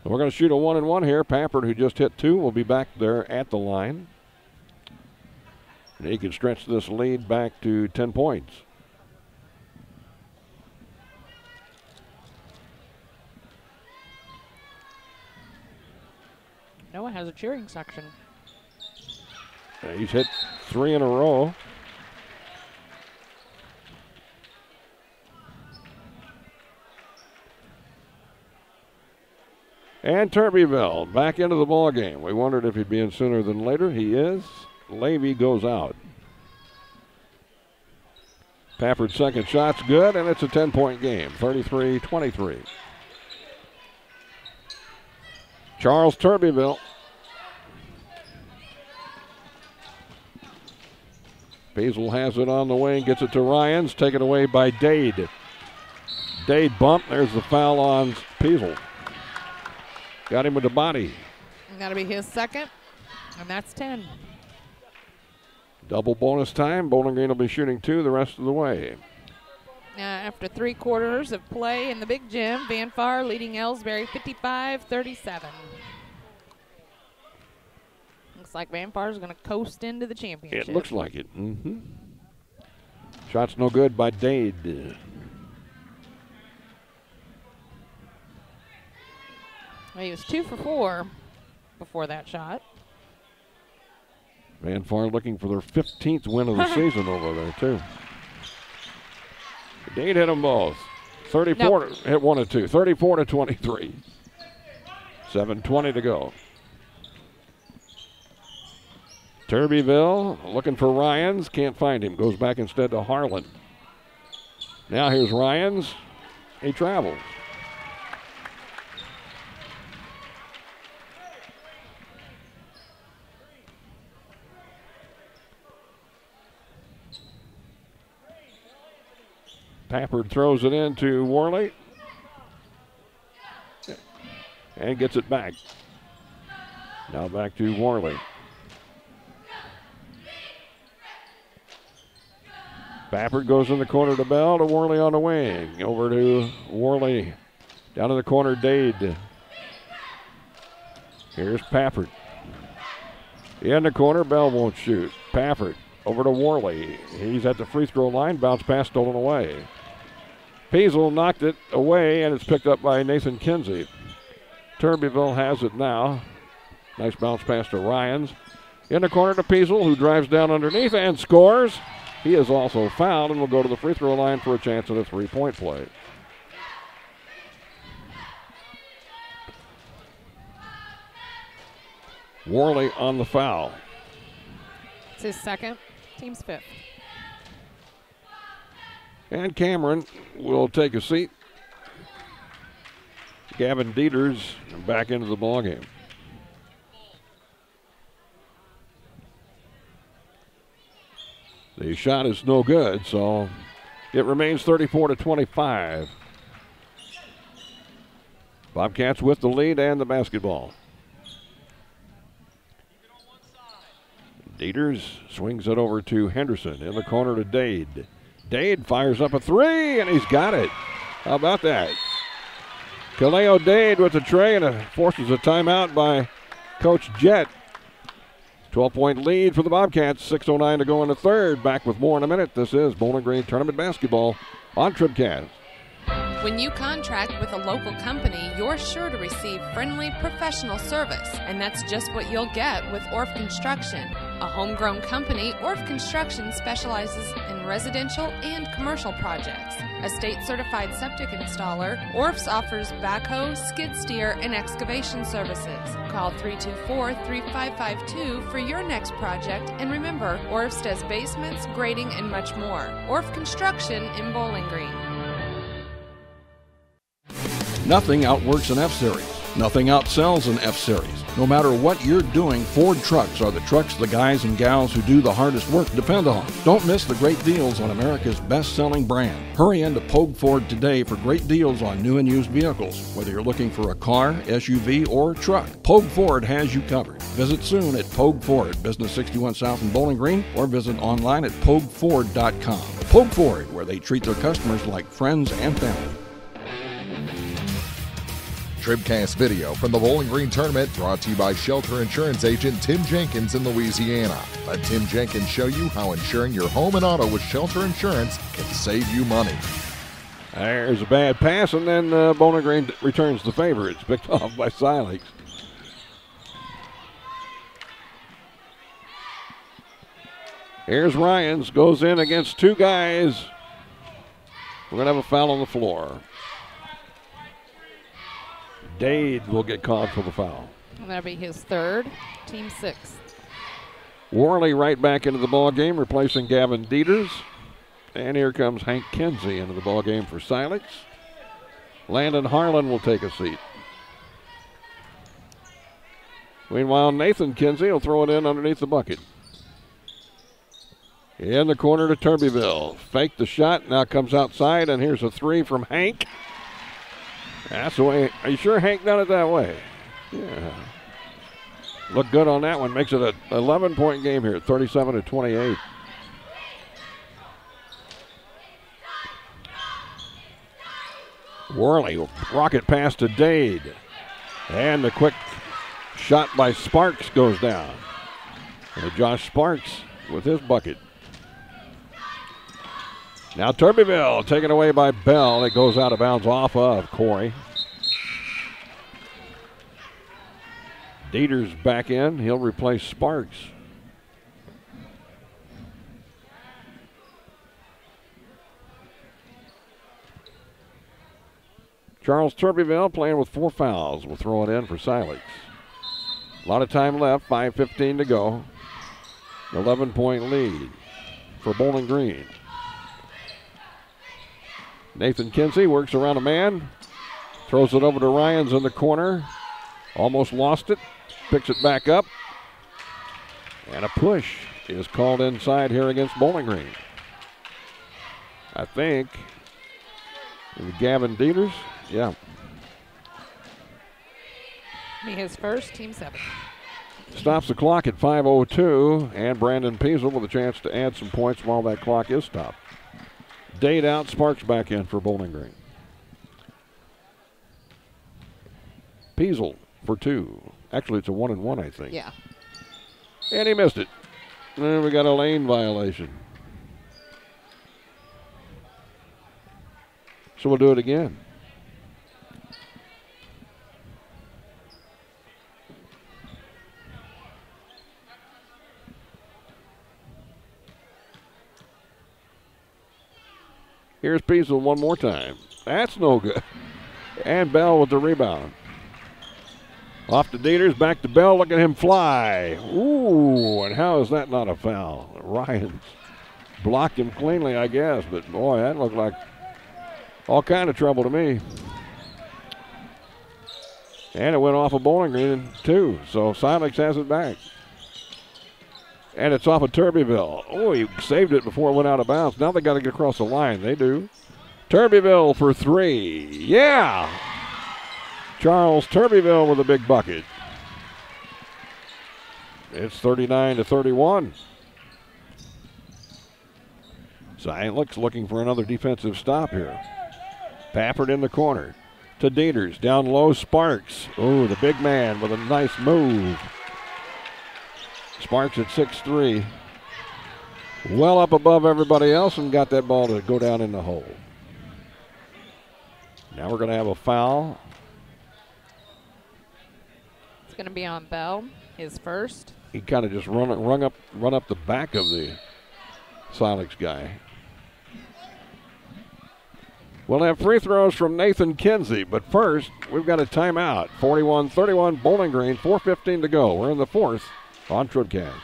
So we're going to shoot a 1-and-1 here. Pafford, who just hit 2, will be back there at the line. And he can stretch this lead back to 10 points. Noah has a cheering section. He's hit 3 in a row. And Turbyville back into the ball game. We wondered if he'd be in sooner than later. He is. Levy goes out. Pafford's second shot's good, and it's a 10-point game, 33-23. Charles Turbyville. Peasel has it on the wing, gets it to Ryans, taken away by Dade. Dade bump, there's the foul on Peasel. Got him with the body. And that'll be his 2nd, and that's 10. Double bonus time. Bowling Green will be shooting 2 the rest of the way. After 3 quarters of play in the big gym, Van Far leading Ellsbury 55-37. Looks like Van Far is going to coast into the championship. It looks like it. Mm-hmm. Shot's no good by Dade. He was 2 for 4 before that shot. Van Far looking for their 15th win of the season over there, too. Dade hit them both. 34 hit 1 and 2. 34-23. 7:20 to go. Turbyville looking for Ryans. Can't find him. Goes back instead to Harlan. Now here's Ryans. He travels. Pappard throws it into Worley and gets it back. Now back to Worley. Pappard goes in the corner to Bell, to Worley on the wing. Over to Worley. Down in the corner, Dade. Here's Pappard. In the corner, Bell won't shoot. Pappard over to Worley. He's at the free throw line. Bounce pass stolen away. Peasel knocked it away, and it's picked up by Nathan Kinsey. Turbyville has it now. Nice bounce pass to Ryans. In the corner to Peasel, who drives down underneath and scores. He is also fouled and will go to the free throw line for a chance at a 3-point play. Worley on the foul. It's his second, team's 5th. And Cameron will take a seat. Gavin Dieters back into the ballgame. The shot is no good, so it remains 34-25. Bobcats with the lead and the basketball. Dieters swings it over to Henderson. In the corner to Dade. Dade fires up a 3, and he's got it. How about that? Kaleo Dade with the tray, and forces a timeout by Coach Jett. 12-point lead for the Bobcats. 6:09 to go in the third. Back with more in a minute. This is Bowling Green Tournament Basketball on TribCast. When you contract with a local company, you're sure to receive friendly, professional service. And that's just what you'll get with Orff Construction. A homegrown company, Orff Construction specializes in residential and commercial projects. A state-certified septic installer, Orff's offers backhoe, skid steer, and excavation services. Call 324-3552 for your next project. And remember, Orff's does basements, grading, and much more. Orff Construction in Bowling Green. Nothing outworks an F-Series. Nothing outsells an F-Series. No matter what you're doing, Ford trucks are the trucks the guys and gals who do the hardest work depend on. Don't miss the great deals on America's best-selling brand. Hurry into Pogue Ford today for great deals on new and used vehicles. Whether you're looking for a car, SUV, or truck, Pogue Ford has you covered. Visit soon at Pogue Ford, Business 61 South in Bowling Green, or visit online at PogueFord.com. Pogue Ford, where they treat their customers like friends and family. TribCast video from the Bowling Green Tournament brought to you by Shelter Insurance Agent Tim Jenkins in Louisiana. Let Tim Jenkins show you how insuring your home and auto with Shelter Insurance can save you money. There's a bad pass, and then Bowling Green returns the favor. It's picked off by Silex. Here's Ryans, goes in against 2 guys. We're going to have a foul on the floor. Dade will get called for the foul. And that'll be his 3rd, team 6th. Worley right back into the ball game, replacing Gavin Dieters. And here comes Hank Kinsey into the ball game for Silex. Landon Harlan will take a seat. Meanwhile, Nathan Kinsey will throw it in underneath the bucket. In the corner to Turbyville. Faked the shot, now comes outside, and here's a 3 from Hank. That's the way. Are you sure Hank done it that way? Yeah. Look good on that one. Makes it an 11-point game here, 37-28. Worley, rocket pass to Dade. And the quick shot by Sparks goes down. And Josh Sparks with his bucket. Now Turbyville taken away by Bell. It goes out of bounds off of Corey. Dieter's back in. He'll replace Sparks. Charles Turbyville playing with 4 fouls. Will throw it in for Silex. A lot of time left. 5:15 to go. 11-point lead for Bowling Green. Nathan Kinsey works around a man. Throws it over to Ryans in the corner. Almost lost it. Picks it back up. And a push is called inside here against Bowling Green. I think Gavin Dieters. Yeah. His first, team 7. Stops the clock at 5:02, and Brandon Peasel with a chance to add some points while that clock is stopped. Dade out, Sparks back in for Bowling Green. Peasel for 2. Actually, it's a 1-and-1, I think. Yeah. And he missed it. And we got a lane violation. So we'll do it again. Here's Peasel one more time. That's no good. And Bell with the rebound. Off to Dieters, back to Bell. Look at him fly. Ooh, and how is that not a foul? Ryan's blocked him cleanly, I guess. But, boy, that looked like all kind of trouble to me. And it went off of Bowling Green, too. So Silex has it back. And it's off of Turbyville. Oh, he saved it before it went out of bounds. Now they got to get across the line. They do. Turbyville for 3. Yeah! Charles Turbyville with a big bucket. It's 39-31. Silex looking for another defensive stop here. Pappard in the corner. To Dieters. Down low, Sparks. Oh, the big man with a nice move. Sparks at 6'3". Well up above everybody else and got that ball to go down in the hole. Now we're going to have a foul. It's going to be on Bell, his first. He kind of just run up the back of the Silex guy. We'll have free throws from Nathan Kinsey, but first we've got a timeout. 41-31 Bowling Green, 4:15 to go. We're in the 4th on TribCast.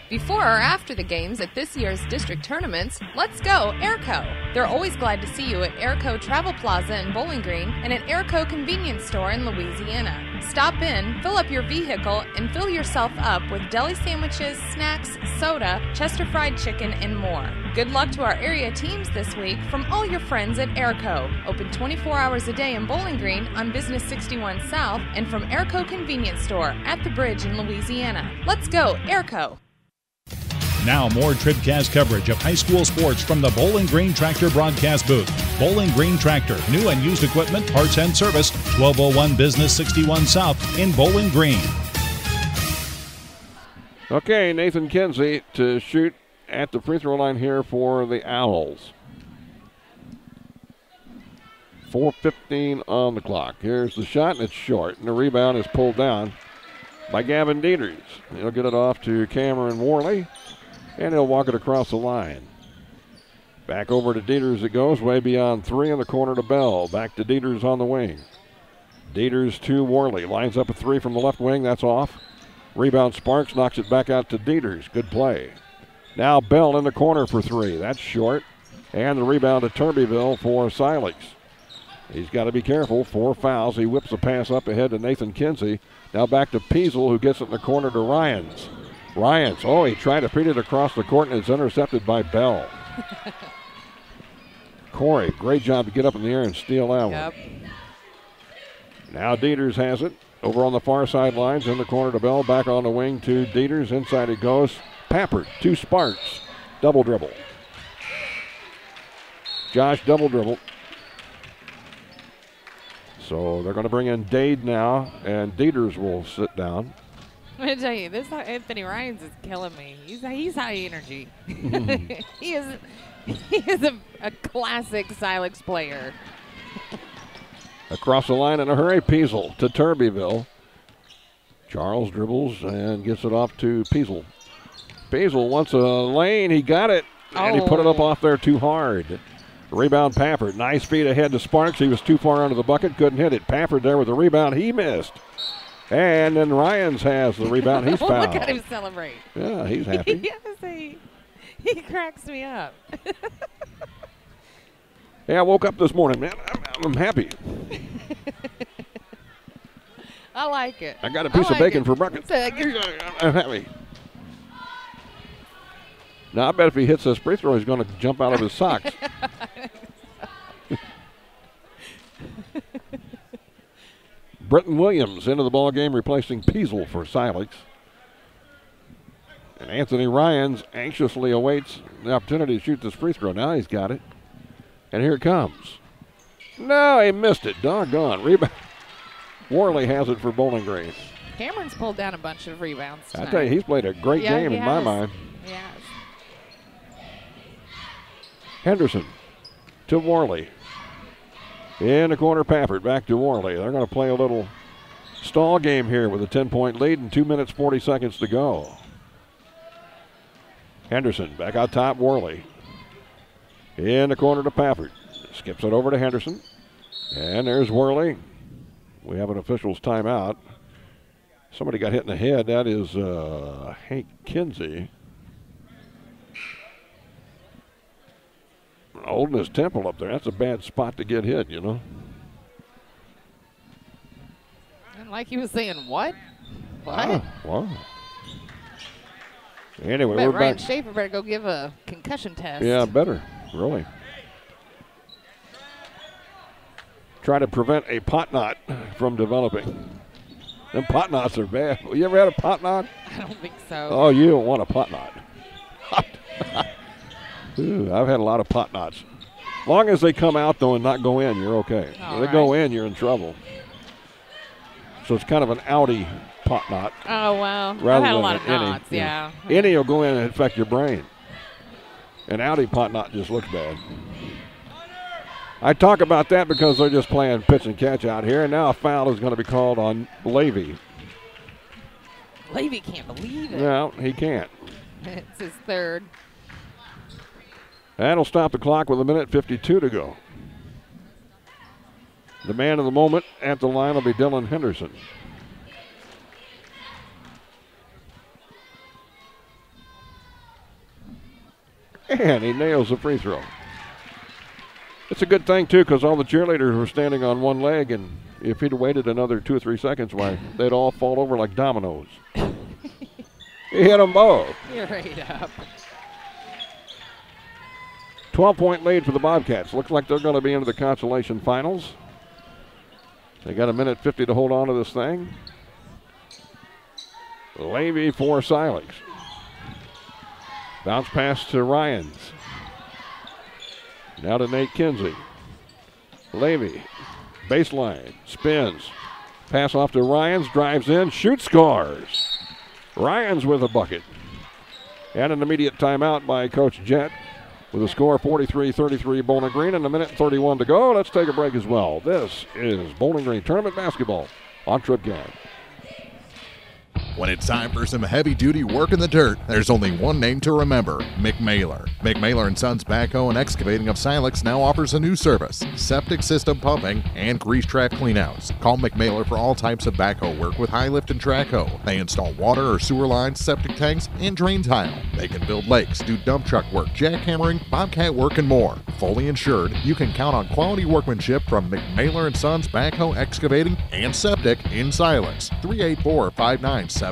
Before or after the games at this year's district tournaments, let's go Airco. They're always glad to see you at Airco Travel Plaza in Bowling Green and at Airco Convenience Store in Louisiana. Stop in, fill up your vehicle, and fill yourself up with deli sandwiches, snacks, soda, Chester fried chicken, and more. Good luck to our area teams this week from all your friends at Airco. Open 24 hours a day in Bowling Green on Business 61 South and from Airco Convenience Store at the Bridge in Louisiana. Let's go Airco. Now more TribCast coverage of high school sports from the Bowling Green Tractor broadcast booth. Bowling Green Tractor, new and used equipment, parts and service, 1201 Business 61 South in Bowling Green. Okay, Nathan Kinsey to shoot at the free throw line here for the Owls. 4:15 on the clock. Here's the shot, and it's short, and the rebound is pulled down by Gavin Dieters. He'll get it off to Cameron Worley, and he'll walk it across the line. Back over to Dieters it goes, way beyond 3 in the corner to Bell. Back to Dieters on the wing. Dieters to Worley. Lines up a 3 from the left wing. That's off. Rebound Sparks, knocks it back out to Dieters. Good play. Now Bell in the corner for 3. That's short. And the rebound to Turbyville for Silex. He's got to be careful. 4 fouls. He whips the pass up ahead to Nathan Kinsey. Now back to Peasel, who gets it in the corner to Ryans. Ryans, oh, he tried to feed it across the court, and it's intercepted by Bell. Corey, great job to get up in the air and steal that one. Now Dieters has it. Over on the far sidelines, in the corner to Bell. Back on the wing to Dieters. Inside it goes. Pappard to Sparks. Double dribble. Josh double dribble. So they're going to bring in Dade now, and Dieters will sit down. I'm going to tell you, this Anthony Ryans is killing me. He's high energy. He is a classic Silex player. Across the line in a hurry, Peasel to Turbyville. Charles dribbles and gets it off to Peasel. Peasel wants a lane. He got it, and he put it up off there too hard. Rebound, Pafford. Nice feed ahead to Sparks. He was too far under the bucket, couldn't hit it. Pafford there with the rebound. He missed. And then Ryans has the rebound. He's fouled. Look at him celebrate. Yeah, he's happy. Yes, he cracks me up. Yeah, I woke up this morning, man. I'm happy. I like it. I got a piece of bacon for breakfast. I'm happy. Now, I bet if he hits this free throw, he's going to jump out of his socks. Britton Williams into the ball game, replacing Peasel for Silex. And Anthony Ryans anxiously awaits the opportunity to shoot this free throw. Now he's got it. And here it comes. No, he missed it. Doggone. Rebound. Worley has it for Bowling Green. Cameron's pulled down a bunch of rebounds tonight. I tell you, he's played a great game in my mind. Yes. Henderson to Worley. In the corner, Pafford back to Worley. They're going to play a little stall game here with a 10-point lead and 2 minutes, 40 seconds to go. Henderson back out top, Worley. In the corner to Pafford. Skips it over to Henderson. And there's Worley. We have an official's timeout. Somebody got hit in the head. That is Hank Kinsey. Holding his temple up there. That's a bad spot to get hit, you know. And like he was saying, what? What? Wow. Anyway, we're back. Ryan Schaefer better go give a concussion test. Yeah, better. Really. Try to prevent a pot knot from developing. Them pot knots are bad. You ever had a pot knot? I don't think so. Oh, you don't want a pot knot. Ooh, I've had a lot of pot knots. As long as they come out, though, and not go in, you're okay. If they go in, you're in trouble. So it's kind of an outie pot knot. Oh, wow. Rather I've had a than lot of an knots, yeah. Any will go in and infect your brain. An outie pot knot just looks bad. I talk about that because they're just playing pitch and catch out here, and now a foul is going to be called on Levy. Levy can't believe it. No, he can't. It's his third. That'll stop the clock with 1:52 to go. The man of the moment at the line will be Dylan Henderson. And he nails the free throw. It's a good thing, too, because all the cheerleaders were standing on one leg, and if he'd waited another 2 or 3 seconds, why, they'd all fall over like dominoes. He hit them both. You're right up. 12-point lead for the Bobcats. Looks like they're going to be into the Consolation Finals. They got 1:50 to hold on to this thing. Levy for Silex. Bounce pass to Ryans. Now to Nate Kinsey. Levy, baseline, spins. Pass off to Ryans, drives in, shoots, scores. Ryans with a bucket. And an immediate timeout by Coach Jett. With a score 43-33 Bowling Green and 1:31 to go. Let's take a break as well. This is Bowling Green Tournament Basketball on TribCast. When it's time for some heavy-duty work in the dirt, there's only one name to remember, McMailer. McMailer & Sons Backhoe and Excavating of Silex now offers a new service, septic system pumping and grease trap cleanouts. Call McMailer for all types of backhoe work with high lift and track hoe. They install water or sewer lines, septic tanks, and drain tile. They can build lakes, do dump truck work, jackhammering, bobcat work, and more. Fully insured, you can count on quality workmanship from McMailer & Sons Backhoe, Excavating, and Septic in Silex. 384-5978.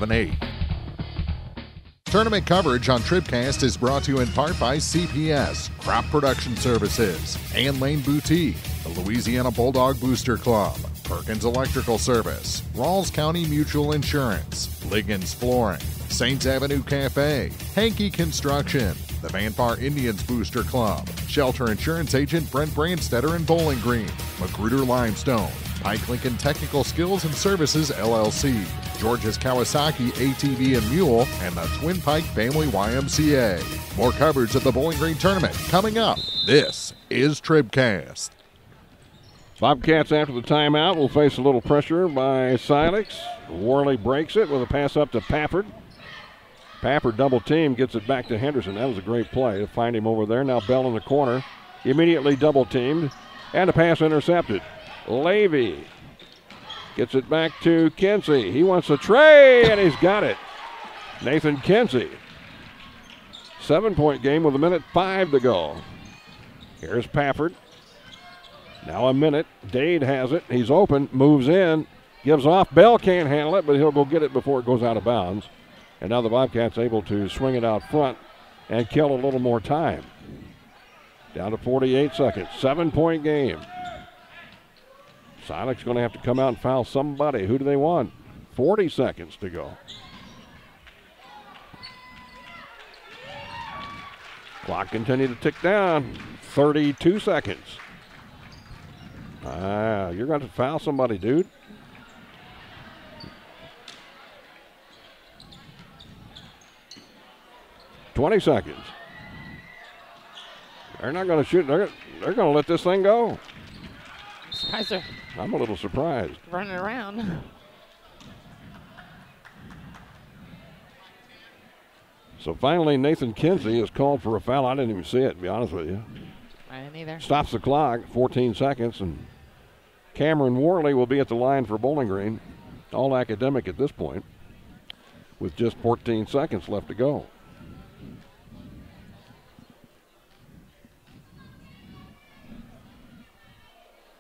Tournament coverage on TribCast is brought to you in part by CPS, Crop Production Services, Ann Lane Boutique, the Louisiana Bulldog Booster Club, Perkins Electrical Service, Rawls County Mutual Insurance, Liggins Flooring, Saints Avenue Cafe, Hankey Construction, the Vanpar Indians Booster Club, Shelter Insurance Agent Brent Brandstetter in Bowling Green, Magruder Limestone, Pike Lincoln Technical Skills and Services, LLC, George's Kawasaki ATV and Mule, and the Twin Pike Family YMCA. More coverage of the Bowling Green Tournament coming up. This is TribCast. Bobcats, after the timeout, will face a little pressure by Silex. Worley breaks it with a pass up to Pafford. Pafford double team, gets it back to Henderson. That was a great play to find him over there. Now Bell in the corner. Immediately double teamed, and a pass intercepted. Levy gets it back to Kinsey. He wants a tray, and he's got it. Nathan Kinsey. 7-point game with 1:05 to go. Here's Pafford. Now a minute. Dade has it. He's open, moves in, gives off. Bell can't handle it, but he'll go get it before it goes out of bounds. And now the Bobcats able to swing it out front and kill a little more time. Down to 48 seconds. 7-point game. Silex going to have to come out and foul somebody. Who do they want? 40 seconds to go. Clock continued to tick down. 32 seconds. You're going to foul somebody, dude. $20 seconds. They're not going to shoot. They're going to let this thing go. Surprised they're I'm a little surprised. running around. So finally, Nathan Kinsey is called for a foul. I didn't even see it, to be honest with you. I didn't either. Stops the clock, 14 seconds, and Cameron Worley will be at the line for Bowling Green. All academic at this point, with just 14 seconds left to go.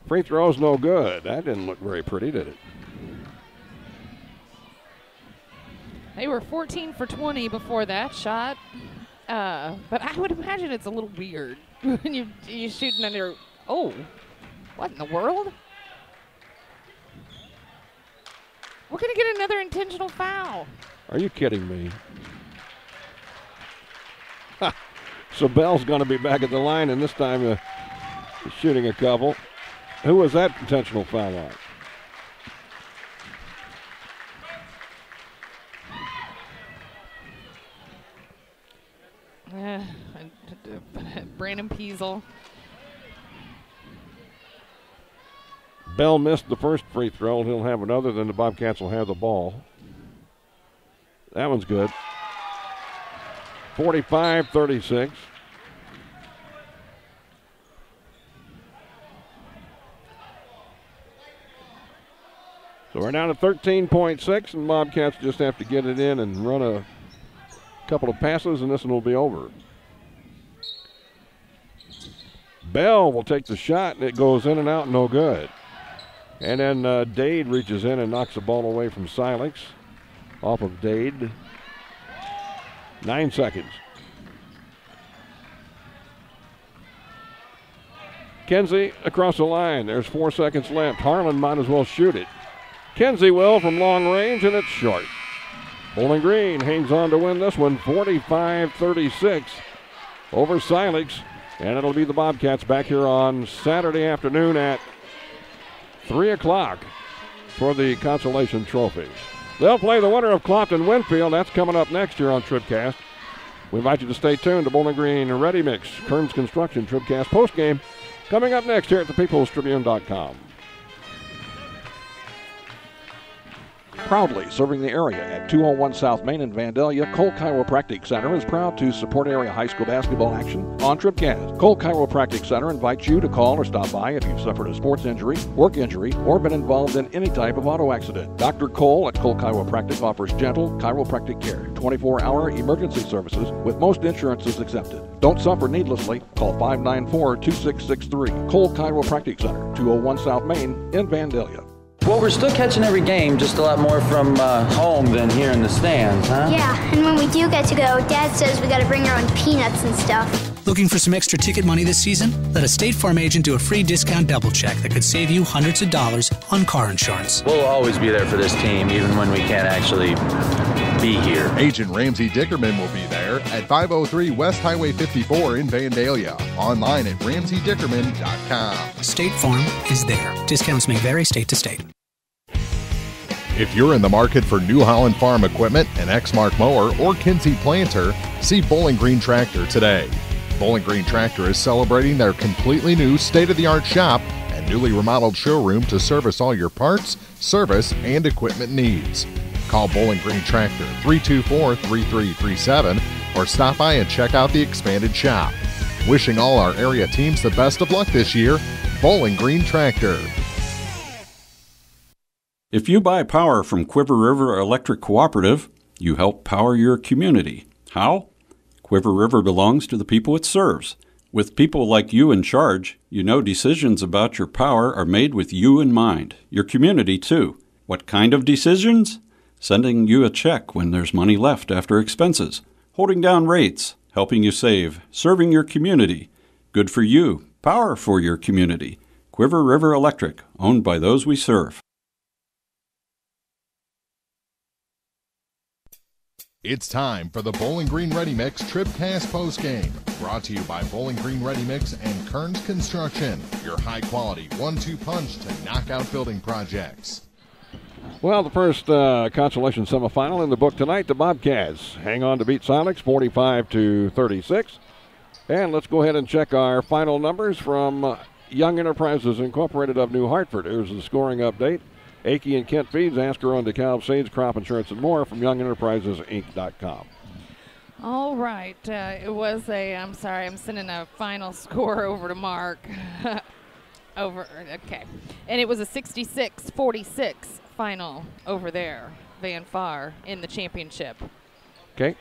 Free throw's no good. That didn't look very pretty, did it? They were 14 for 20 before that shot. But I would imagine it's a little weird when you're shooting under. Oh, what in the world? We're going to get another intentional foul. Are you kidding me? So Bell's going to be back at the line, and this time he's shooting a couple. Who was that intentional foul on? Brandon Peasel. Bell missed the first free throw. He'll have another, then the Bobcats will have the ball. That one's good. 45-36. So we're down to 13.6, and Bobcats just have to get it in and run a couple of passes, and this one will be over. Bell will take the shot, and it goes in and out, no good. And then Dade reaches in and knocks the ball away from Silex. Off of Dade. 9 seconds. Kinsey across the line. There's 4 seconds left. Harlan might as well shoot it. Kinsey will from long range, and it's short. Bowling Green hangs on to win this one, 45-36 over Silex. And it'll be the Bobcats back here on Saturday afternoon at 3 o'clock for the Consolation Trophy. They'll play the winner of Clopton Winfield. That's coming up next year on TribCast. We invite you to stay tuned to Bowling Green Ready Mix, Kearns Construction TribCast postgame coming up next here at thepeoplestribune.com. Proudly serving the area at 201 South Main in Vandalia, Cole Chiropractic Center is proud to support area high school basketball action on TribCast. Cole Chiropractic Center invites you to call or stop by if you've suffered a sports injury, work injury, or been involved in any type of auto accident. Dr. Cole at Cole Chiropractic offers gentle chiropractic care, 24-hour emergency services with most insurances accepted. Don't suffer needlessly. Call 594-2663. Cole Chiropractic Center, 201 South Main in Vandalia. Well, we're still catching every game, just a lot more from home than here in the stands, huh? Yeah, and when we do get to go, Dad says we gotta bring our own peanuts and stuff. Looking for some extra ticket money this season? Let a State Farm agent do a free discount double check that could save you hundreds of dollars on car insurance. We'll always be there for this team, even when we can't actually be here. Agent Ramsey Dickerman will be there at 503 West Highway 54 in Vandalia. Online at RamseyDickerman.com. State Farm is there. Discounts may vary state to state. If you're in the market for New Holland Farm equipment, an Exmark mower, or Kinsey planter, see Bowling Green Tractor today. Bowling Green Tractor is celebrating their completely new state-of-the-art shop and newly remodeled showroom to service all your parts, service, and equipment needs. Call Bowling Green Tractor 324-3337 or stop by and check out the expanded shop. Wishing all our area teams the best of luck this year, Bowling Green Tractor. If you buy power from Quiver River Electric Cooperative, you help power your community. How? Quiver River belongs to the people it serves. With people like you in charge, you know decisions about your power are made with you in mind, your community too. What kind of decisions? Sending you a check when there's money left after expenses, holding down rates, helping you save, serving your community. Good for you, power for your community. Quiver River Electric, owned by those we serve. It's time for the Bowling Green Ready Mix TribCast postgame. Brought to you by Bowling Green Ready Mix and Kearns Construction, your high-quality 1-2 punch to knock out building projects. Well, the first Consolation Semifinal in the book tonight, the Bobcats hang on to beat Silex 45-36. And let's go ahead and check our final numbers from Young Enterprises Incorporated of New Hartford. Here's the scoring update. Akey and Kent Feeds, Ascaron, DeKalb, Sage, Crop Insurance, and more from YoungEnterprisesInc.com. All right. It was I'm sending a final score over to Mark. Okay. And it was a 66-46 final over there, Van Far, in the championship. Okay.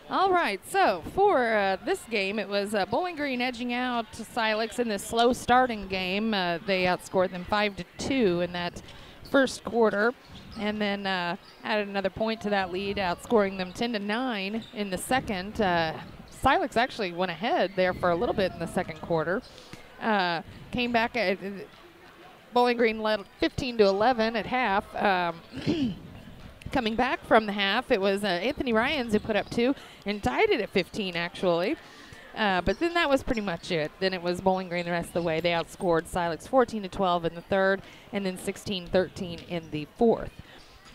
All right, so for this game, it was Bowling Green edging out Silex in this slow starting game. They outscored them 5-2 in that first quarter, and then added another point to that lead, outscoring them 10-9 in the second. Silex actually went ahead there for a little bit in the second quarter. Came back at Bowling Green led 15-11 at half. Coming back from the half, it was Anthony Ryans who put up 2 and tied it at 15, actually. But then that was pretty much it. Then it was Bowling Green the rest of the way. They outscored Silex 14-12 in the third and then 16-13 in the fourth.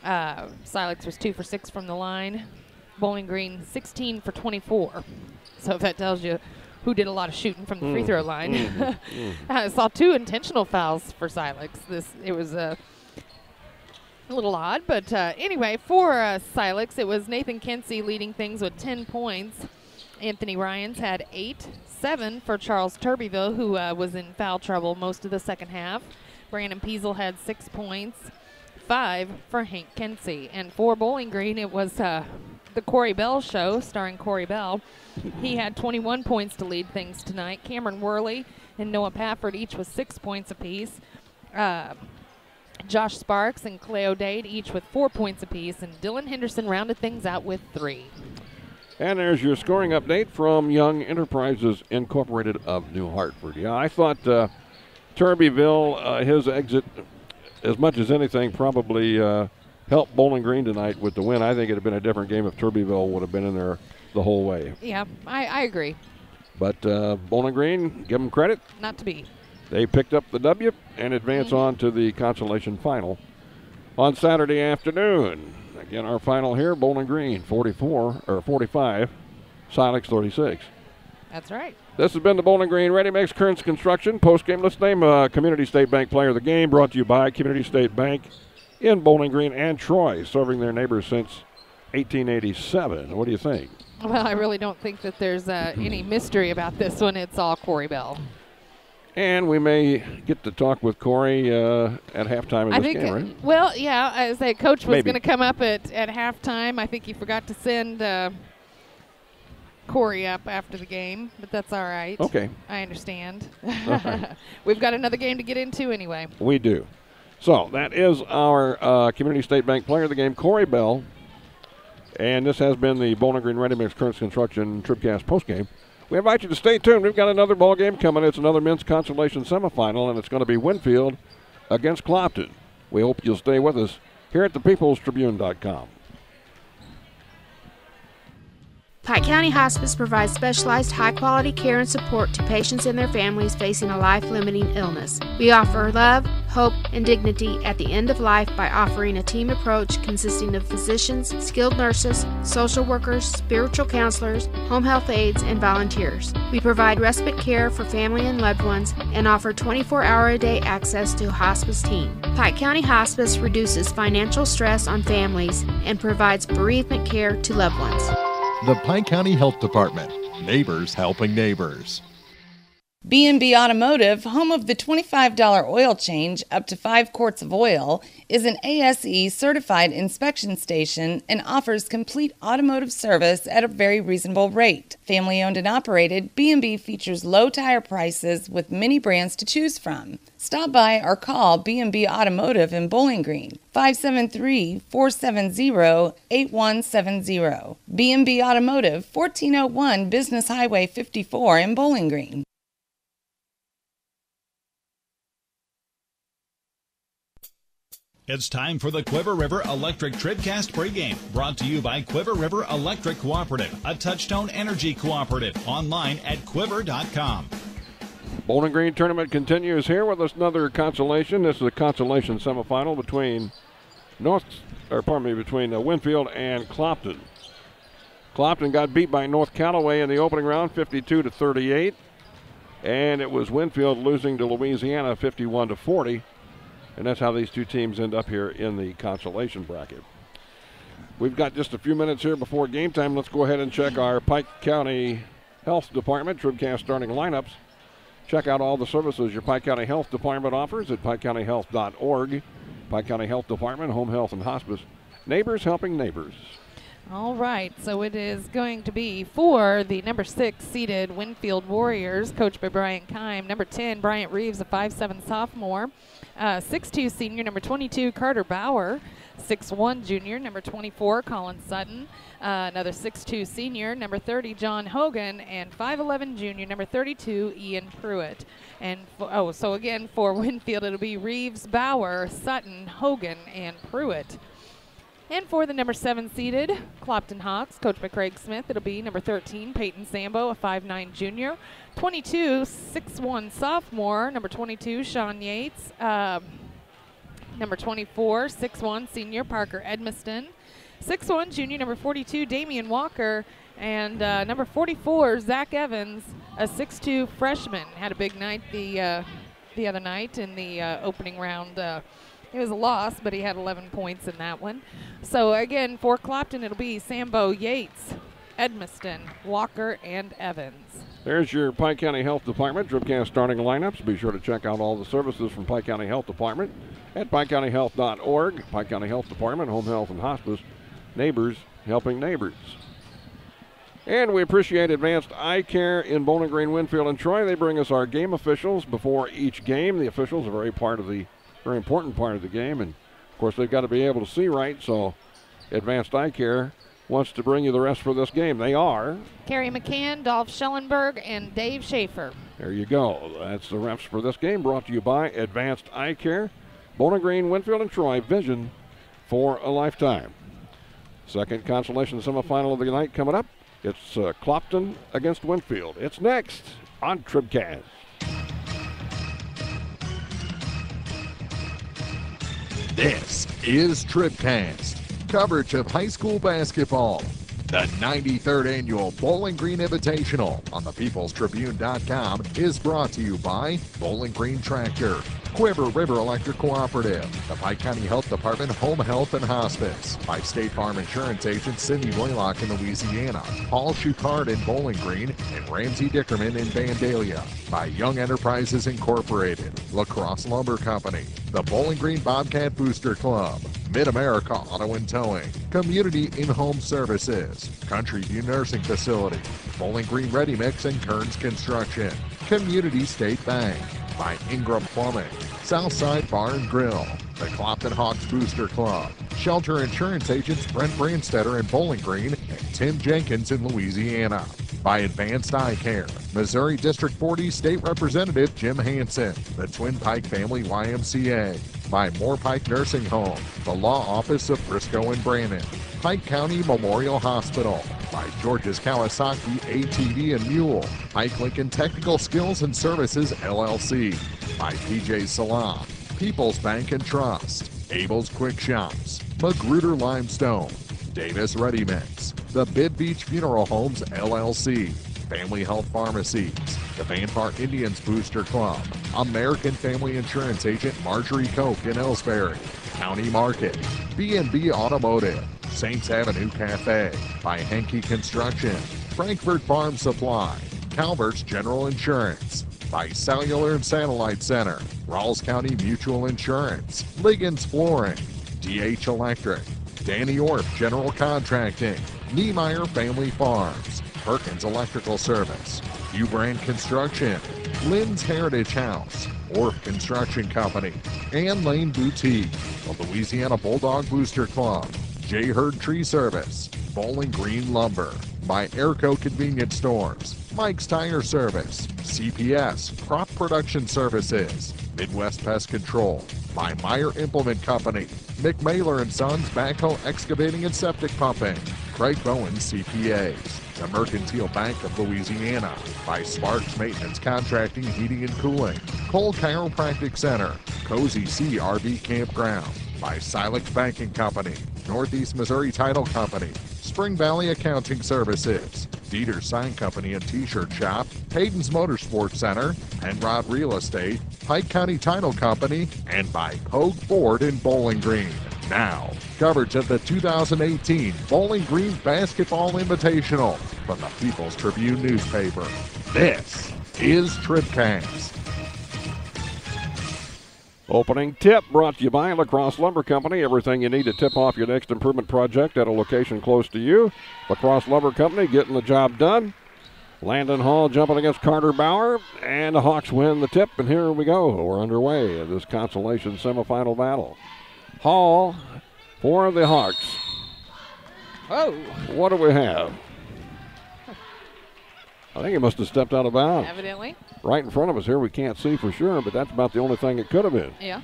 Silex was 2 for 6 from the line. Bowling Green 16 for 24. So if that tells you who did a lot of shooting from the free throw line. I saw 2 intentional fouls for Silex. It was a little odd, but anyway, for Silex, it was Nathan Kinsey leading things with 10 points. Anthony Ryans had 8, 7 for Charles Turbyville, who was in foul trouble most of the second half. Brandon Peasel had 6 points, 5 for Hank Kinsey. And for Bowling Green, it was the Corey Bell show, starring Corey Bell. He had 21 points to lead things tonight. Cameron Worley and Noah Pafford each with 6 points apiece. Josh Sparks and Cleo Dade each with 4 points apiece, and Dylan Henderson rounded things out with 3. And there's your scoring update from Young Enterprises Incorporated of New Hartford. Yeah, I thought Turbyville, his exit, as much as anything, probably helped Bowling Green tonight with the win. I think it would have been a different game if Turbyville would have been in there the whole way. Yeah, I agree. But Bowling Green, give them credit. Not to be. They picked up the W and advance on to the Consolation Final on Saturday afternoon. Again, our final here, Bowling Green 45, Silex 36. That's right. This has been the Bowling Green Ready Mix Kearns Construction postgame. Let's name a Community State Bank player of the game, brought to you by Community State Bank in Bowling Green and Troy, serving their neighbors since 1887. What do you think? Well, I really don't think that there's any mystery about this one. It's all Corey Bell. And we may get to talk with Corey at halftime of this game, right? Well, yeah, as a coach was going to come up at halftime. I think he forgot to send Corey up after the game, but that's all right. Okay. I understand. Right. We've got another game to get into anyway. We do. So that is our Community State Bank player of the game, Corey Bell. And this has been the Bowling Green Ready Mix Kearns Construction TribCast postgame. We invite you to stay tuned. We've got another ball game coming. It's another men's consolation semifinal, and it's going to be Winfield against Clopton. We hope you'll stay with us here at thepeoplestribune.com. Pike County Hospice provides specialized high-quality care and support to patients and their families facing a life-limiting illness. We offer love, hope, and dignity at the end of life by offering a team approach consisting of physicians, skilled nurses, social workers, spiritual counselors, home health aides, and volunteers. We provide respite care for family and loved ones and offer 24-hour-a-day access to a hospice team. Pike County Hospice reduces financial stress on families and provides bereavement care to loved ones. The Pike County Health Department. Neighbors helping neighbors. B&B Automotive, home of the $25 oil change up to 5 quarts of oil, is an ASE certified inspection station and offers complete automotive service at a very reasonable rate. Family owned and operated, B&B features low tire prices with many brands to choose from. Stop by or call B&B Automotive in Bowling Green, 573-470-8170. B&B Automotive, 1401 Business Highway 54 in Bowling Green. It's time for the Quiver River Electric TribCast Pregame, brought to you by Quiver River Electric Cooperative, a Touchstone Energy Cooperative, online at quiver.com. Bowling Green tournament continues here with another consolation. This is a consolation semifinal between Winfield and Clopton. Clopton got beat by North Callaway in the opening round, 52-38, and it was Winfield losing to Louisiana, 51-40. And that's how these two teams end up here in the consolation bracket. We've got just a few minutes here before game time. Let's go ahead and check our Pike County Health Department TribCast starting lineups. Check out all the services your Pike County Health Department offers at pikecountyhealth.org. Pike County Health Department, Home Health and Hospice. Neighbors helping neighbors. All right, so it is going to be for the number 6 seeded Winfield Warriors, coached by Brian Kime. Number 10, Bryant Reeves, a 5'7" sophomore. 6'2" senior, number 22, Carter Bauer. 6'1" junior, number 24, Colin Sutton. Another 6'2" senior, number 30, John Hogan. And 5'11" junior, number 32, Ian Pruitt. And so again, for Winfield, it'll be Reeves, Bauer, Sutton, Hogan, and Pruitt. And for the number 7 seeded Clopton Hawks, coached by Craig Smith, it'll be number 13, Peyton Sambo, a 5'9" junior. 22, 6'1" sophomore, number 22, Sean Yates. Number 24, 6'1" senior, Parker Edmiston. 6'1" junior, number 42, Damian Walker. And number 44, Zach Evans, a 6'2" freshman. Had a big night the other night in the opening round. It was a loss, but he had 11 points in that one. So, again, for Clopton, it'll be Sambo, Yates, Edmiston, Walker, and Evans. There's your Pike County Health Department TribCast starting lineups. Be sure to check out all the services from Pike County Health Department at pikecountyhealth.org. Pike County Health Department, Home Health and Hospice, neighbors helping neighbors. And we appreciate Advanced Eye Care in Bowling Green, Winfield, and Troy. They bring us our game officials before each game. The officials are very important part of the game, and of course they've got to be able to see right, so Advanced Eye Care wants to bring you the rest for this game. They are Kerry McCann, Dolph Schellenberg, and Dave Schaefer. There you go. That's the refs for this game, brought to you by Advanced Eye Care. Bowling Green, Winfield, and Troy, vision for a lifetime. Second consolation semifinal of the night coming up. It's Clopton against Winfield. It's next on TribCast. This is TribCast, coverage of high school basketball. The 93rd Annual Bowling Green Invitational on thepeoplestribune.com is brought to you by Bowling Green Tractor, Quiver River Electric Cooperative, the Pike County Health Department, Home Health and Hospice, by State Farm Insurance Agent Cindy Blaylock in Louisiana, Paul Schuchard in Bowling Green, and Ramsey Dickerman in Vandalia, by Young Enterprises Incorporated, La Crosse Lumber Company, the Bowling Green Bobcat Booster Club, Mid-America Auto and Towing, Community In-Home Services, Country View Nursing Facility, Bowling Green Ready Mix and Kearns Construction, Community State Bank, by Ingram Plumbing, Southside Bar and Grill, the Clopton Hawks Booster Club, Shelter Insurance Agents Brent Brandstetter in Bowling Green, and Tim Jenkins in Louisiana. By Advanced Eye Care, Missouri District 40 State Representative Jim Hansen, the Twin Pike Family YMCA. By Moore Pike Nursing Home, the Law Office of Briscoe and Brannon, Pike County Memorial Hospital, By George's Kawasaki, ATV and Mule. Pike Lincoln Technical Skills and Services, LLC. By PJ Salon, People's Bank and Trust. Abel's Quick Shops. Magruder Limestone. Davis Ready Mix. The Bid Beach Funeral Homes, LLC. Family Health Pharmacies. The Van Park Indians Booster Club. American Family Insurance Agent Marjorie Koch in Ellsbury. County Market. B&B Automotive. Saints Avenue Cafe. By Henke Construction. Frankfurt Farm Supply. Calvert's General Insurance. By Cellular and Satellite Center. Rawls County Mutual Insurance. Liggins Flooring. DH Electric. Danny Orff General Contracting. Niemeyer Family Farms. Perkins Electrical Service. Ubrand Construction. Lynn's Heritage House. Orff Construction Company. Ann Lane Boutique. The Louisiana Bulldog Booster Club. J. Hurd Tree Service. Bowling Green Lumber. By Airco Convenience Stores. Mike's Tire Service. CPS Crop Production Services. Midwest Pest Control. By Meyer Implement Company. McMailer & Sons Backhoe Excavating and Septic Pumping. Craig Bowen CPAs. The Mercantile Bank of Louisiana. By Sparks Maintenance Contracting, Heating and Cooling. Cole Chiropractic Center. Cozy Sea RV Campground. By Silex Banking Company. Northeast Missouri Title Company. Spring Valley Accounting Services. Dieter Sign Company and T-Shirt Shop. Hayden's Motorsports Center. Penrod Real Estate. Pike County Title Company. And by Pogue Ford in Bowling Green. Now, coverage of the 2018 Bowling Green Basketball Invitational from the People's Tribune newspaper. This is TribCast. Opening tip brought to you by Lacrosse Lumber Company. Everything you need to tip off your next improvement project at a location close to you. Lacrosse Lumber Company getting the job done. Landon Hall jumping against Carter Bauer, and the Hawks win the tip, and here we go. We're underway in this Consolation Semifinal battle. Hall for the Hawks. Oh. What do we have? I think he must have stepped out of bounds. Evidently. Right in front of us here. We can't see for sure, but that's about the only thing it could have been. Yeah.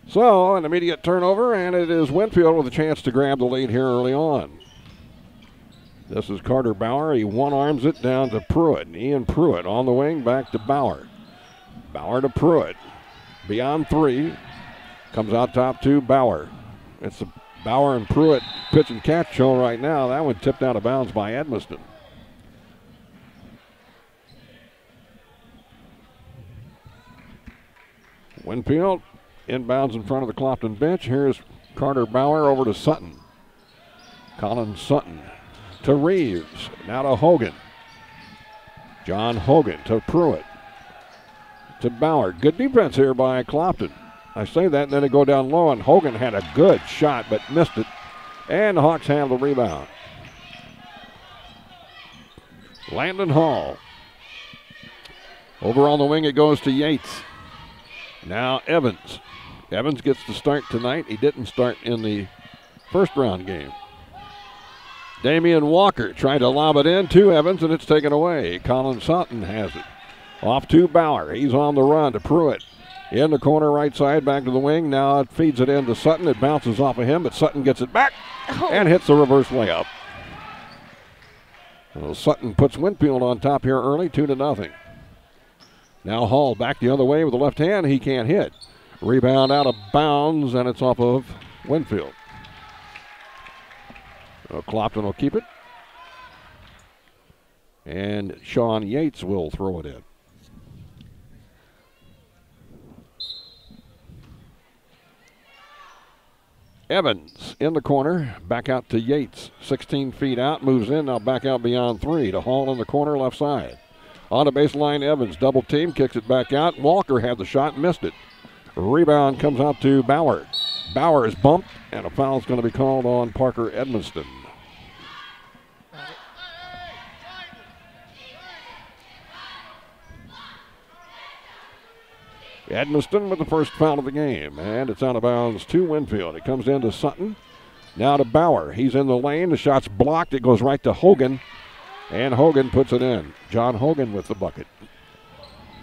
So, an immediate turnover, and it is Winfield with a chance to grab the lead here early on. This is Carter Bauer. He one-arms it down to Pruitt. Ian Pruitt on the wing, back to Bauer. Bauer to Pruitt. Beyond three. Comes out top to Bauer. It's the Bauer and Pruitt pitch and catch show right now. That one tipped out of bounds by Edmiston. Winfield inbounds in front of the Clopton bench. Here's Carter Bauer over to Sutton. Colin Sutton to Reeves. Now to Hogan. John Hogan to Pruitt. To Bauer. Good defense here by Clopton. I say that, and then they go down low, and Hogan had a good shot but missed it. And the Hawks have the rebound. Landon Hall. Over on the wing it goes to Yates. Now Evans. Evans gets the start tonight. He didn't start in the first round game. Damian Walker tried to lob it in to Evans, and it's taken away. Colin Sutton has it. Off to Bauer. He's on the run to Pruitt. In the corner right side, back to the wing. Now it feeds it in to Sutton. It bounces off of him, but Sutton gets it back and hits the reverse layup. Well, Sutton puts Winfield on top here early, 2-0. Now Hall back the other way with the left hand. He can't hit. Rebound out of bounds, and it's off of Winfield. Clopton will keep it. And Sean Yates will throw it in. Evans in the corner, back out to Yates. 16 feet out, moves in, now back out beyond three to Hall in the corner, left side. On the baseline, Evans, double team, kicks it back out. Walker had the shot, missed it. Rebound comes out to Bauer. Bauer is bumped, and a foul is going to be called on Parker Edmiston. Edmiston with the first foul of the game, and it's out of bounds to Winfield. It comes into Sutton, now to Bauer. He's in the lane, the shot's blocked, it goes right to Hogan, and Hogan puts it in. John Hogan with the bucket.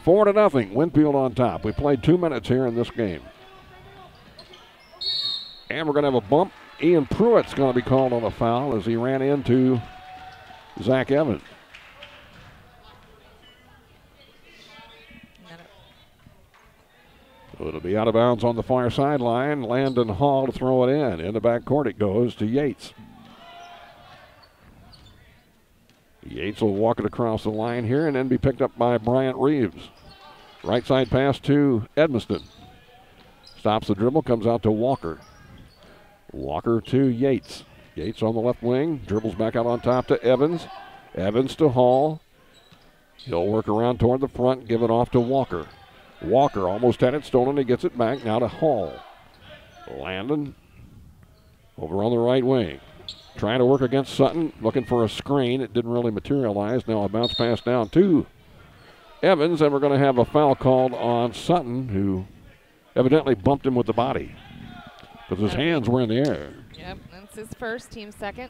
4-0, Winfield on top. We played 2 minutes here in this game. And we're going to have a bump Ian Pruitt's going to be called on a foul as he ran into Zach Evans. So it'll be out of bounds on the far sideline. Landon Hall to throw it in. In the backcourt it goes to Yates. Yates will walk it across the line here and then be picked up by Bryant Reeves. Right side pass to Edmiston. Stops the dribble, comes out to Walker. Walker to Yates. Yates on the left wing, dribbles back out on top to Evans. Evans to Hall. He'll work around toward the front, give it off to Walker. Walker almost had it stolen. He gets it back now to Hall. Landon over on the right wing. Trying to work against Sutton, looking for a screen. It didn't really materialize. Now a bounce pass down to Evans, and we're going to have a foul called on Sutton, who evidently bumped him with the body because his hands were in the air. Yep, that's his first, team second.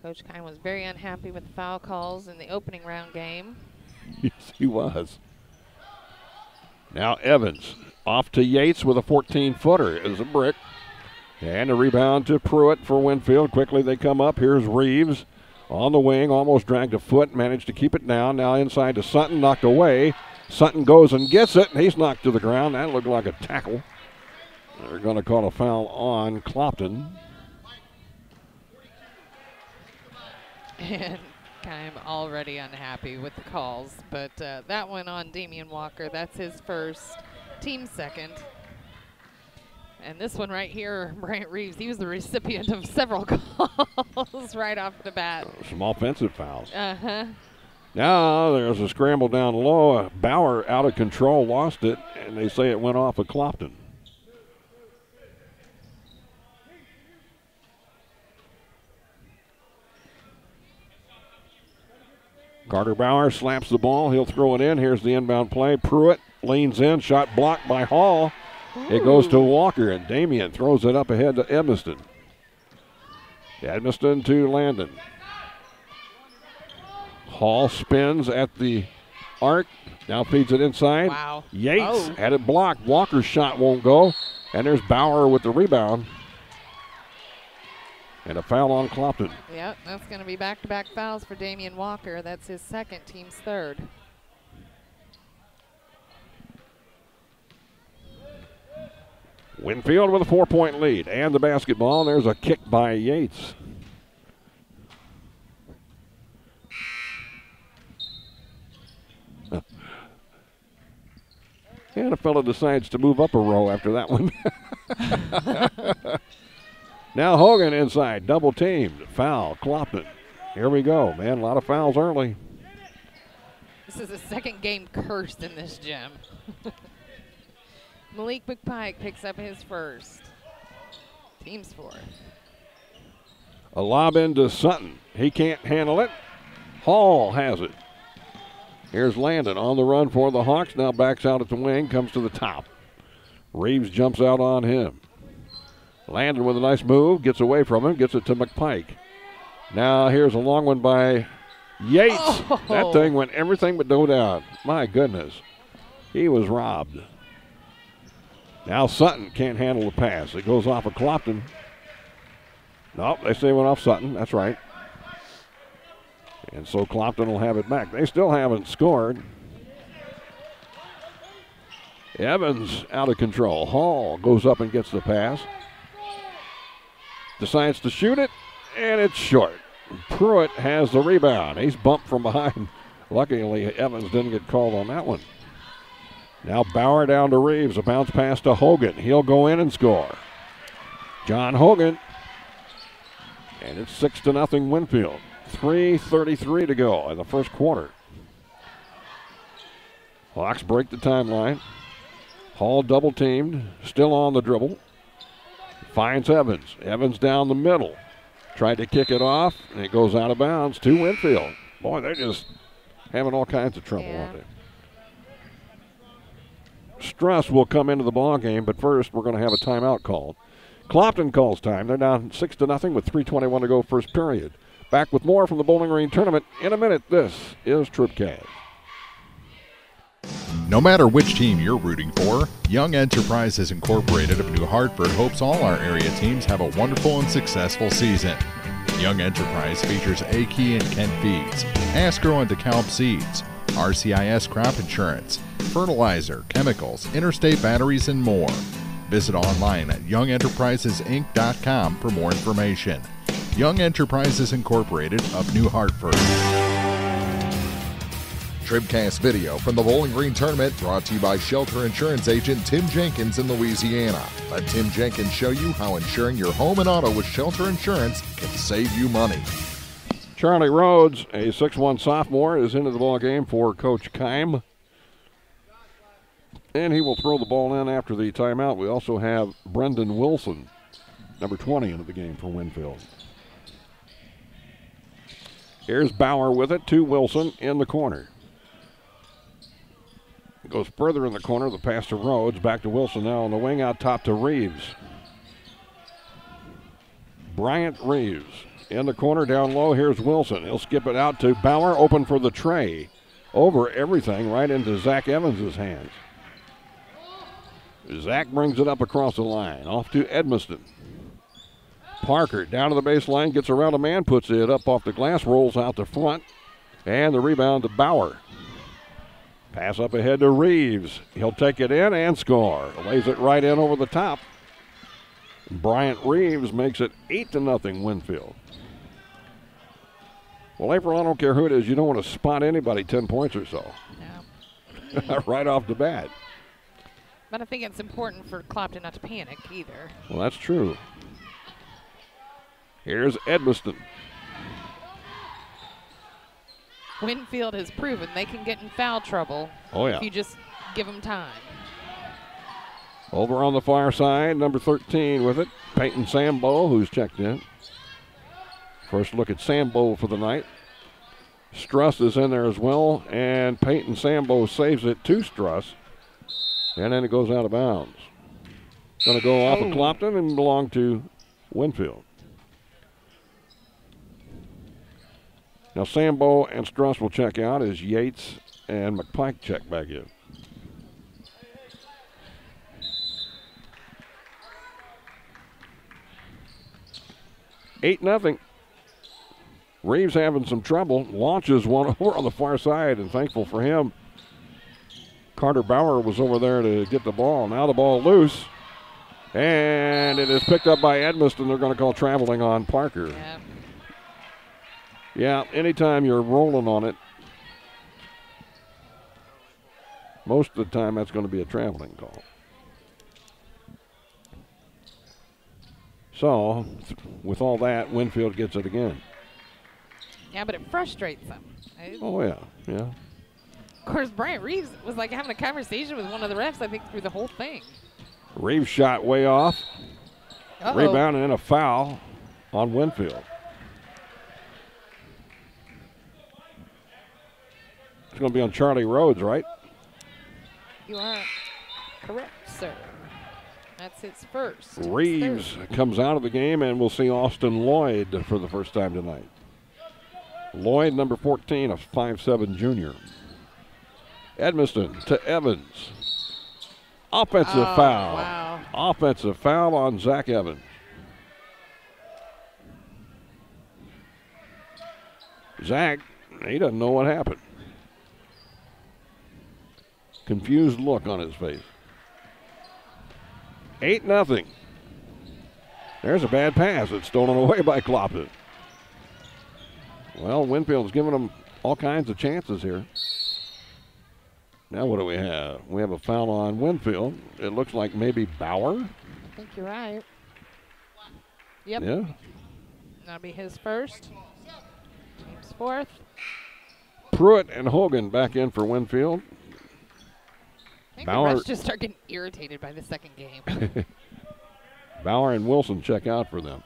Coach Kine was very unhappy with the foul calls in the opening round game. Yes, he was. Now Evans off to Yates with a 14-footer. Is a brick. And a rebound to Pruitt for Winfield. Quickly they come up. Here's Reeves on the wing. Almost dragged a foot. Managed to keep it down. Now inside to Sutton. Knocked away. Sutton goes and gets it. And he's knocked to the ground. That looked like a tackle. They're going to call a foul on Clopton. And I'm already unhappy with the calls, but that one on Damian Walker, that's his first, team second. And this one right here, Bryant Reeves, he was the recipient of several calls right off the bat. Some offensive fouls. Uh-huh. Now there's a scramble down low. Bauer out of control, lost it, and they say it went off of Clopton. Carter Bauer slaps the ball. He'll throw it in. Here's the inbound play. Pruitt leans in. Shot blocked by Hall. Ooh. It goes to Walker, and Damian throws it up ahead to Edmiston. Edmiston to Landon. Hall spins at the arc. Now feeds it inside. Wow. Yates had it blocked. Walker's shot won't go. And there's Bauer with the rebound. And a foul on Clopton. Yep, that's going to be back-to-back fouls for Damian Walker. That's his second, team's third. Winfield with a 4-point lead and the basketball. There's a kick by Yates. And a fellow decides to move up a row after that one. Now Hogan inside, double teamed, foul, Clopton. Here we go, man, a lot of fouls early. This is a second game curse in this gym. Malik McPike picks up his first. Team's fourth. A lob into Sutton. He can't handle it. Hall has it. Here's Landon on the run for the Hawks. Now backs out at the wing, comes to the top. Reeves jumps out on him. Landon with a nice move, gets away from him, gets it to McPike. Now here's a long one by Yates. Oh. That thing went everything but go down. My goodness. He was robbed. Now Sutton can't handle the pass. It goes off of Clopton. Nope, they say it went off Sutton. That's right. And so Clopton will have it back. They still haven't scored. Evans out of control. Hall goes up and gets the pass. Decides to shoot it, and it's short. Pruitt has the rebound. He's bumped from behind. Luckily, Evans didn't get called on that one. Now Bauer down to Reeves. A bounce pass to Hogan. He'll go in and score. John Hogan. And it's 6-0 Winfield. 3:33 to go in the first quarter. Hawks break the timeline. Hall double teamed. Still on the dribble. Finds Evans. Evans down the middle. Tried to kick it off, and it goes out of bounds to Winfield. Boy, they're just having all kinds of trouble, aren't they? Struss will come into the ball game, but first we're going to have a timeout called. Clopton calls time. They're down 6-0 with 3:21 to go first period. Back with more from the Bowling Green Tournament in a minute. This is TribCast. No matter which team you're rooting for, Young Enterprises Incorporated of New Hartford hopes all our area teams have a wonderful and successful season. Young Enterprise features A-Key and Kent Feeds, Asgrow and DeKalb Seeds, RCIS Crop Insurance, fertilizer, chemicals, interstate batteries, and more. Visit online at youngenterprisesinc.com for more information. Young Enterprises Incorporated of New Hartford. TribCast video from the Bowling Green Tournament brought to you by Shelter Insurance Agent Tim Jenkins in Louisiana. Let Tim Jenkins show you how insuring your home and auto with Shelter Insurance can save you money. Charlie Rhodes, a 6'1 sophomore, is into the ball game for Coach Keim. And he will throw the ball in after the timeout. We also have Brendan Wilson, number 20, into the game for Winfield. Here's Bauer with it to Wilson in the corner. Goes further in the corner, the pass to Rhodes, back to Wilson now on the wing, out top to Reeves. Bryant Reeves in the corner, down low, here's Wilson. He'll skip it out to Bauer, open for the tray. Over everything, right into Zach Evans' hands. Zach brings it up across the line, off to Edmiston. Parker down to the baseline, gets around a man, puts it up off the glass, rolls out the front, and the rebound to Bauer. Pass up ahead to Reeves. He'll take it in and score. Lays it right in over the top. Bryant Reeves makes it 8-0 Winfield. Well, April, I don't care who it is. You don't want to spot anybody 10 points or so. No. Right off the bat. But I think it's important for Clopton not to panic either. Well, that's true. Here's Edmiston. Winfield has proven they can get in foul trouble if you just give them time. Over on the far side, number 13 with it, Peyton Sambo, who's checked in. First look at Sambo for the night. Struss is in there as well, and Peyton Sambo saves it to Struss, and then it goes out of bounds. Going to go off of Clopton and belong to Winfield. Now Sambo and Struss will check out as Yates and McPike check back in. $8-0. Reeves having some trouble. Launches one over on the far side, and thankful for him, Carter Bauer was over there to get the ball. Now the ball loose, and it is picked up by Edmiston. They're going to call traveling on Parker. Yeah, anytime you're rolling on it, most of the time that's going to be a traveling call. So, with all that, Winfield gets it again. Yeah, but it frustrates them. Oh, yeah, yeah. Of course, Bryant Reeves was like having a conversation with one of the refs, I think, through the whole thing. Reeves shot way off. Rebound and then a foul on Winfield. It's going to be on Charlie Rhodes, right? You are correct, sir. That's his first. Reeves comes out of the game, and we'll see Austin Lloyd for the first time tonight. Lloyd, number 14, a 5'7" junior. Edmiston to Evans. Offensive foul. Wow. Offensive foul on Zach Evans. Zach, he doesn't know what happened. Confused look on his face. 8-0. There's a bad pass. It's stolen away by Clopton. Well, Winfield's giving them all kinds of chances here. Now what do we have? We have a foul on Winfield. It looks like maybe Bauer. I think you're right. Yep. Yeah. That'll be his first. Team's fourth. Pruitt and Hogan back in for Winfield. I think Bauer the refs just start getting irritated by the second game. Bauer and Wilson check out for them.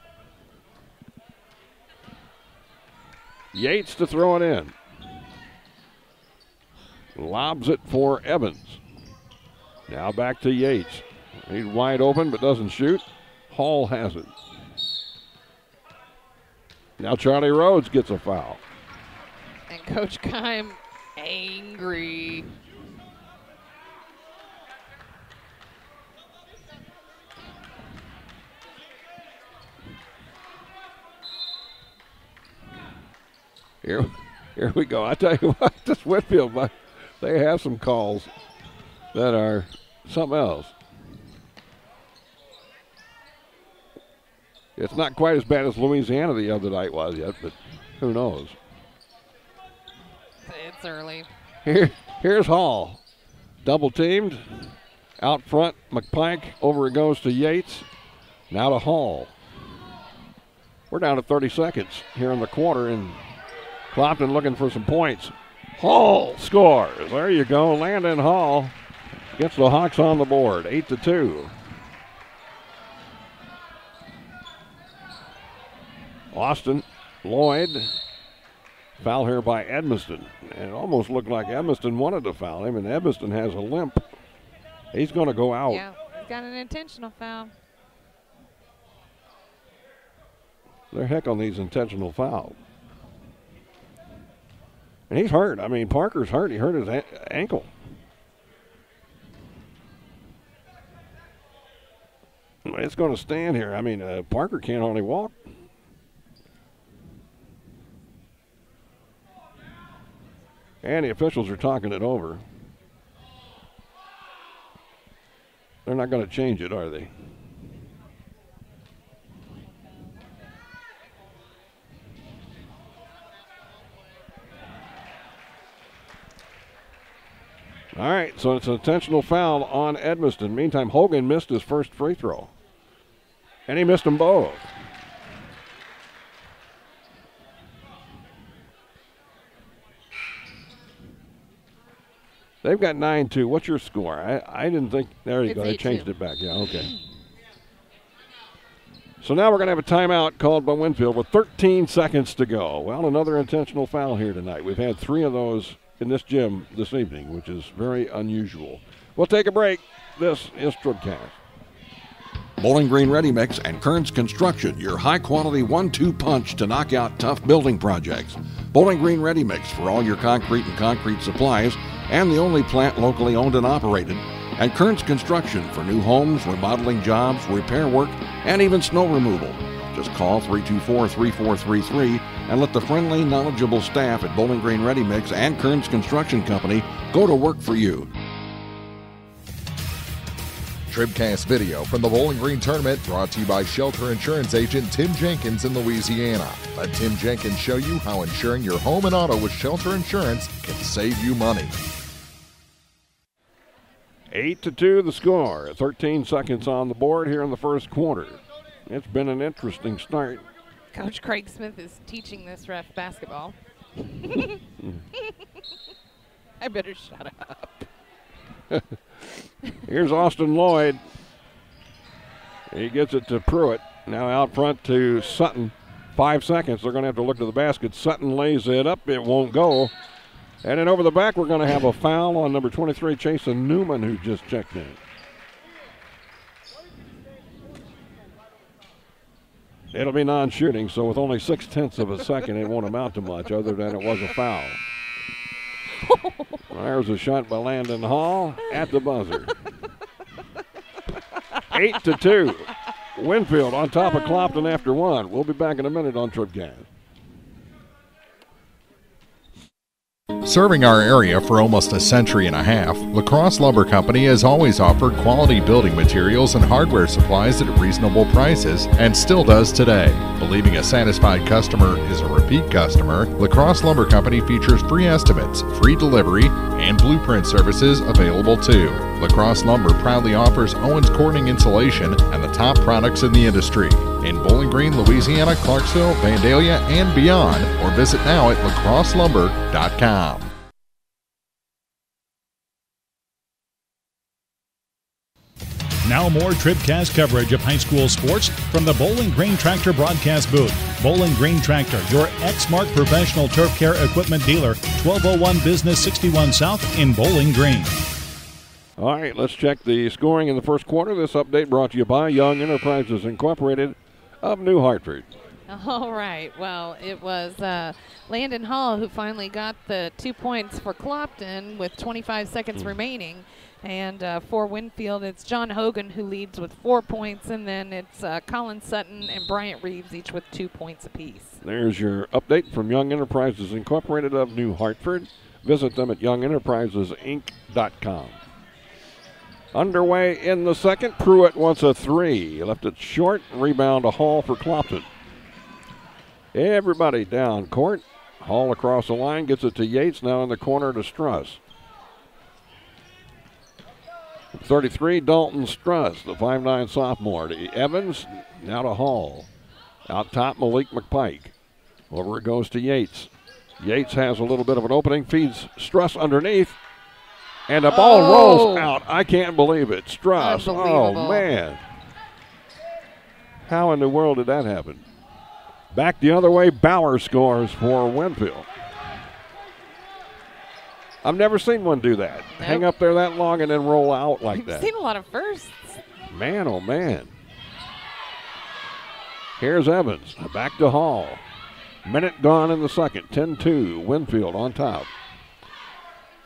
Yates to throw it in. Lobs it for Evans. Now back to Yates. He's wide open but doesn't shoot. Hall has it. Now Charlie Rhodes gets a foul. And Coach Keim angry. Here we go. I tell you what, this Winfield, they have some calls that are something else. It's not quite as bad as Louisiana the other night was yet, but who knows? It's early. Here's Hall. Double teamed. Out front, McPike. Over it goes to Yates. Now to Hall. We're down to 30 seconds here in the quarter, and Clopton looking for some points. Hall scores. There you go. Landon Hall gets the Hawks on the board. 8-2. Austin Lloyd. Foul here by Edmiston. And it almost looked like Edmiston wanted to foul him, and Edmiston has a limp. He's going to go out. Yeah, he's got an intentional foul. They're heck on these intentional fouls. And he's hurt. I mean, Parker's hurt. He hurt his ankle. It's going to stand here. I mean, Parker can't hardly walk. And the officials are talking it over. They're not going to change it, are they? All right, so it's an intentional foul on Edmiston. Meantime, Hogan missed his first free throw. And he missed them both. They've got 9-2. What's your score? I didn't think. There you go. They changed it back. Yeah, okay. So now we're going to have a timeout called by Winfield with 13 seconds to go. Well, another intentional foul here tonight. We've had 3 of those in this gym this evening, which is very unusual. We'll take a break. This is TribCast. Bowling Green Ready Mix and Kearns Construction, your high-quality 1-2 punch to knock out tough building projects. Bowling Green Ready Mix for all your concrete and concrete supplies, and the only plant locally owned and operated. And Kearns Construction for new homes, remodeling jobs, repair work, and even snow removal. Just call 324-3433 and let the friendly, knowledgeable staff at Bowling Green Ready Mix and Kearns Construction Company go to work for you. TribCast video from the Bowling Green Tournament brought to you by Shelter Insurance Agent Tim Jenkins in Louisiana. Let Tim Jenkins show you how insuring your home and auto with Shelter Insurance can save you money. 8-2 the score. 13 seconds on the board here in the first quarter. It's been an interesting start. Coach Craig Smith is teaching this ref basketball. I better shut up. Here's Austin Lloyd. He gets it to Pruitt. Now out front to Sutton. 5 seconds. They're going to have to look to the basket. Sutton lays it up. It won't go. And then over the back, we're going to have a foul on number 23, Chasen Newman, who just checked in. It'll be non-shooting, so with only 0.6 of a second, it won't amount to much other than it was a foul. There's a shot by Landon Hall at the buzzer. 8-2. Winfield on top of Clopton after 1. We'll be back in a minute on TribCast. Serving our area for almost a century and a half, LaCrosse Lumber Company has always offered quality building materials and hardware supplies at reasonable prices and still does today. Believing a satisfied customer is a repeat customer, LaCrosse Lumber Company features free estimates, free delivery, and blueprint services available too. LaCrosse Lumber proudly offers Owens Corning insulation and the top products in the industry. In Bowling Green, Louisiana, Clarksville, Vandalia, and beyond, or visit now at lacrosselumber.com. Now more TribCast coverage of high school sports from the Bowling Green Tractor broadcast booth. Bowling Green Tractor, your Exmark professional turf care equipment dealer, 1201 Business 61 South in Bowling Green. All right, let's check the scoring in the first quarter. This update brought to you by Young Enterprises Incorporated of New Hartford. All right. Well, it was Landon Hall who finally got the 2 points for Clopton with 25 seconds remaining. And for Winfield, it's John Hogan who leads with 4 points, and then it's Colin Sutton and Bryant Reeves each with 2 points apiece. There's your update from Young Enterprises Incorporated of New Hartford. Visit them at youngenterprisesinc.com. Underway in the second. Pruitt wants a 3. Left it short. Rebound to Hall for Clopton. Everybody down court. Hall across the line. Gets it to Yates. Now in the corner to Struss. 33, Dalton Struss, the 5'9 sophomore. To Evans. Now to Hall. Out top, Malik McPike. Over it goes to Yates. Yates has a little bit of an opening. Feeds Struss underneath. And the ball rolls out. I can't believe it. Struss. Oh, man. How in the world did that happen? Back the other way, Bauer scores for Winfield. I've never seen one do that. Nope. Hang up there that long and then roll out like that. I've seen a lot of firsts. Man, oh, man. Here's Evans. Back to Hall. Minute gone in the second. 10-2. Winfield on top.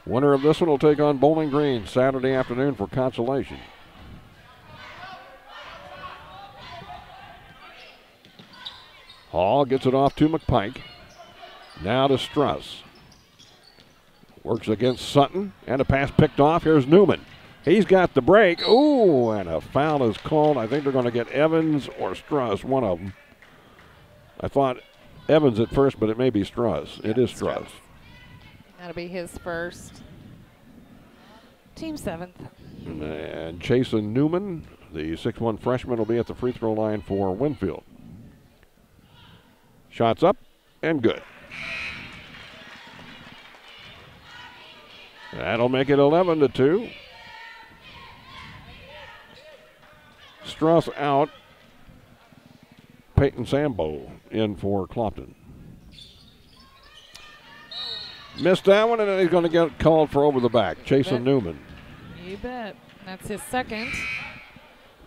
Winner of this one will take on Bowling Green Saturday afternoon for consolation. Hall gets it off to McPike. Now to Struss. Works against Sutton. And a pass picked off. Here's Newman. He's got the break. Ooh, and a foul is called. I think they're going to get Evans or Struss, one of them. I thought Evans at first, but it may be Struss. It is Struss. That'll be his first. Team 7th. And Chasen Newman, the 6'1 freshman, will be at the free throw line for Winfield. Shots up and good. That'll make it 11-2. Struss out. Peyton Sambo in for Clopton. Missed that one, and then he's going to get called for over the back. Chasen Newman. You bet. That's his second.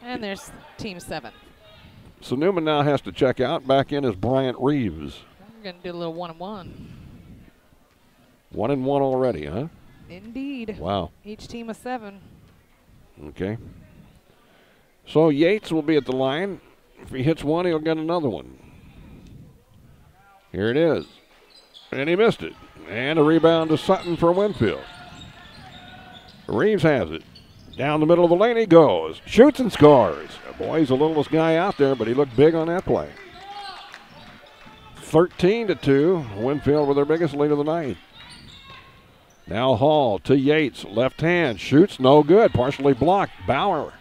And there's Team 7. So Newman now has to check out. Back in is Bryant Reeves. We're going to do a little 1-on-1. 1-1 already, huh? Indeed. Wow. Each team of 7. Okay. So Yates will be at the line. If he hits one, he'll get another one. Here it is. And he missed it. And a rebound to Sutton for Winfield. Reeves has it. Down the middle of the lane he goes. Shoots and scores. Boy, he's the littlest guy out there, but he looked big on that play. 13-2. Winfield with their biggest lead of the night. Now Hall to Yates. Left hand. Shoots. No good. Partially blocked. Bauer.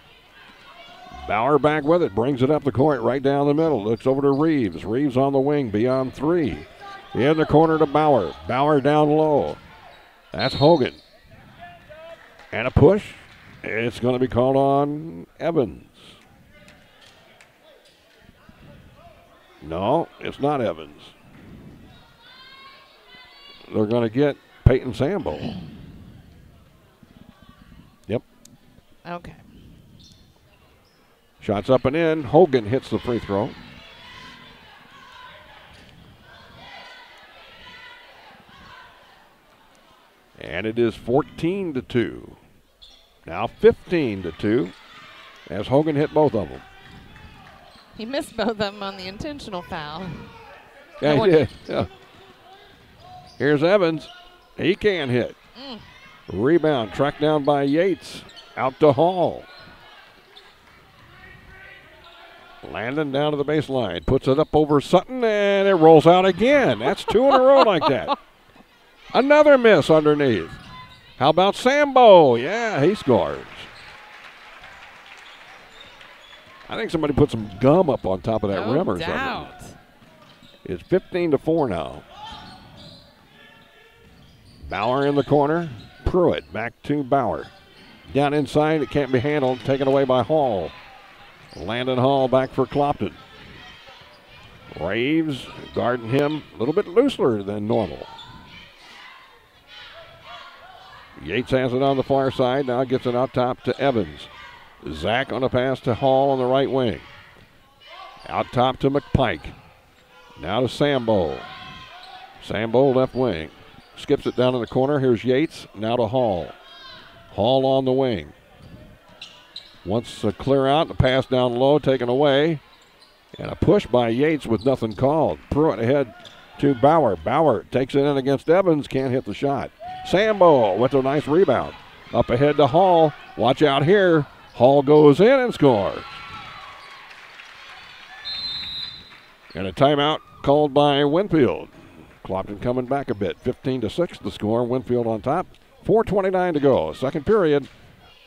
Bauer back with it. Brings it up the court right down the middle. Looks over to Reeves. Reeves on the wing beyond 3. In the corner to Bauer. Bauer down low. That's Hogan. And a push. It's going to be called on Evans. No, it's not Evans. They're going to get Peyton Sambo. Yep. Okay. Shots up and in. Hogan hits the free throw. And it is 14-2. Now 15-2 as Hogan hit both of them. He missed both of them on the intentional foul. Yeah, he did. Yeah. Here's Evans. He can hit. Rebound tracked down by Yates. Out to Hall. Landon down to the baseline. Puts it up over Sutton, and it rolls out again. That's 2 in a row like that. Another miss underneath. How about Sambo? Yeah, he scores. I think somebody put some gum up on top of that rim or something. It's 15-4 now. Bauer in the corner. Pruitt back to Bauer. Down inside, it can't be handled. Taken away by Hall. Landon Hall back for Clopton. Reeves guarding him a little bit looser than normal. Yates has it on the far side. Now gets it out top to Evans. Zach on a pass to Hall on the right wing. Out top to McPike. Now to Sambo. Sambo left wing. Skips it down in the corner. Here's Yates. Now to Hall. Hall on the wing. Wants to clear out, the pass down low, taken away. And a push by Yates with nothing called. Pruitt ahead to Bauer. Bauer takes it in against Evans, can't hit the shot. Sambo with a nice rebound. Up ahead to Hall. Watch out here. Hall goes in and scores. And a timeout called by Winfield. Clopton coming back a bit. 15-6 the score. Winfield on top. 4:29 to go. Second period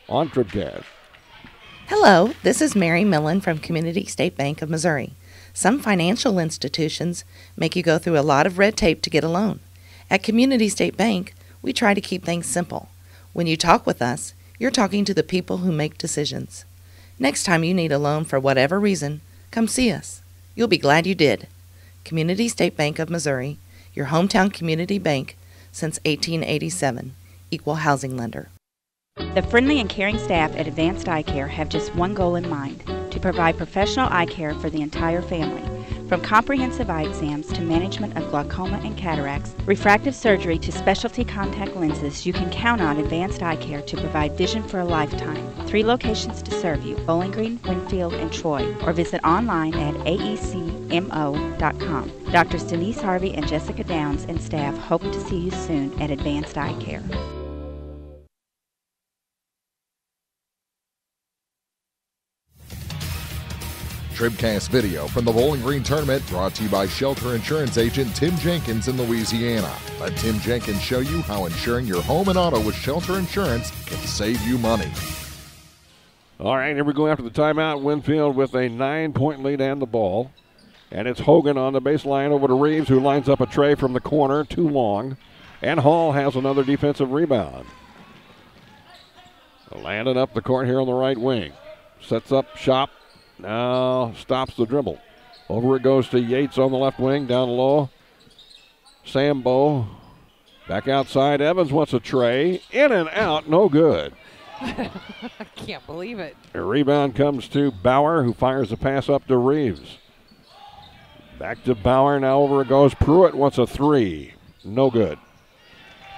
on TribCast. Hello, this is Mary Millen from Community State Bank of Missouri. Some financial institutions make you go through a lot of red tape to get a loan. At Community State Bank, we try to keep things simple. When you talk with us, you're talking to the people who make decisions. Next time you need a loan for whatever reason, come see us. You'll be glad you did. Community State Bank of Missouri, your hometown community bank since 1887. Equal housing lender. The friendly and caring staff at Advanced Eye Care have just one goal in mind, to provide professional eye care for the entire family. From comprehensive eye exams to management of glaucoma and cataracts, refractive surgery to specialty contact lenses, you can count on Advanced Eye Care to provide vision for a lifetime. 3 locations to serve you, Bowling Green, Winfield, and Troy, or visit online at aecmo.com. Drs. Denise Harvey and Jessica Downs and staff hope to see you soon at Advanced Eye Care. TribCast video from the Bowling Green Tournament brought to you by Shelter Insurance agent Tim Jenkins in Louisiana. Let Tim Jenkins show you how insuring your home and auto with Shelter Insurance can save you money. All right, here we go after the timeout. Winfield with a 9-point lead and the ball. And it's Hogan on the baseline over to Reeves, who lines up a tray from the corner, too long. And Hall has another defensive rebound. Landing up the court here on the right wing. Sets up shop. Now stops the dribble. Over it goes to Yates on the left wing, down low. Sambo back outside. Evans wants a tray. In and out, no good. I can't believe it. A rebound comes to Bauer, who fires a pass up to Reeves. Back to Bauer, now over it goes. Pruitt wants a 3. No good.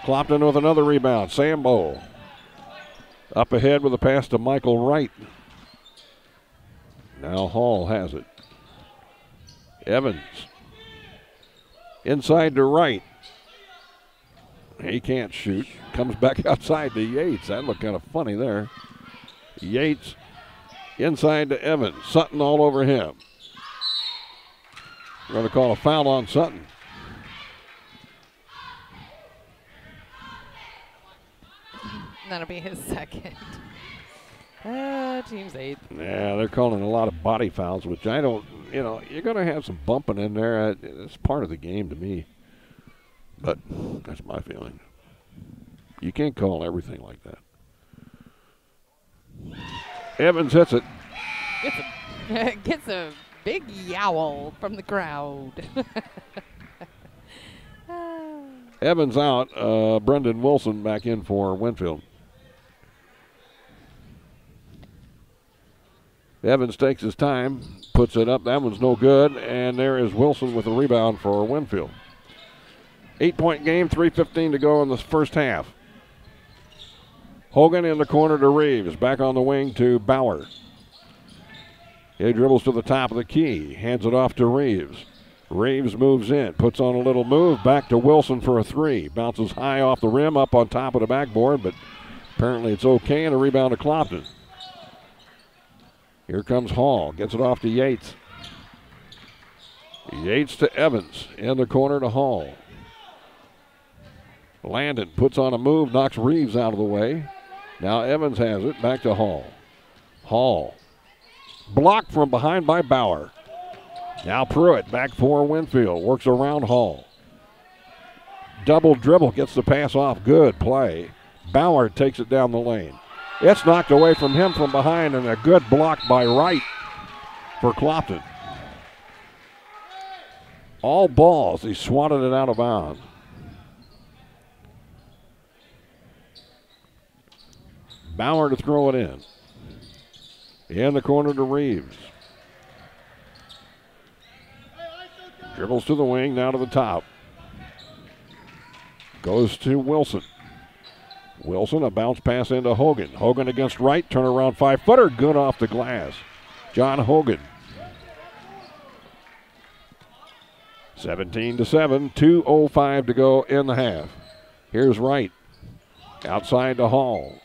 Clopton with another rebound. Sambo up ahead with a pass to Michael Wright. Now Hall has it. Evans inside to Wright. He can't shoot. Comes back outside to Yates. That looked kind of funny there. Yates inside to Evans. Sutton all over him. We're going to call a foul on Sutton. That'll be his second. Team's 8. Yeah, they're calling a lot of body fouls, which I don't, you're going to have some bumping in there. It's part of the game to me. But that's my feeling. You can't call everything like that. Evans hits it. Gets a big yowl from the crowd. Evans out. Brendan Wilson back in for Winfield. Evans takes his time, puts it up. That one's no good. And there is Wilson with a rebound for Winfield. 8-point game, 3:15 to go in the first half. Hogan in the corner to Reeves. Back on the wing to Bauer. He dribbles to the top of the key. Hands it off to Reeves. Reeves moves in. Puts on a little move. Back to Wilson for a 3. Bounces high off the rim, up on top of the backboard, but apparently it's okay. And a rebound to Clopton. Here comes Hall. Gets it off to Yates. Yates to Evans. In the corner to Hall. Landon puts on a move, knocks Reeves out of the way. Now Evans has it, back to Hall. Hall. Blocked from behind by Bauer. Now Pruitt back for Winfield. Works around Hall. Double dribble, gets the pass off. Good play. Bauer takes it down the lane. It's knocked away from him from behind, and a good block by Wright for Clopton. All balls. He swatted it out of bounds. Bauer to throw it in. In the corner to Reeves. Dribbles to the wing, now to the top. Goes to Wilson. Wilson, a bounce pass into Hogan. Hogan against right, turnaround 5-footer, good off the glass. John Hogan. 17-7, 2:05 to go in the half. Here's Wright. Outside to Hall.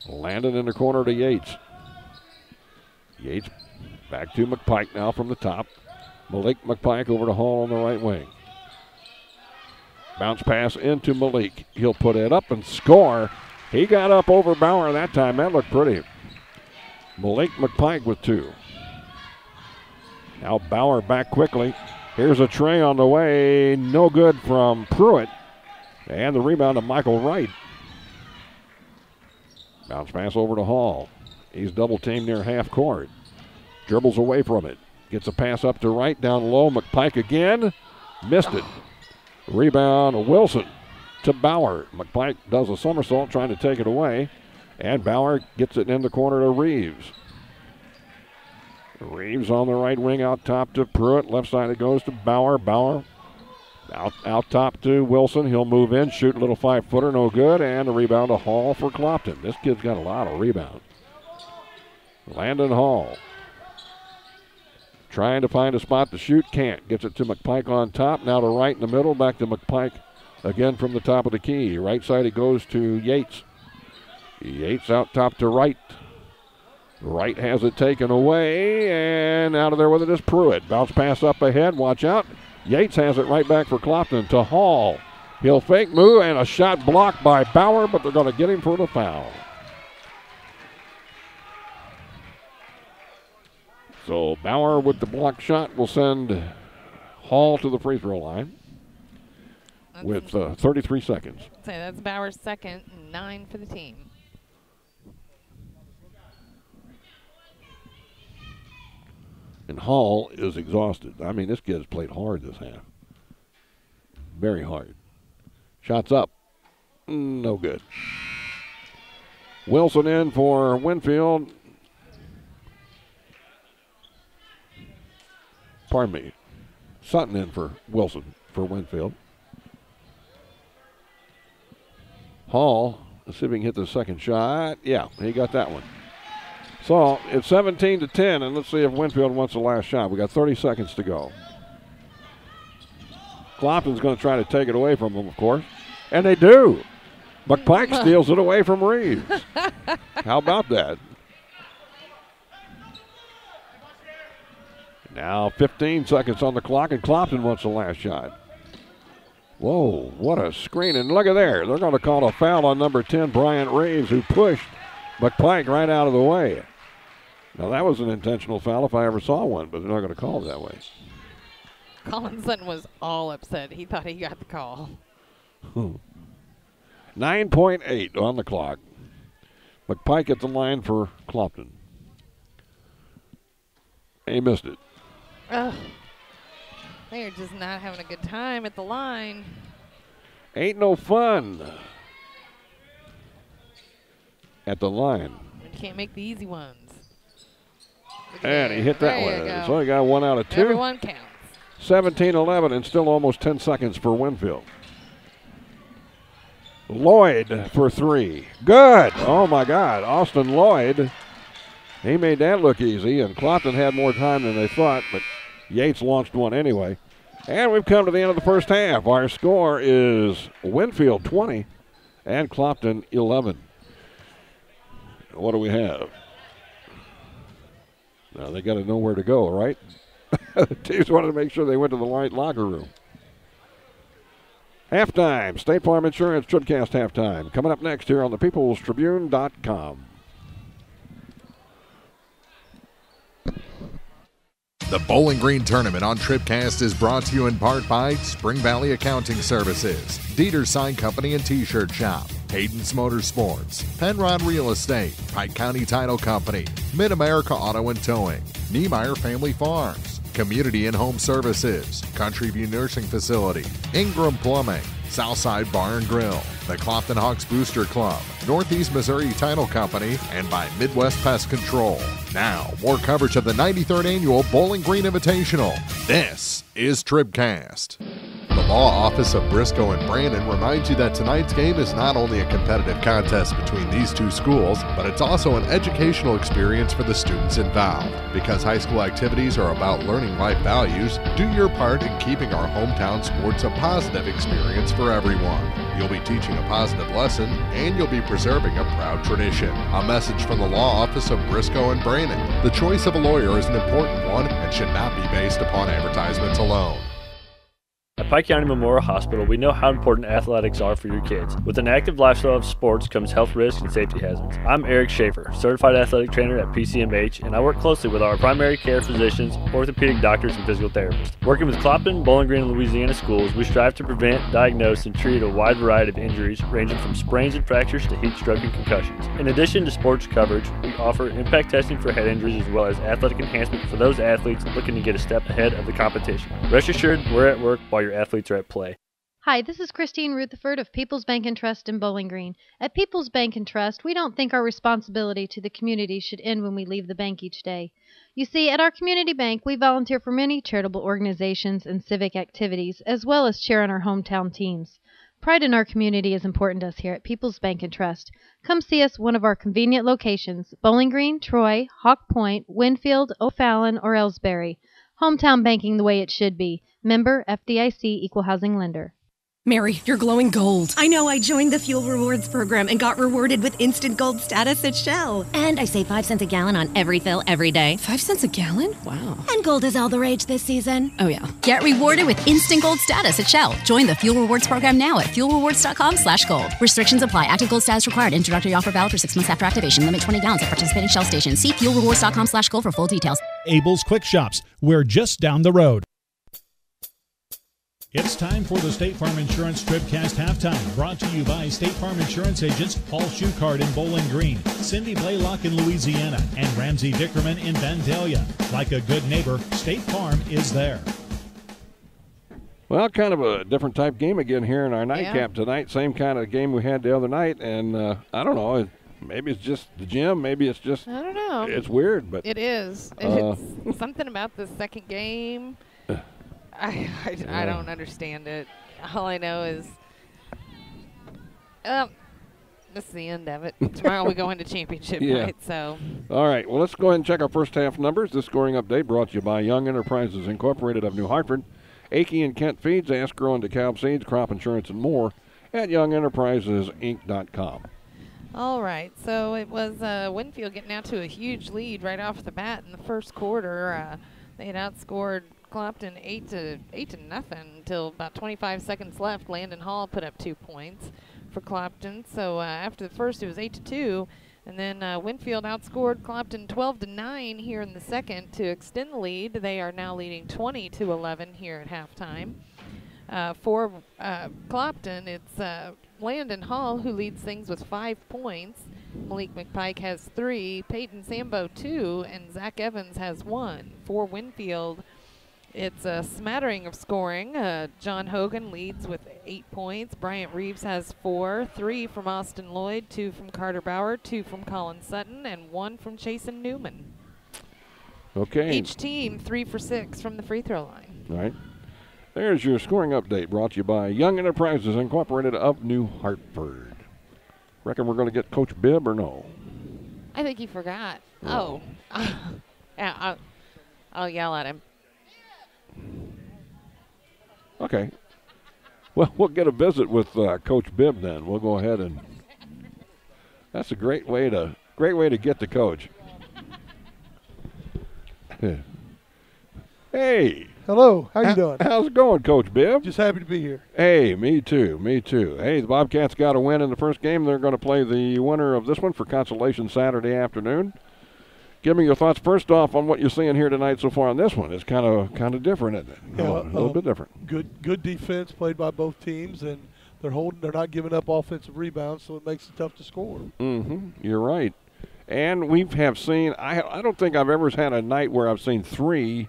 Landon in the corner to Yates. Yates back to McPike now from the top. Malik McPike over to Hall on the right wing. Bounce pass into Malik. He'll put it up and score. He got up over Bauer that time. That looked pretty. Malik McPike with 2. Now Bauer back quickly. Here's a tray on the way. No good from Pruitt. And the rebound to Michael Wright. Bounce pass over to Hall. He's double teamed near half court. Dribbles away from it. Gets a pass up to Wright. Down low. McPike again. Missed it. Rebound Wilson to Bauer. McPike does a somersault trying to take it away. And Bauer gets it in the corner to Reeves. Reeves on the right wing out top to Pruitt. Left side it goes to Bauer. Bauer out top to Wilson. He'll move in, shoot a little 5-footer, no good. And a rebound to Hall for Clopton. This kid's got a lot of rebounds. Landon Hall. Trying to find a spot to shoot, can't. Gets it to McPike on top. Now to Wright in the middle, back to McPike again from the top of the key. Right side it goes to Yates. Yates out top to Wright. Wright has it taken away, and out of there with it is Pruitt. Bounce pass up ahead, watch out. Yates has it right back for Clopton to Hall. He'll fake move, and a shot blocked by Bauer, but they're going to get him for the foul. So Bauer with the blocked shot will send Hall to the free throw line with 33 seconds. So that's Bauer's second, 9 for the team. And Hall is exhausted. I mean, this kid has played hard this half. Very hard. Shots up. No good. Wilson in for Winfield. Pardon me. Sutton in for Wilson for Winfield. Hall, let's see if he can hit the second shot. Yeah, he got that one. So it's 17-10, and let's see if Winfield wants the last shot. We got 30 seconds to go. Clopton's going to try to take it away from them, of course. And they do. McPike steals it away from Reeves. How about that? Now 15 seconds on the clock, and Clopton wants the last shot. Whoa, what a screen. And look at there. They're going to call a foul on number 10, Bryant Reeves, who pushed McPike right out of the way. Now, that was an intentional foul if I ever saw one, but they're not going to call it that way. Colin Sutton was all upset. He thought he got the call. 9.8 on the clock. McPike at the line for Clopton. He missed it. Ugh. They're just not having a good time at the line. Ain't no fun at the line. You can't make the easy ones. And he hit that one. So he got 1 out of 2. Everyone counts. 17-11 and still almost 10 seconds for Winfield. Lloyd for 3. Good. Oh, my God. Austin Lloyd. He made that look easy, and Clopton had more time than they thought, but Yates launched one anyway. And we've come to the end of the first half. Our score is Winfield 20 and Clopton 11. What do we have? Now they got to know where to go, right? The teams wanted to make sure they went to the right locker room. Halftime. State Farm Insurance TribCast halftime. Coming up next here on the peoplestribune.com. The Bowling Green Tournament on TribCast is brought to you in part by Spring Valley Accounting Services, Dieter Sign Company and T-Shirt Shop, Hayden's Motorsports, Penrod Real Estate, Pike County Title Company, Mid-America Auto and Towing, Niemeyer Family Farms, Community and Home Services, Country View Nursing Facility, Ingram Plumbing, Southside Bar and Grill, the Clopton Hawks Booster Club, Northeast Missouri Title Company, and by Midwest Pest Control. Now, more coverage of the 93rd Annual Bowling Green Invitational. This is TribCast. The Law Office of Briscoe and Brandon reminds you that tonight's game is not only a competitive contest between these two schools, but it's also an educational experience for the students involved. Because high school activities are about learning life values, do your part in keeping our hometown sports a positive experience for everyone. You'll be teaching a positive lesson, and you'll be preserving a proud tradition. A message from the Law Office of Briscoe and Brandon. The choice of a lawyer is an important one and should not be based upon advertisements alone. At Pike County Memorial Hospital, we know how important athletics are for your kids. With an active lifestyle of sports comes health risks and safety hazards. I'm Eric Schaefer, certified athletic trainer at PCMH, and I work closely with our primary care physicians, orthopedic doctors, and physical therapists. Working with Clopton, Bowling Green, and Louisiana schools, we strive to prevent, diagnose, and treat a wide variety of injuries ranging from sprains and fractures to heat stroke and concussions. In addition to sports coverage, we offer impact testing for head injuries as well as athletic enhancement for those athletes looking to get a step ahead of the competition. Rest assured, we're at work while your athletes are at play. Hi, this is Christine Rutherford of People's Bank and Trust in Bowling Green. At People's Bank and Trust, we don't think our responsibility to the community should end when we leave the bank each day. You see, at our community bank, we volunteer for many charitable organizations and civic activities, as well as cheer on our hometown teams. Pride in our community is important to us here at People's Bank and Trust. Come see us at one of our convenient locations, Bowling Green, Troy, Hawk Point, Winfield, O'Fallon, or Ellsbury. Hometown banking the way it should be. Member FDIC Equal Housing Lender. Mary, you're glowing gold. I know. I joined the Fuel Rewards program and got rewarded with instant gold status at Shell. And I save 5 cents a gallon on every fill every day. 5 cents a gallon? Wow. And gold is all the rage this season. Oh, yeah. Get rewarded with instant gold status at Shell. Join the Fuel Rewards program now at fuelrewards.com/gold. Restrictions apply. Active gold status required. Introductory offer valid for 6 months after activation. Limit 20 gallons at participating Shell stations. See fuelrewards.com/gold for full details. Abel's Quick Shops. We're just down the road. It's time for the State Farm Insurance TribCast Halftime, brought to you by State Farm Insurance agents Paul Schuchard in Bowling Green, Cindy Blaylock in Louisiana, and Ramsey Dickerman in Vandalia. Like a good neighbor, State Farm is there. Well, kind of a different type game again here in our nightcap tonight. Same kind of game we had the other night, and I don't know. Maybe it's just the gym. Maybe it's just I don't know. It's weird, but it is. It's something about the second game. I don't understand it. All I know is this is the end of it. Tomorrow we go into championship night. So. All right. Well, let's go ahead and check our first half numbers. This scoring update brought to you by Young Enterprises Incorporated of New Hartford, Akey and Kent Feeds, Ask-Grow and DeKalb Seeds, Crop Insurance, and more at YoungEnterprisesInc.com. All right. So it was Winfield getting out to a huge lead right off the bat in the first quarter. They had outscored Clopton 8 to nothing until about 25 seconds left. Landon Hall put up 2 points for Clopton. So after the first, it was 8-2, and then Winfield outscored Clopton 12-9 here in the second to extend the lead. They are now leading 20-11 here at halftime. For Clopton, it's Landon Hall who leads things with 5 points. Malik McPike has 3, Peyton Sambo 2, and Zach Evans has 1. For Winfield, it's a smattering of scoring. John Hogan leads with 8 points. Bryant Reeves has 4, 3 from Austin Lloyd, 2 from Carter Bauer, 2 from Colin Sutton, and 1 from Chasen Newman. Okay. Each team 3 for 6 from the free throw line. All right. There's your scoring update brought to you by Young Enterprises Incorporated of New Hartford. Reckon we're going to get Coach Bibb or no? I think he forgot. Oh. Yeah, I'll yell at him. Okay. Well, we'll get a visit with Coach Bibb then. We'll go ahead and that's a great way to get the coach. Hey. Hello. How you doing? How's it going, Coach Bibb? Just happy to be here. Hey, me too. Hey, the Bobcats got a win in the first game. They're going to play the winner of this one for Consolation Saturday afternoon. Give me your thoughts first off on what you're seeing here tonight so far on this one. It's kind of different, isn't it? Yeah, a little bit different. Good defense played by both teams, and they're not giving up offensive rebounds, so it makes it tough to score. Mm-hmm. You're right. And we have seen. I don't think I've ever had a night where I've seen 3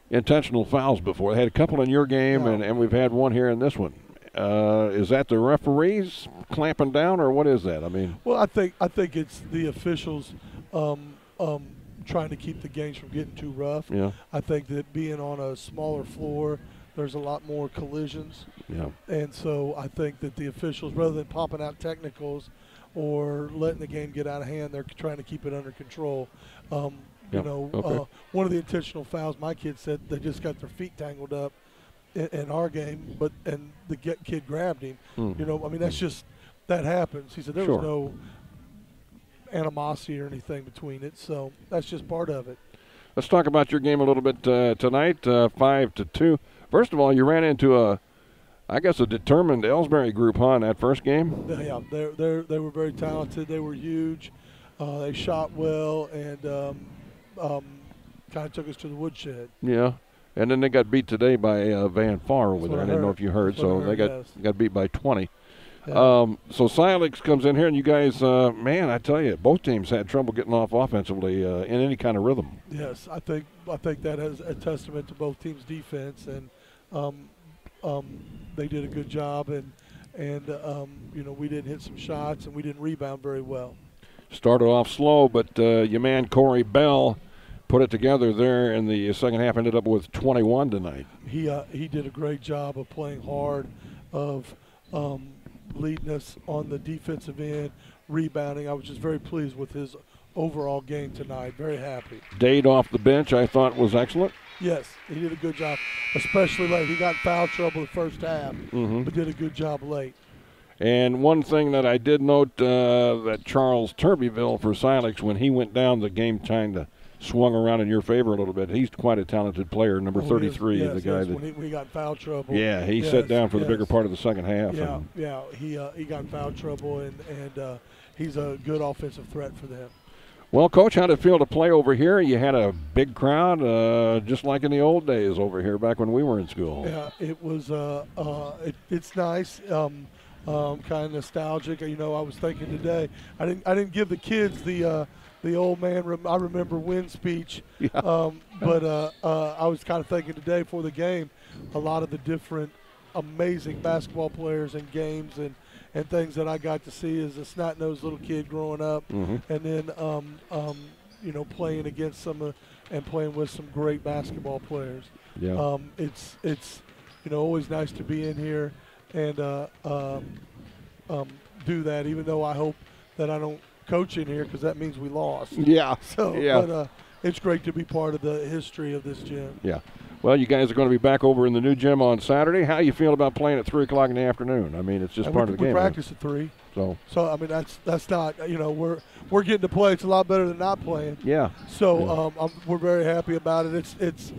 intentional fouls before. They had a couple in your game, and we've had one here in this one. Is that the referees clamping down, or what is that? I mean, well, I think it's the officials trying to keep the games from getting too rough. Yeah. I think that being on a smaller floor, there's a lot more collisions. Yeah. And so I think that the officials, rather than popping out technicals or letting the game get out of hand, they're trying to keep it under control. One of the intentional fouls, my kid said they just got their feet tangled up in our game, and the kid grabbed him. That's just, that happens. He said there was no animosity or anything between it, so that's just part of it. Let's talk about your game a little bit tonight, 5-2. First of all, you ran into a determined Ellsbury group, in that first game? Yeah, they were very talented. They were huge. They shot well and kind of took us to the woodshed. Yeah. And then they got beat today by Van Far over there. I didn't know if you heard. They got beat by 20. Yeah. So Silex comes in here, and you guys, man, I tell you, both teams had trouble getting off offensively in any kind of rhythm. Yes, I think that is a testament to both teams' defense, and they did a good job, and we didn't hit some shots, and we didn't rebound very well. Started off slow, but your man Corey Bell put it together there in the second half. Ended up with 21 tonight. He did a great job of playing hard, of leading us on the defensive end, rebounding. I was just very pleased with his overall game tonight. Very happy. Dade off the bench, I thought, was excellent. Yes, he did a good job, especially late. He got in foul trouble the first half, but did a good job late. And one thing that I did note, that Charles Turbyville for Silex, when he went down, the game kind of swung around in your favor a little bit. He's quite a talented player, number 33, yes, the guy that when he got in foul trouble. Yeah, he sat down for the bigger part of the second half. He got in foul trouble, and he's a good offensive threat for them. Well, Coach, how did it feel to play over here? You had a big crowd, just like in the old days over here back when we were in school. Yeah, it was. It's nice. Kind of nostalgic. I was thinking today, I didn't give the kids the old man. I remember win speech, but I was kind of thinking today for the game, a lot of the different amazing basketball players and games and things that I got to see as a snot-nosed little kid growing up, and then playing against some and playing with some great basketball players. Yeah. It's always nice to be in here and do that, even though I hope that I don't coach in here because that means we lost. Yeah. But it's great to be part of the history of this gym. Yeah. Well, you guys are going to be back over in the new gym on Saturday. How you feel about playing at 3 o'clock in the afternoon? I mean, it's just part of the game. We practice at 3. So I mean, that's not, we're getting to play. It's a lot better than not playing. Yeah. So we're very happy about it. It's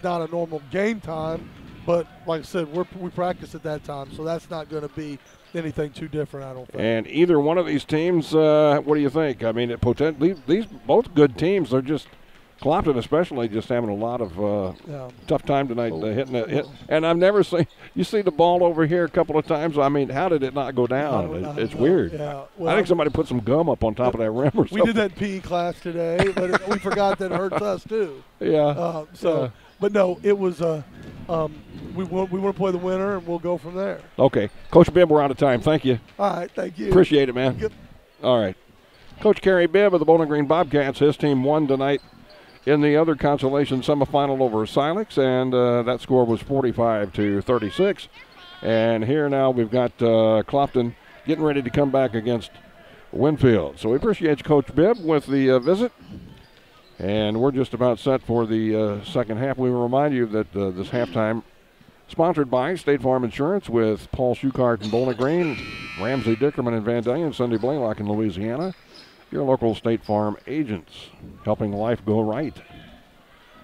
not a normal game time, but like I said, we practice at that time, so that's not going to be anything too different, I don't think. And either one of these teams, what do you think? I mean, these both good teams. They're just Clopton especially just having a lot of tough time tonight hitting it. And I've never seen – you see the ball over here a couple of times. I mean, how did it not go down? It's weird. Yeah, I think somebody put some gum up on top of that rim or something. We did that PE class today, but we forgot that it hurts us too. Yeah. But no, it was we want to play the winner, and we'll go from there. Okay. Coach Bibb, we're out of time. Thank you. All right, thank you. Appreciate it, man. Yep. All right. Coach Kerry Bibb of the Bowling Green Bobcats, his team won tonight in the other Consolation Semifinal over Silex, and that score was 45-36. And here now we've got Clopton getting ready to come back against Winfield. So we appreciate Coach Bibb with the visit. And we're just about set for the second half. We will remind you that this halftime sponsored by State Farm Insurance with Paul Schuchart in Bowling Green, Ramsey Dickerman in Van Dyne, and Cindy Blaylock in Louisiana. Your local State Farm agents, helping life go right,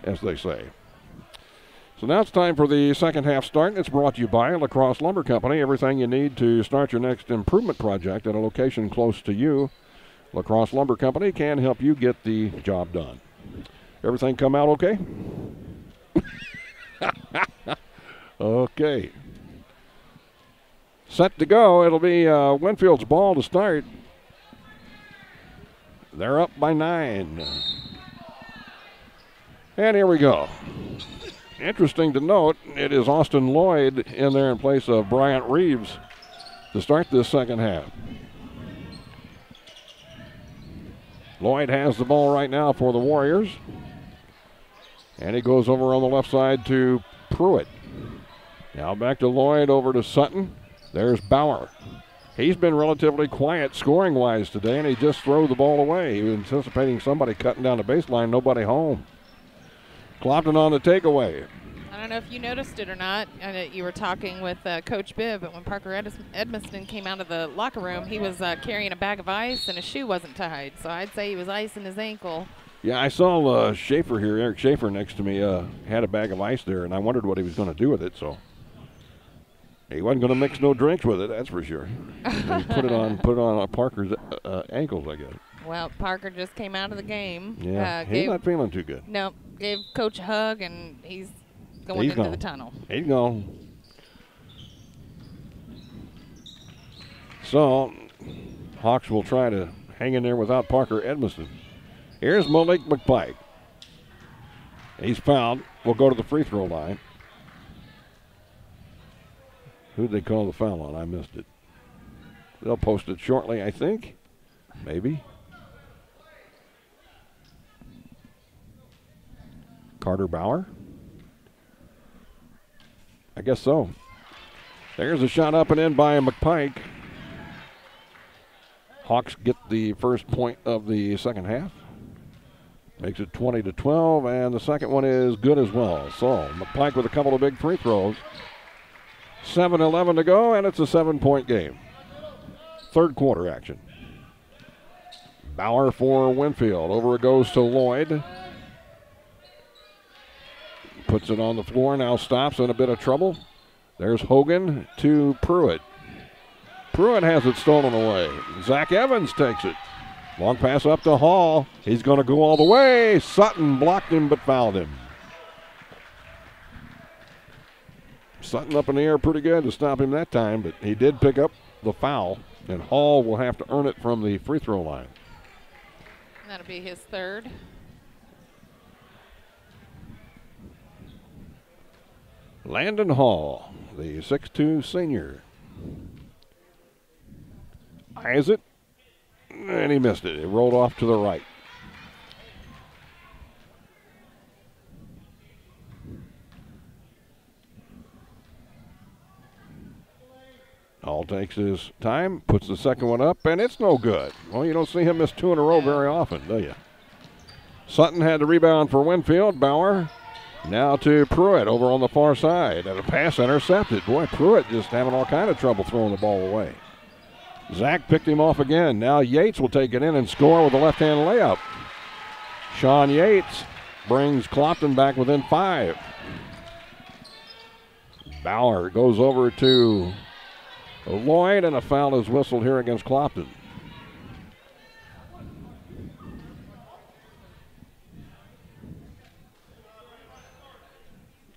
as they say. So now it's time for the second half start. It's brought to you by La Crosse Lumber Company. Everything you need to start your next improvement project at a location close to you. La Crosse Lumber Company can help you get the job done. Everything come out okay? Okay. Set to go. It'll be Winfield's ball to start. They're up by 9. And here we go. Interesting to note, it is Austin Lloyd in there in place of Bryant Reeves to start this second half. Lloyd has the ball right now for the Warriors. And he goes over on the left side to Pruitt. Now back to Lloyd, over to Sutton. There's Bauer. He's been relatively quiet scoring-wise today, and he just threw the ball away. He was anticipating somebody cutting down the baseline, nobody home. Clopton on the takeaway. I don't know if you noticed it or not. I know you were talking with Coach Bibb, but when Parker Edmiston came out of the locker room, he was carrying a bag of ice and his shoe wasn't tied. So I'd say he was icing his ankle. Yeah, I saw Schaefer here, Eric Schaefer next to me, had a bag of ice there, and I wondered what he was going to do with it. So he wasn't going to mix no drinks with it, that's for sure. He put it on Parker's ankles, I guess. Well, Parker just came out of the game. Yeah, he's not feeling too good. No, gave Coach a hug, and he's going into the tunnel. He's gone. So, Hawks will try to hang in there without Parker Edmiston. Here's Malik McPike. He's fouled. We'll go to the free throw line. Who'd they call the foul on? I missed it. They'll post it shortly, I think. Maybe. Carter Bauer? I guess so. There's a shot up and in by McPike. Hawks get the first point of the second half. Makes it 20-12, and the second one is good as well. So McPike with a couple of big free throws. 7:11 to go, and it's a 7-point game. Third quarter action. Bauer for Winfield. Over it goes to Lloyd. Puts it on the floor, now stops in a bit of trouble. There's Hogan to Pruitt. Pruitt has it stolen away. Zach Evans takes it. Long pass up to Hall. He's going to go all the way. Sutton blocked him but fouled him. Sutton up in the air pretty good to stop him that time, but he did pick up the foul, and Hall will have to earn it from the free throw line. That'll be his third. Landon Hall, the 6'2 senior. Eyes it, and he missed it. It rolled off to the right. Hall takes his time, puts the second one up, and it's no good. Well, you don't see him miss two in a row very often, do you? Sutton had the rebound for Winfield. Bauer now to Pruitt over on the far side. And a pass intercepted. Boy, Pruitt just having all kind of trouble throwing the ball away. Zach picked him off again. Now Yates will take it in and score with a left-hand layup. Sean Yates brings Clopton back within 5. Bauer goes over to Lloyd, and a foul is whistled here against Clopton.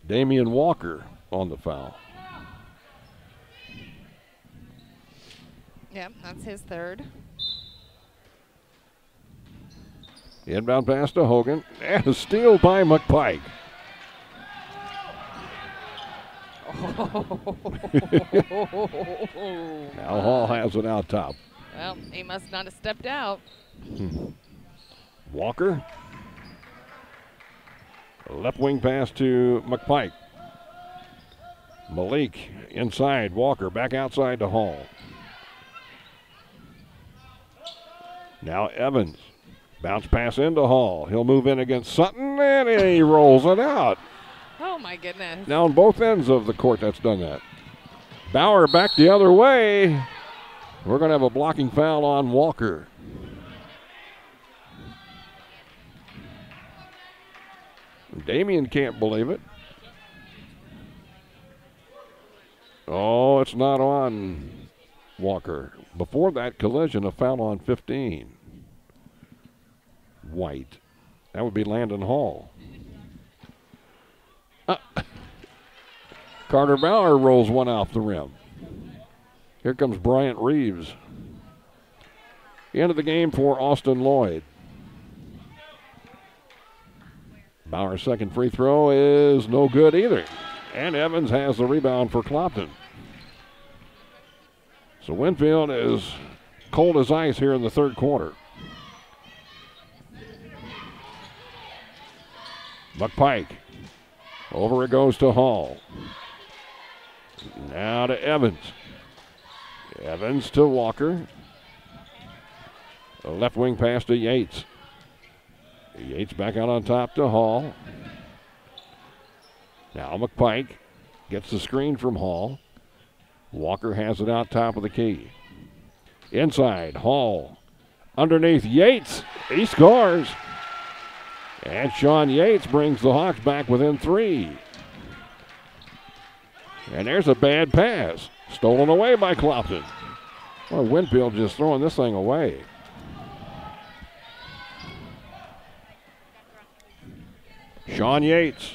Damian Walker on the foul. Yep, that's his third. Inbound pass to Hogan, and a steal by McPike. Now Hall has it out top. Well, he must not have stepped out. Walker. Left wing pass to McPike. Malik inside. Walker back outside to Hall. Now Evans. Bounce pass into Hall. He'll move in against Sutton, and he rolls it out. Oh, my goodness. Now on both ends of the court that's done that. Bauer back the other way. We're going to have a blocking foul on Walker. Damian can't believe it. Oh, it's not on Walker. Before that collision, a foul on 15. White. That would be Landon Hall. Carter Bauer rolls one off the rim. Here comes Bryant Reeves. End of the game for Austin Lloyd. Bauer's second free throw is no good either. And Evans has the rebound for Clopton. So Winfield is cold as ice here in the third quarter. McPike. Over it goes to Hall. Now to Evans. Evans to Walker. A left wing pass to Yates. Yates back out on top to Hall. Now McPike gets the screen from Hall. Walker has it out top of the key. Inside, Hall. Underneath Yates. He scores. And Sean Yates brings the Hawks back within 3. And there's a bad pass. Stolen away by Clopton. Well, Winfield just throwing this thing away. Sean Yates.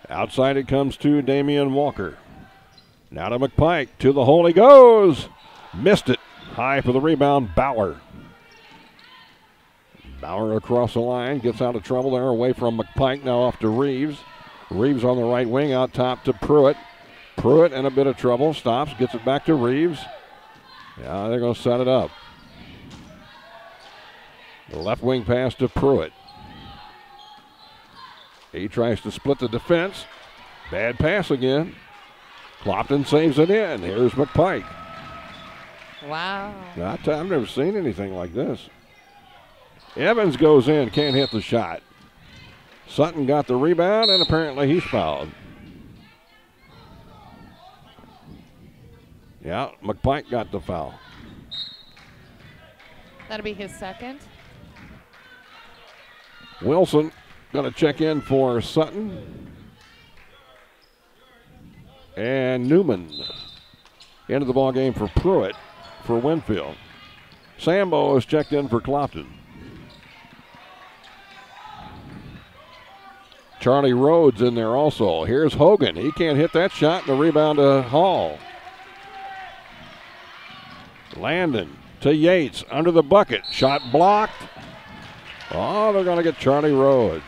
Outside it comes to Damian Walker. Now to McPike. To the hole he goes. Missed it. High for the rebound, Bauer. Bauer across the line. Gets out of trouble there. Away from McPike. Now off to Reeves. Reeves on the right wing. Out top to Pruitt. Pruitt in a bit of trouble. Stops. Gets it back to Reeves. Yeah, they're going to set it up. The left wing pass to Pruitt. He tries to split the defense. Bad pass again. Clopton saves it in. Here's McPike. Wow. I've never seen anything like this. Evans goes in, can't hit the shot. Sutton got the rebound, and apparently he's fouled. Yeah, McPike got the foul. That'll be his second. Wilson going to check in for Sutton. And Newman into the ball game for Pruitt for Winfield. Sambo is checked in for Clopton. Charlie Rhodes in there also. Here's Hogan. He can't hit that shot, and the rebound to Hall. Landon to Yates under the bucket. Shot blocked. Oh, they're going to get Charlie Rhodes.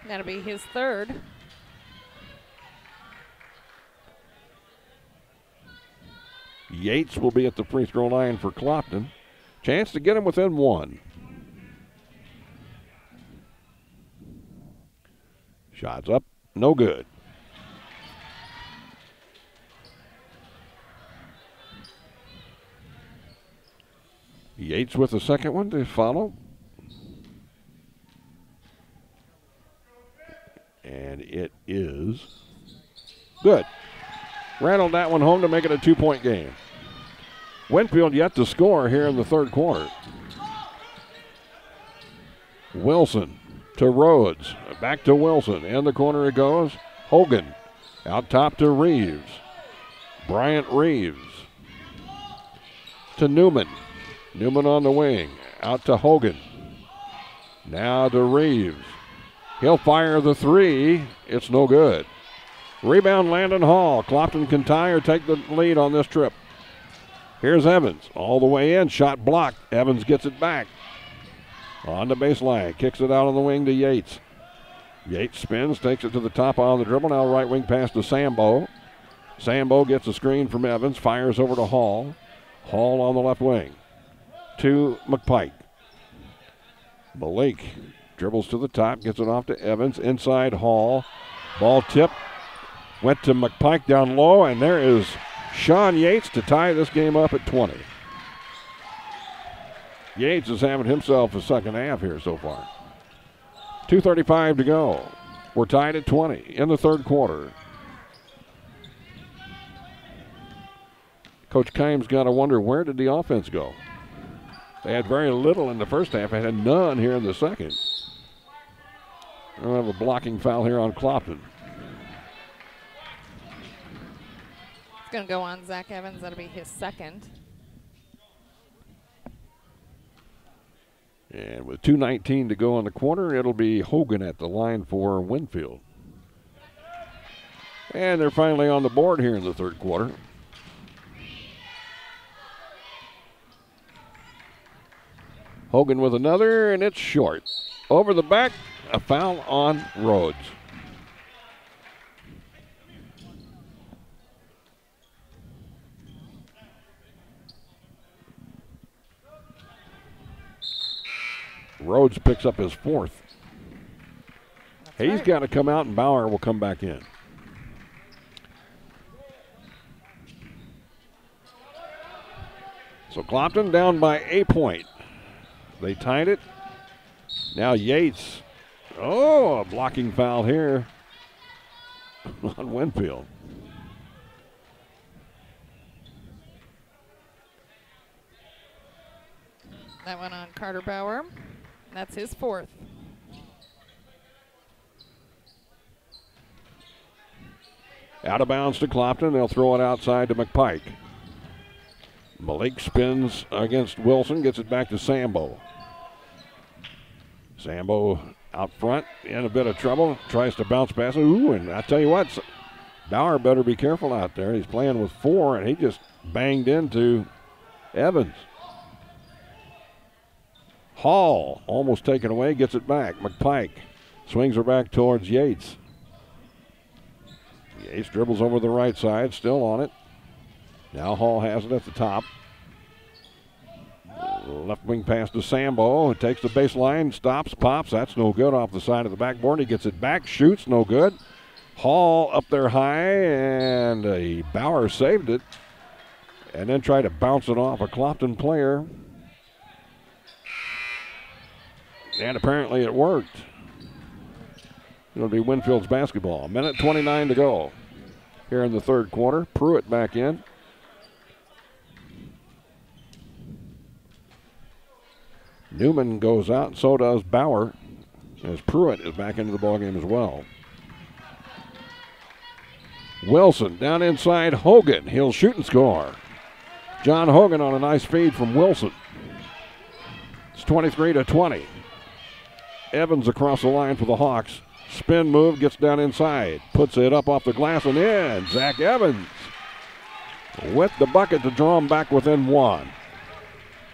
That'll be his third. Yates will be at the free throw line for Clopton. Chance to get him within 1. Shots up, no good. Yates with the second one to follow. And it is good. Rattled that one home to make it a 2-point game. Winfield yet to score here in the third quarter. Wilson to Rhodes. Back to Wilson. In the corner it goes. Hogan. Out top to Reeves. Bryant Reeves. To Newman. Newman on the wing. Out to Hogan. Now to Reeves. He'll fire the 3. It's no good. Rebound Landon Hall. Clopton can tie or take the lead on this trip. Here's Evans. All the way in. Shot blocked. Evans gets it back. On the baseline. Kicks it out on the wing to Yates. Yates spins. Takes it to the top on the dribble. Now right wing pass to Sambo. Sambo gets a screen from Evans. Fires over to Hall. Hall on the left wing. To McPike. Malik dribbles to the top. Gets it off to Evans. Inside Hall. Ball tip. Went to McPike down low. And there is Sean Yates to tie this game up at 20. Yates is having himself a second half here so far. 2:35 to go. We're tied at 20 in the third quarter. Coach Kimes got to wonder, where did the offense go? They had very little in the first half. They had none here in the second. We'll have a blocking foul here on Clopton. It's going to go on Zach Evans. That'll be his second. And with 2:19 to go in the quarter, it'll be Hogan at the line for Winfield. And they're finally on the board here in the third quarter. Hogan with another, and it's short. Over the back, a foul on Rhodes. Rhodes picks up his fourth. Hayes got to come out, and Bauer will come back in. So Clopton down by a point. They tied it. Now Yates. Oh, a blocking foul here on Winfield. That one on Carter Bauer. That's his fourth. Out of bounds to Clopton. They'll throw it outside to McPike. Malik spins against Wilson, gets it back to Sambo. Sambo out front, in a bit of trouble, tries to bounce pass. Ooh, and I tell you what, Bauer better be careful out there. He's playing with 4, and he just banged into Evans. Hall almost taken away, gets it back. McPike swings her back towards Yates. Yates dribbles over the right side, still on it. Now Hall has it at the top. Left wing pass to Sambo. Takes the baseline, stops, pops. That's no good off the side of the backboard. He gets it back, shoots, no good. Hall up there high, and Bauer saved it. And then tried to bounce it off a Clopton player. And apparently it worked. It'll be Winfield's basketball. 1:29 to go here in the third quarter. Pruitt back in. Newman goes out, and so does Bauer, as Pruitt is back into the ballgame as well. Wilson down inside Hogan. He'll shoot and score. John Hogan on a nice feed from Wilson. It's 23-20. Evans across the line for the Hawks. Spin move, gets down inside. Puts it up off the glass and in. Zach Evans with the bucket to draw him back within 1.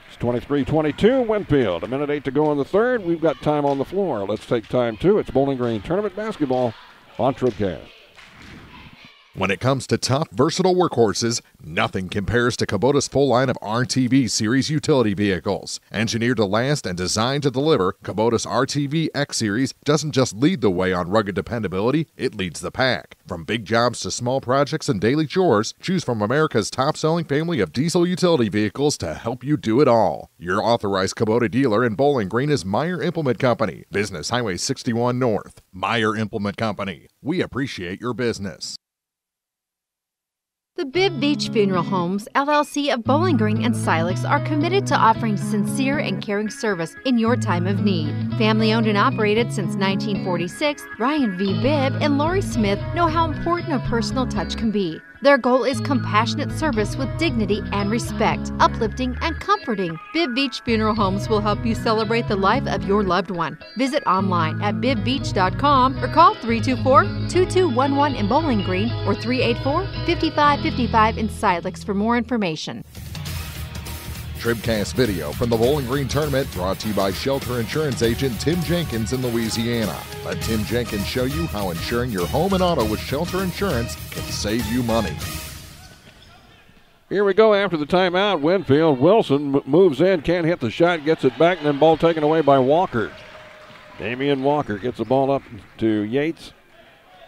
It's 23-22, Winfield. 1:08 to go in the third. We've got time on the floor. Let's take time, too. It's Bowling Green Tournament Basketball on TribCast. When it comes to tough, versatile workhorses, nothing compares to Kubota's full line of RTV Series utility vehicles. Engineered to last and designed to deliver, Kubota's RTV X Series doesn't just lead the way on rugged dependability, it leads the pack. From big jobs to small projects and daily chores, choose from America's top-selling family of diesel utility vehicles to help you do it all. Your authorized Kubota dealer in Bowling Green is Meyer Implement Company, Business Highway 61 North. Meyer Implement Company. We appreciate your business. The Bibb Beach Funeral Homes, LLC of Bowling Green and Silex are committed to offering sincere and caring service in your time of need. Family owned and operated since 1946, Ryan V. Bibb and Lori Smith know how important a personal touch can be. Their goal is compassionate service with dignity and respect, uplifting and comforting. Bibb Beach Funeral Homes will help you celebrate the life of your loved one. Visit online at bibbbeach.com or call 324-2211 in Bowling Green or 384-5555 in Silex for more information. TribCast video from the Bowling Green Tournament brought to you by Shelter Insurance Agent Tim Jenkins in Louisiana. Let Tim Jenkins show you how insuring your home and auto with Shelter Insurance can save you money. Here we go after the timeout. Winfield. Wilson moves in, can't hit the shot, gets it back, and then ball taken away by Walker. Damian Walker gets the ball up to Yates,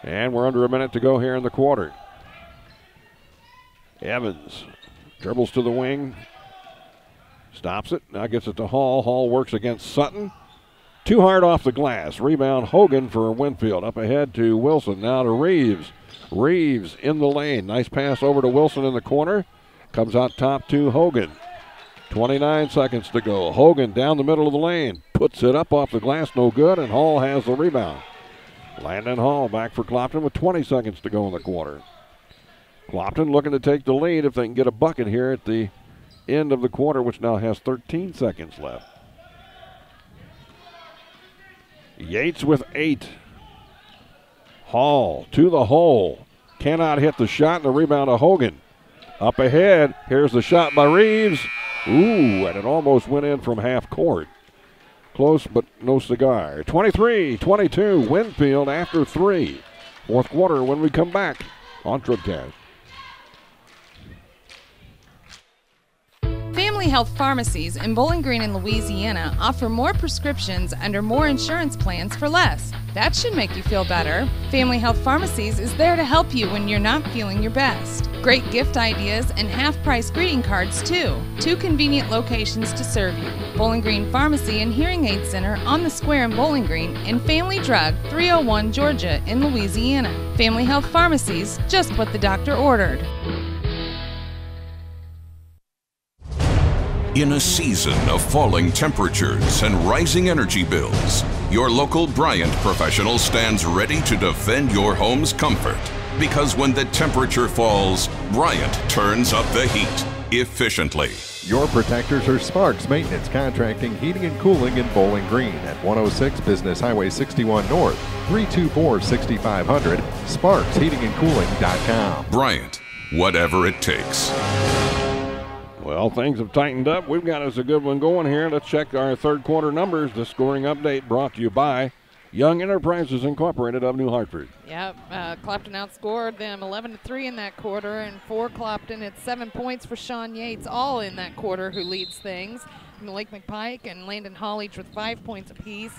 and we're under a minute to go here in the quarter. Evans dribbles to the wing. Stops it. Now gets it to Hall. Hall works against Sutton. Too hard off the glass. Rebound Hogan for Winfield. Up ahead to Wilson. Now to Reeves. Reeves in the lane. Nice pass over to Wilson in the corner. Comes out top to Hogan. 29 seconds to go. Hogan down the middle of the lane. Puts it up off the glass. No good. And Hall has the rebound. Landon Hall back for Clopton with 20 seconds to go in the quarter. Clopton looking to take the lead if they can get a bucket here at the end of the quarter, which now has 13 seconds left. Yates with 8. Hall to the hole. Cannot hit the shot, and the rebound to Hogan. Up ahead, here's the shot by Reeves. Ooh, and it almost went in from half court. Close, but no cigar. 23-22, Winfield after 3. Fourth quarter when we come back on TribCast. Family Health Pharmacies in Bowling Green and Louisiana offer more prescriptions under more insurance plans for less. That should make you feel better. Family Health Pharmacies is there to help you when you're not feeling your best. Great gift ideas and half-price greeting cards, too. 2 convenient locations to serve you. Bowling Green Pharmacy and Hearing Aid Center on the Square in Bowling Green, and Family Drug, 301 Georgia in Louisiana. Family Health Pharmacies, just what the doctor ordered. In a season of falling temperatures and rising energy bills, your local Bryant professional stands ready to defend your home's comfort. Because when the temperature falls, Bryant turns up the heat efficiently. Your protectors are Sparks Maintenance Contracting, Heating and Cooling in Bowling Green at 106 Business Highway 61 North, 324-6500, sparksheatingandcooling.com. Bryant, whatever it takes. Well, things have tightened up. We've got us a good one going here. Let's check our third quarter numbers. The scoring update brought to you by Young Enterprises Incorporated of New Hartford. Yep, Clopton outscored them 11-3 in that quarter, and for Clopton, it's 7 points for Sean Yates, all in that quarter, who leads things. Malik McPike and Landon Hall each with 5 points apiece.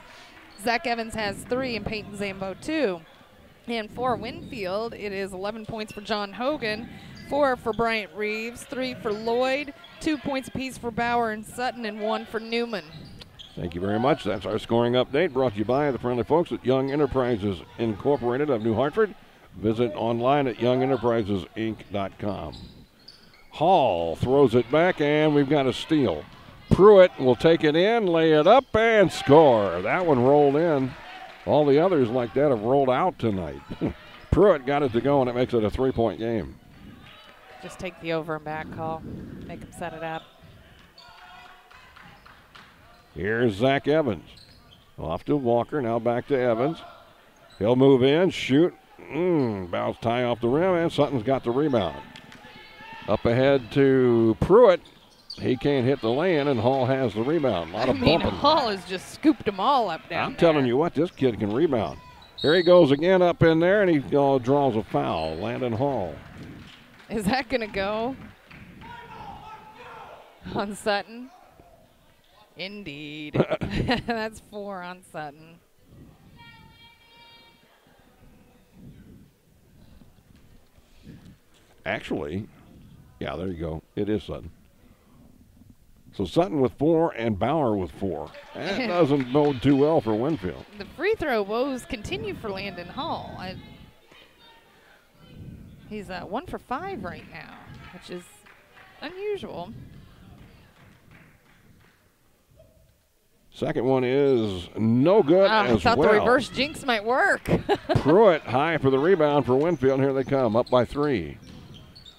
Zach Evans has 3 and Peyton Zambo 2. And for Winfield, it is 11 points for John Hogan, 4 for Bryant Reeves, 3 for Lloyd, 2 points apiece for Bauer and Sutton, and 1 for Newman. Thank you very much. That's our scoring update brought to you by the friendly folks at Young Enterprises Incorporated of New Hartford. Visit online at youngenterprisesinc.com. Hall throws it back, and we've got a steal. Pruitt will take it in, lay it up, and score. That one rolled in. All the others like that have rolled out tonight. Pruitt got it to go, and it makes it a 3-point game. Just take the over and back call. Make him set it up. Here's Zach Evans. Off to Walker, now back to Evans. He'll move in, shoot. Bounce tie off the rim, and Sutton's got the rebound. Up ahead to Pruitt. He can't hit the lay-in, and Hall has the rebound. A lot of bumping. Hall has just scooped them all up down I'm telling you what, this kid can rebound. Here he goes again up in there, and he draws a foul. Landon Hall. Is that going to go on Sutton? Indeed. That's 4 on Sutton. Actually, yeah, there you go. It is Sutton. So Sutton with 4 and Bauer with 4. That doesn't bode too well for Winfield. The free throw woes continue for Landon Hall. He's 1 for 5 right now, which is unusual. Second one is no good as well. I thought the reverse jinx might work. Pruitt high for the rebound for Winfield. Here they come, up by 3.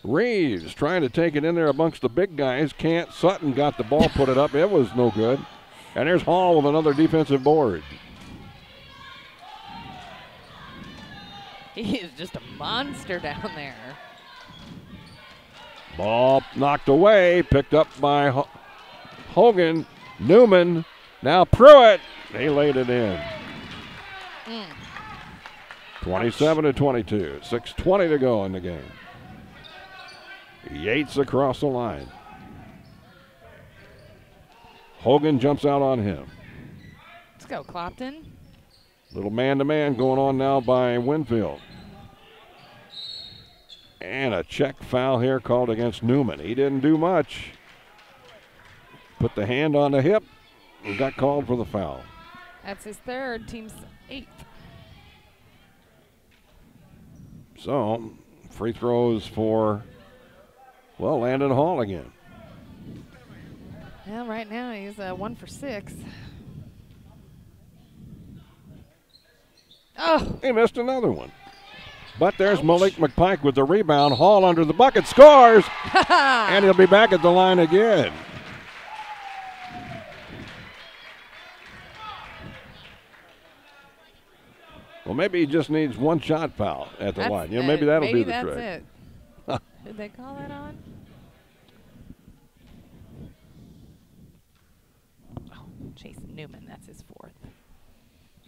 Reeves trying to take it in there amongst the big guys. Can't. Sutton got the ball, put it up. It was no good. And there's Hall with another defensive board. He is just a monster down there. Ball knocked away, picked up by Hogan. Newman, now Pruitt. They laid it in. 27-22, 6:20 to go in the game. Yates across the line. Hogan jumps out on him. Let's go, Clopton. Little man-to-man going on now by Winfield. And a check foul here called against Newman. He didn't do much. Put the hand on the hip and got called for the foul. That's his 3rd, team's 8th. So, free throws for, well, Landon Hall again. Well, right now he's 1 for 6. Oh! He missed another one. But there's Malik McPike with the rebound. Hall under the bucket, scores! And he'll be back at the line again. Well, maybe he just needs one shot foul at the line. You know, maybe that'll do the trick. Maybe that's it. Did they call that on? Oh, Jason Newman, that's his 4th.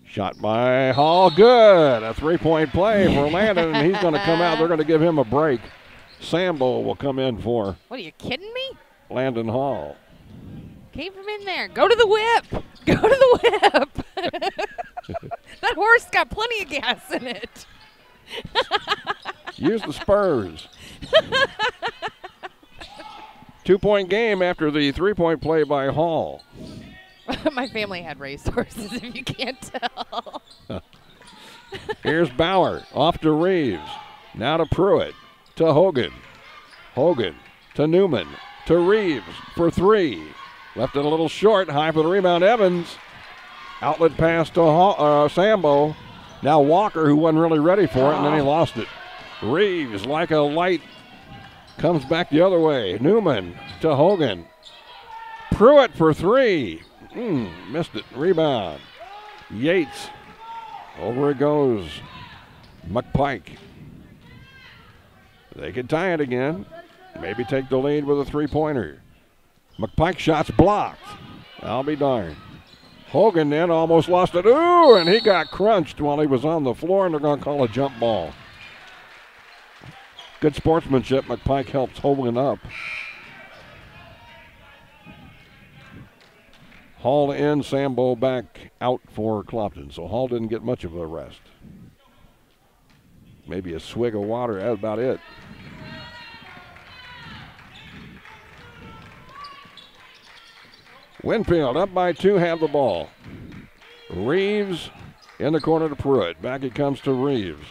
Shot by Hall, good. A 3-point play for Landon, and he's going to come out. They're going to give him a break. Sambo will come in for. What, are you kidding me? Landon Hall. Keep him in there. Go to the whip. Go to the whip. That horse horse got plenty of gas in it. Use the spurs. 2-point game after the 3-point play by Hall. My family had racehorses, if you can't tell. Here's Bauer, off to Reeves. Now to Pruitt, to Hogan. Hogan to Newman, to Reeves for 3. Left it a little short, high for the rebound, Evans. Outlet pass to Sambo. Now Walker, who wasn't really ready for it, and then he lost it. Reeves, like a light, comes back the other way. Newman to Hogan. Pruitt for 3. Missed it. Rebound. Yates. Over it goes. McPike. They could tie it again. Maybe take the lead with a 3-pointer. McPike shot's blocked. I'll be darned. Hogan then almost lost it. Ooh, and he got crunched while he was on the floor, and they're going to call a jump ball. Good sportsmanship. McPike helps Hogan up. Hall in, Sambo back out for Clopton. So Hall didn't get much of a rest. Maybe a swig of water, that's about it. Winfield up by 2, have the ball. Reeves in the corner to Pruitt. Back it comes to Reeves.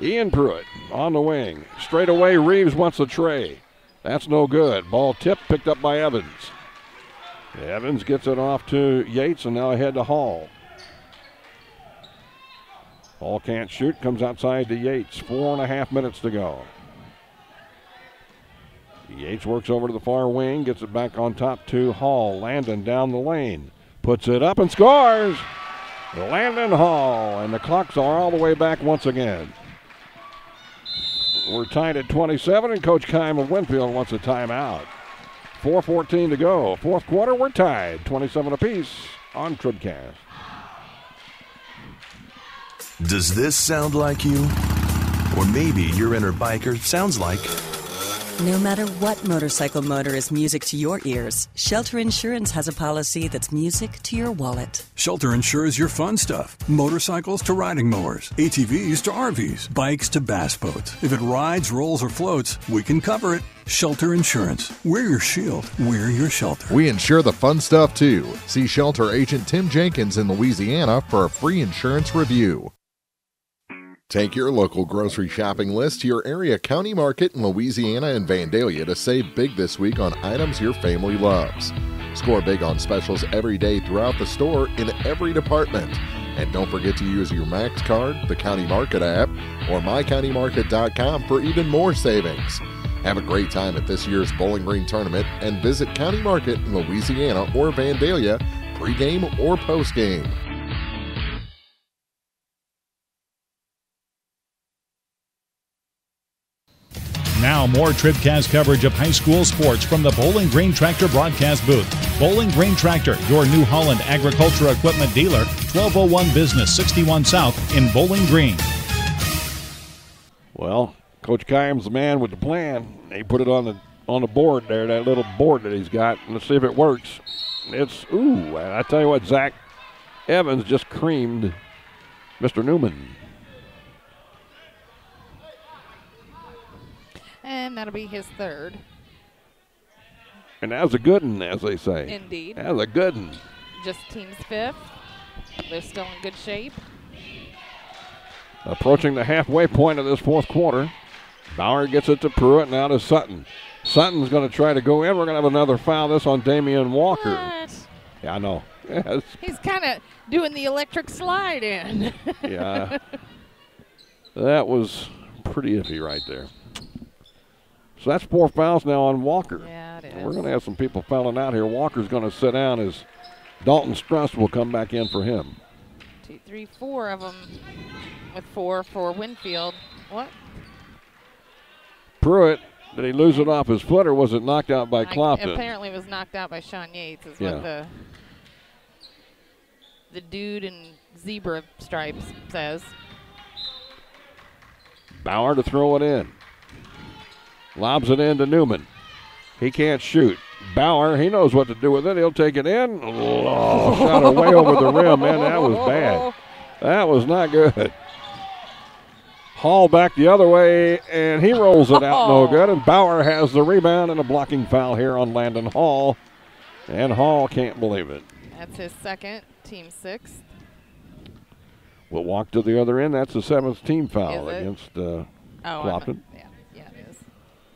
Ian Pruitt on the wing. Straight away, Reeves wants the tray. That's no good. Ball tipped, picked up by Evans. Evans gets it off to Yates, and now ahead to Hall. Hall can't shoot, comes outside to Yates. 4.5 minutes to go. Yates works over to the far wing, gets it back on top to Hall. Landon down the lane, puts it up and scores. Landon Hall, and the clocks are all the way back once again. We're tied at 27, and Coach Keim of Winfield wants a timeout. 4:14 to go. Fourth quarter, we're tied. 27 apiece on TribCast. Does this sound like you? Or maybe your inner biker sounds like... No matter what motorcycle motor is music to your ears, Shelter Insurance has a policy that's music to your wallet. Shelter insures your fun stuff. Motorcycles to riding mowers, ATVs to RVs, bikes to bass boats. If it rides, rolls, or floats, we can cover it. Shelter Insurance. We're your shield. We're your shelter. We insure the fun stuff, too. See Shelter Agent Tim Jenkins in Louisiana for a free insurance review. Take your local grocery shopping list to your area county market in Louisiana and Vandalia to save big this week on items your family loves. Score big on specials every day throughout the store in every department. And don't forget to use your Max card, the County Market app, or mycountymarket.com for even more savings. Have a great time at this year's Bowling Green Tournament and visit County Market in Louisiana or Vandalia pregame or postgame. Now more TribCast coverage of high school sports from the Bowling Green Tractor broadcast booth. Bowling Green Tractor, your New Holland agriculture equipment dealer, 1201 Business 61 South in Bowling Green. Well, Coach Keim's the man with the plan. He put it on the board there, that little board that he's got. Let's see if it works. It's, ooh, I tell you what, Zach Evans just creamed Mr. Newman. And that'll be his third. And that was a good one, as they say. Indeed. That was a good one. Just team's fifth. They're still in good shape. Approaching the halfway point of this fourth quarter. Bauer gets it to Pruitt, now to Sutton. Sutton's going to try to go in. We're going to have another foul. This on Damian Walker. What? Yeah, I know. Yes. He's kind of doing the electric slide in. Yeah. That was pretty iffy right there. So that's 4 fouls now on Walker. Yeah, it is. We're going to have some people fouling out here. Walker's going to sit down as Dalton Struss will come back in for him. 2, 3, 4 of them with 4 for Winfield. What? Pruitt, did he lose it off his foot or was it knocked out by Clopton? Apparently it was knocked out by Sean Yates is what the dude in zebra stripes says. Bauer to throw it in. Lobs it in to Newman. He can't shoot. Bauer, he knows what to do with it. He'll take it in. Oh, shot it way over the rim, man. That was bad. That was not good. Hall back the other way, and he rolls it out no good. And Bauer has the rebound and a blocking foul here on Landon Hall. And Hall can't believe it. That's his second, team sixth. We'll walk to the other end. That's the seventh team foul against Clopton. Yeah, it is.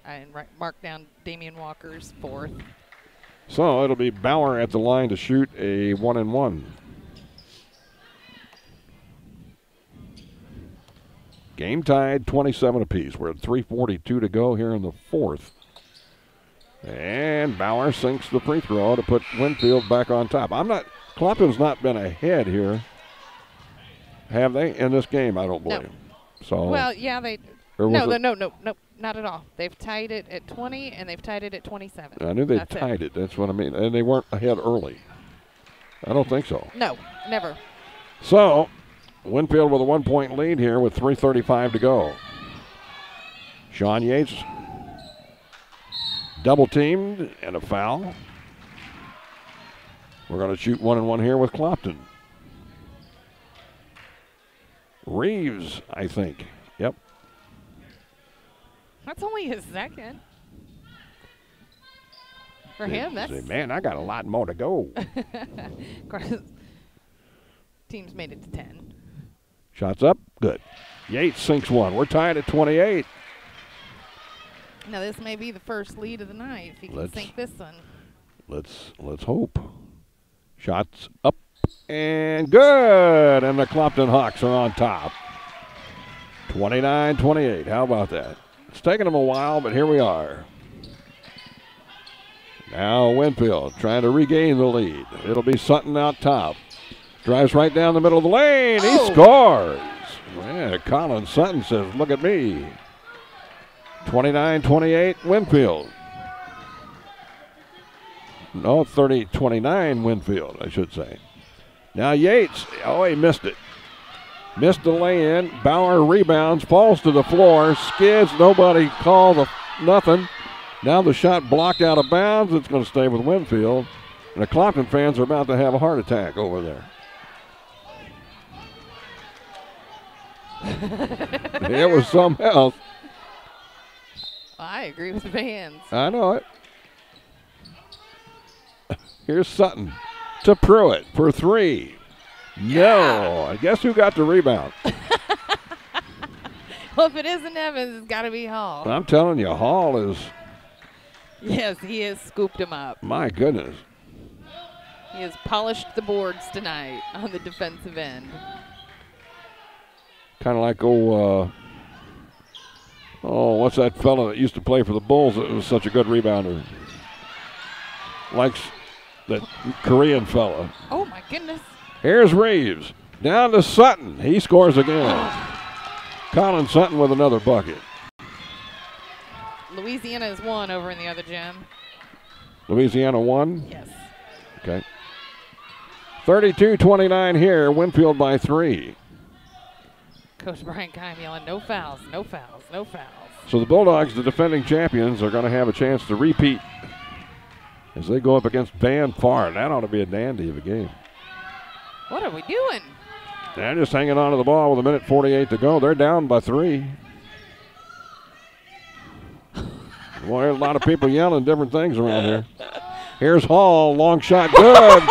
I marked down Damian Walker's fourth. So it'll be Bauer at the line to shoot a 1-and-1. Game tied, 27 apiece. We're at 3:42 to go here in the fourth. And Bauer sinks the free throw to put Winfield back on top. Clopton's not been ahead here, have they, in this game? I don't believe. No. So. Well, yeah, they. No, not at all. They've tied it at 20, and they've tied it at 27. I knew they tied it. That's what I mean. And they weren't ahead early. I don't think so. No, never. So, Winfield with a 1-point lead here with 3:35 to go. Sean Yates double teamed and a foul. We're going to shoot 1-and-1 here with Clopton. Reeves, I think. Yep. That's only his second. For him, that's... Man, I got a lot more to go. Of course, team's made it to 10. Shots up, good. Yates sinks one. We're tied at 28. Now this may be the first lead of the night if he can sink this one. Let's hope. Shots up and good. And the Clopton Hawks are on top. 29-28. How about that? It's taken them a while, but here we are. Now Winfield trying to regain the lead. It'll be Sutton out top. Drives right down the middle of the lane. He scores. Yeah, Colin Sutton says, look at me. 29-28 Winfield. No, 30-29 Winfield, I should say. Now Yates, he missed it. Missed the lay-in. Bauer rebounds, falls to the floor, skids. Nobody called nothing. Now the shot blocked out of bounds. It's going to stay with Winfield. And the Clopton fans are about to have a heart attack over there. It was something else. I agree with the fans. I know it. Here's Sutton to Pruitt for three. Yeah. No. I guess who got the rebound? Well, if it isn't Evans, it's got to be Hall. I'm telling you, Hall is. Yes, he has scooped him up. My goodness. He has polished the boards tonight on the defensive end. Kind of like, what's that fella that used to play for the Bulls that was such a good rebounder? Likes that Korean fella. Oh, my goodness. Here's Reeves. Down to Sutton. He scores again. Colin Sutton with another bucket. Louisiana is one over in the other gym. Louisiana won? Yes. Okay. 32-29 here. Winfield by 3. Coach Brian Keim yelling, no fouls, no fouls, no fouls. So the Bulldogs, the defending champions, are going to have a chance to repeat as they go up against Van Far. That ought to be a dandy of a game. What are we doing? They're just hanging on to the ball with 1:48 to go. They're down by 3. Boy, there's a lot of people yelling different things around here. Here's Hall, long shot, good.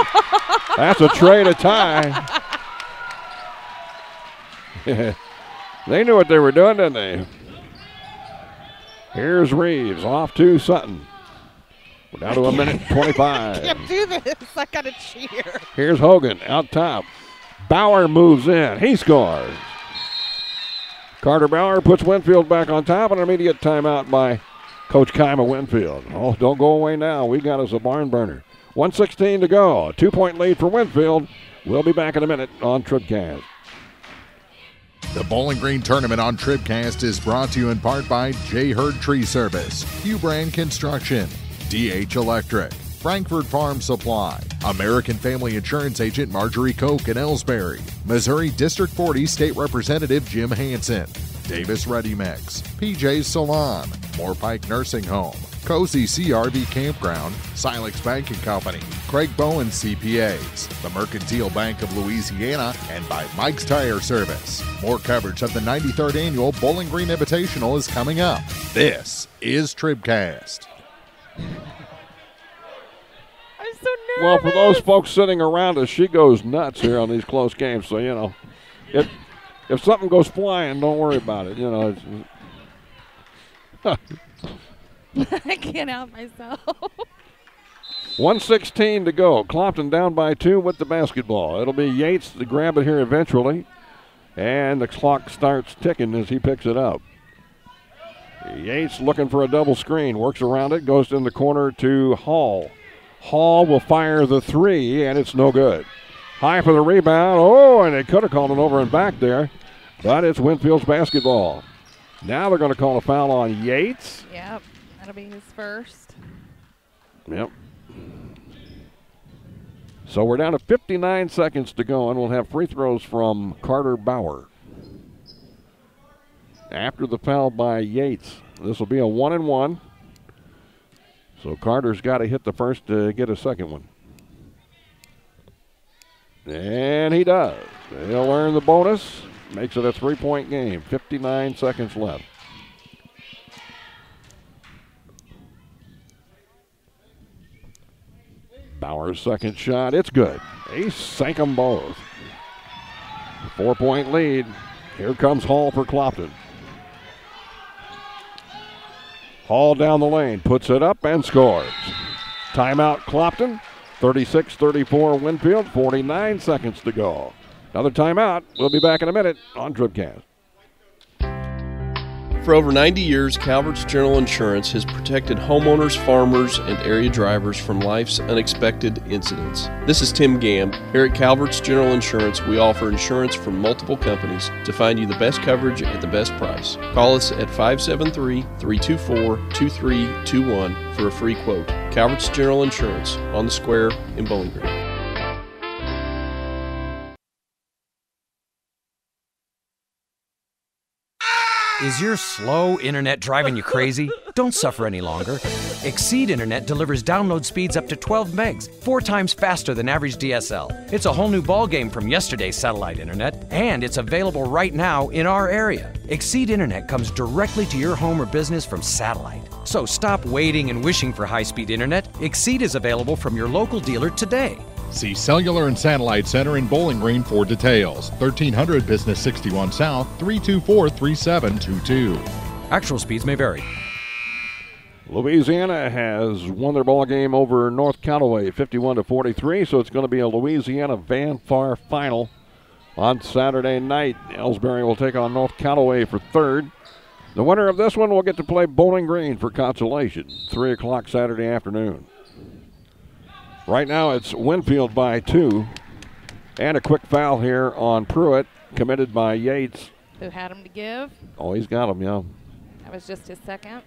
That's a tray to tie. They knew what they were doing, didn't they? Here's Reeves off to Sutton. We're down to 1:25. I can't do this. I got to cheer. Here's Hogan out top. Bauer moves in. He scores. Carter Bauer puts Winfield back on top, and an immediate timeout by Coach Keim of Winfield. Oh, don't go away now. We got us a barn burner. 1:16 to go. A 2-point lead for Winfield. We'll be back in a minute on TribCast. The Bowling Green Tournament on TribCast is brought to you in part by J. Hurd Tree Service, Hugh Brand Construction, DH Electric, Frankfurt Farm Supply, American Family Insurance Agent Marjorie Koch in Ellsbury, Missouri District 40 State Representative Jim Hansen, Davis Ready Mix, PJ's Salon, Moore Pike Nursing Home, Cozy CRV Campground, Silex Banking Company, Craig Bowen CPAs, the Mercantile Bank of Louisiana, and by Mike's Tire Service. More coverage of the 93rd Annual Bowling Green Invitational is coming up. This is TribCast. Well, for those folks sitting around us, she goes nuts here on these close games. So, if something goes flying, don't worry about it. I can't help myself. 1:16 to go. Clopton down by 2 with the basketball. It'll be Yates to grab it here eventually. And the clock starts ticking as he picks it up. Yates looking for a double screen. Works around it. Goes in the corner to Hall. Hall will fire the 3, and it's no good. High for the rebound. Oh, and they could have called it over and back there. But it's Winfield's basketball. Now they're going to call a foul on Yates. Yep, that'll be his first. Yep. So we're down to 59 seconds to go, and we'll have free throws from Carter Bauer. After the foul by Yates, this will be a 1-and-1. So Carter's got to hit the first to get a second one. And he does. He'll earn the bonus. Makes it a 3-point game. 59 seconds left. Bauer's second shot. It's good. He sank them both. 4-point lead. Here comes Hall for Clopton. Hall down the lane, puts it up and scores. Timeout Clopton, 36-34 Winfield, 49 seconds to go. Another timeout. We'll be back in a minute on TribCast. For over 90 years, Calvert's General Insurance has protected homeowners, farmers, and area drivers from life's unexpected incidents. This is Tim Gamm. Here at Calvert's General Insurance, we offer insurance from multiple companies to find you the best coverage at the best price. Call us at 573-324-2321 for a free quote. Calvert's General Insurance on the Square in Bowling Green. Is your slow internet driving you crazy? Don't suffer any longer. Exceed Internet delivers download speeds up to 12 megs, 4 times faster than average DSL. It's a whole new ballgame from yesterday's satellite internet, and it's available right now in our area. Exceed Internet comes directly to your home or business from satellite. So stop waiting and wishing for high-speed internet. Exceed is available from your local dealer today. See Cellular and Satellite Center in Bowling Green for details. 1300 Business 61 South, 324-3722. Actual speeds may vary. Louisiana has won their ball game over North Callaway 51-43, so it's going to be a Louisiana-Van Far final on Saturday night. Ellsbury will take on North Callaway for third. The winner of this one will get to play Bowling Green for consolation, 3 o'clock Saturday afternoon. Right now it's Winfield by 2. And a quick foul here on Pruitt, committed by Yates. Who had him to give? Oh, he's got him, yeah. That was just his second.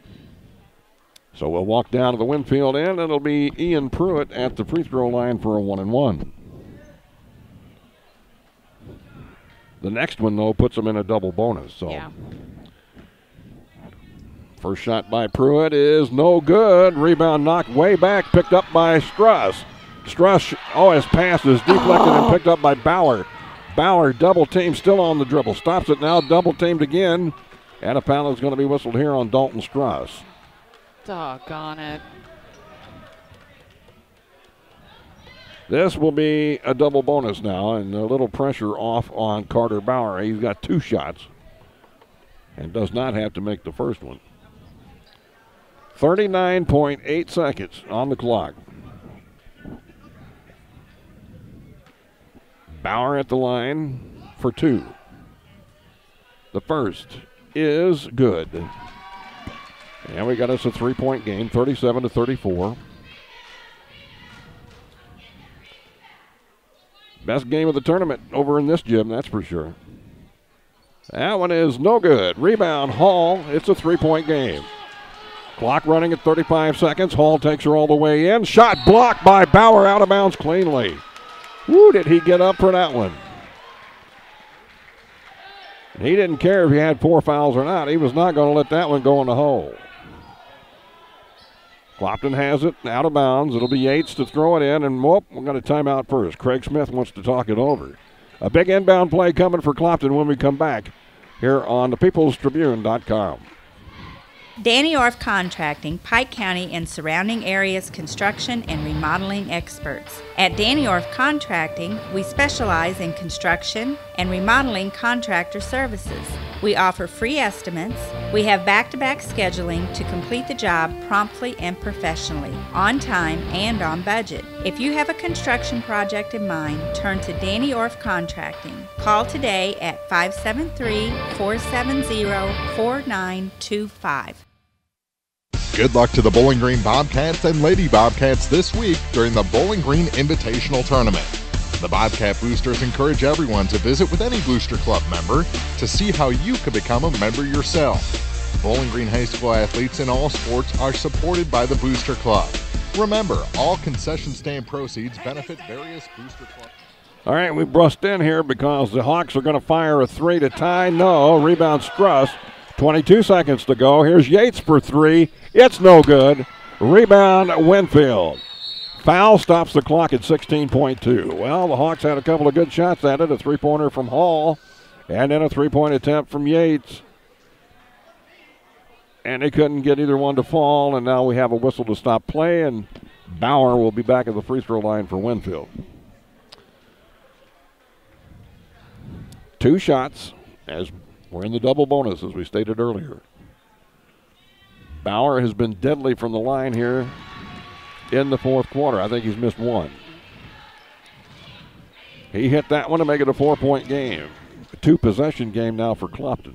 So we'll walk down to the Winfield end, and it'll be Ian Pruitt at the free throw line for a 1-and-1. The next one, though, puts him in a double bonus. So yeah. First shot by Pruitt is no good. Rebound knocked way back, picked up by Struss. Struss, his pass is deflected and picked up by Bauer. Bauer double team, still on the dribble. Stops it now, double teamed again. And a foul is going to be whistled here on Dalton Struss. Doggone it. This will be a double bonus now, and a little pressure off on Carter Bauer. He's got 2 shots and does not have to make the first one. 39.8 seconds on the clock. Bauer at the line for 2. The first is good. And we got us a 3-point game, 37-34. Best game of the tournament over in this gym, that's for sure. That one is no good. Rebound, Hall. It's a 3-point game. Clock running at 35 seconds. Hall takes her all the way in. Shot blocked by Bauer, out of bounds cleanly. Woo, did he get up for that one? He didn't care if he had 4 fouls or not. He was not going to let that one go in the hole. Clopton has it out of bounds. It'll be Yates to throw it in, and we're going to time out first. Craig Smith wants to talk it over. A big inbound play coming for Clopton when we come back here on the peoplestribune.com. Danny Orff Contracting, Pike County and surrounding areas construction and remodeling experts. At Danny Orff Contracting, we specialize in construction and remodeling contractor services. We offer free estimates. We have back-to-back scheduling to complete the job promptly and professionally, on time and on budget. If you have a construction project in mind, turn to Danny Orff Contracting. Call today at 573-470-4925. Good luck to the Bowling Green Bobcats and Lady Bobcats this week during the Bowling Green Invitational Tournament. The Bobcat Boosters encourage everyone to visit with any Booster Club member to see how you can become a member yourself. Bowling Green High School athletes in all sports are supported by the Booster Club. Remember, all concession stand proceeds benefit various Booster Clubs. All right, we brushed in here because the Hawks are going to fire a three to tie. No, rebound Struss. 22 seconds to go. Here's Yates for three. It's no good. Rebound Winfield. Foul stops the clock at 16.2. Well, the Hawks had a couple of good shots at it. A three-pointer from Hall and then a three-point attempt from Yates. And they couldn't get either one to fall, and now we have a whistle to stop play, and Bauer will be back at the free throw line for Winfield. 2 shots as we're in the double bonus, as we stated earlier. Bauer has been deadly from the line here in the fourth quarter. I think he's missed one. He hit that one to make it a 4-point game. A 2-possession game now for Clopton.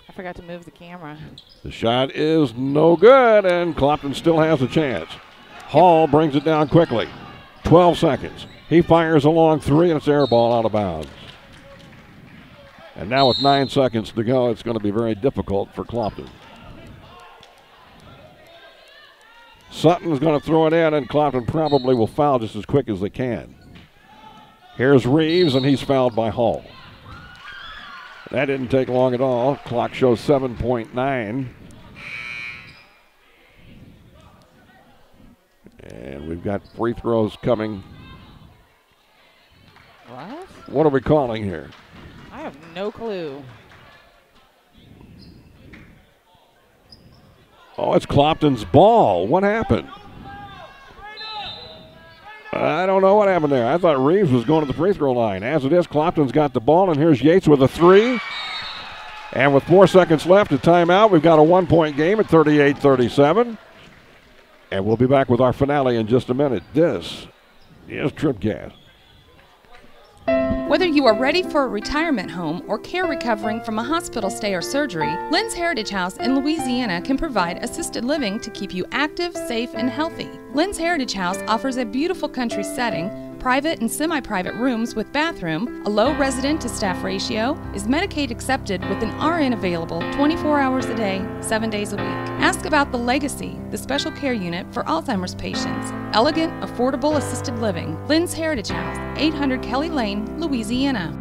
I forgot to move the camera. The shot is no good, and Clopton still has a chance. Hall brings it down quickly. 12 seconds. He fires a long three, and it's air ball out of bounds. And now with 9 seconds to go, it's going to be very difficult for Clopton. Sutton's going to throw it in, and Clopton probably will foul just as quick as they can. Here's Reeves, and he's fouled by Hall. That didn't take long at all. Clock shows 7.9. And we've got free throws coming. What? What are we calling here? I have no clue. Oh, it's Clopton's ball. What happened? I don't know what happened there. I thought Reeves was going to the free throw line. As it is, Clopton's got the ball, and here's Yates with a three. And with 4 seconds left, a timeout. We've got a 1-point game at 38-37. And we'll be back with our finale in just a minute. This is TribCast. Whether you are ready for a retirement home or care recovering from a hospital stay or surgery, Lynn's Heritage House in Louisiana can provide assisted living to keep you active, safe, and healthy. Lynn's Heritage House offers a beautiful country setting, private and semi-private rooms with bathroom, a low resident-to-staff ratio, is Medicaid accepted with an RN available 24 hours a day, 7 days a week. Ask about the Legacy, the special care unit for Alzheimer's patients. Elegant, affordable assisted living. Lynn's Heritage House, 800 Kelly Lane, Louisiana.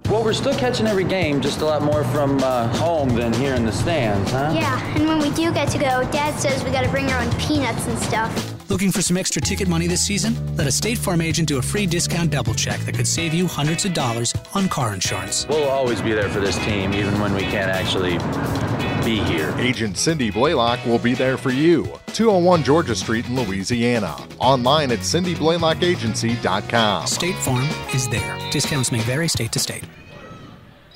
Well, we're still catching every game, just a lot more from home than here in the stands, huh? Yeah, and when we do get to go, Dad says we gotta bring our own peanuts and stuff. Looking for some extra ticket money this season? Let a State Farm agent do a free discount double check that could save you hundreds of dollars on car insurance. We'll always be there for this team, even when we can't actually be here. Agent Cindy Blaylock will be there for you. 201 Georgia Street in Louisiana. Online at cindyblaylockagency.com. State Farm is there. Discounts may vary state to state.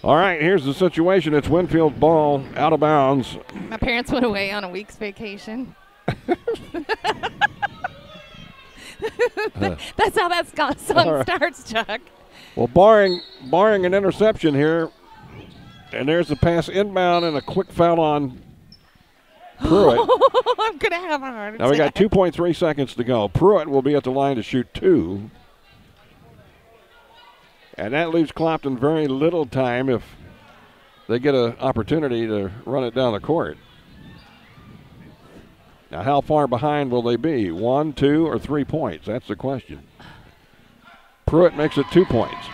All right, here's the situation. It's Winfield ball out of bounds. My parents went away on a week's vacation. That's how that song starts, Chuck. Well, barring an interception here, and there's a pass inbound and a quick foul on Pruitt. I'm going to have a heart attack. Now we got 2.3 seconds to go. Pruitt will be at the line to shoot 2. And that leaves Clopton very little time if they get an opportunity to run it down the court. Now, how far behind will they be? 1, 2, or 3 points? That's the question. Pruitt makes it 2 points.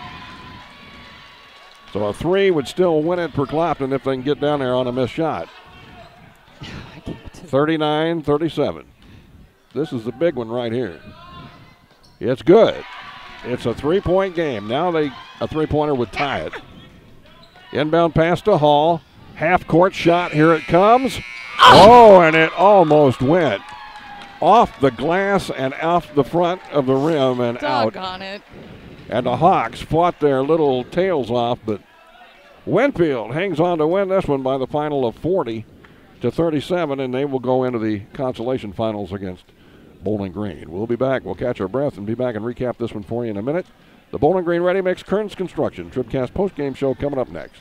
So a 3 would still win it for Clopton if they can get down there on a missed shot. 39-37. This is the big one right here. It's good. It's a three-point game. Now a three-pointer would tie it. Inbound pass to Hall. Half-court shot. Here it comes. Oh, and it almost went off the glass and off the front of the rim and out. Doggone it. And the Hawks fought their little tails off, but Winfield hangs on to win this one by the final of 40-37, and they will go into the consolation finals against Bowling Green. We'll be back. We'll catch our breath and be back and recap this one for you in a minute. The Bowling Green Ready Mix Kearns Construction TribCast postgame show coming up next.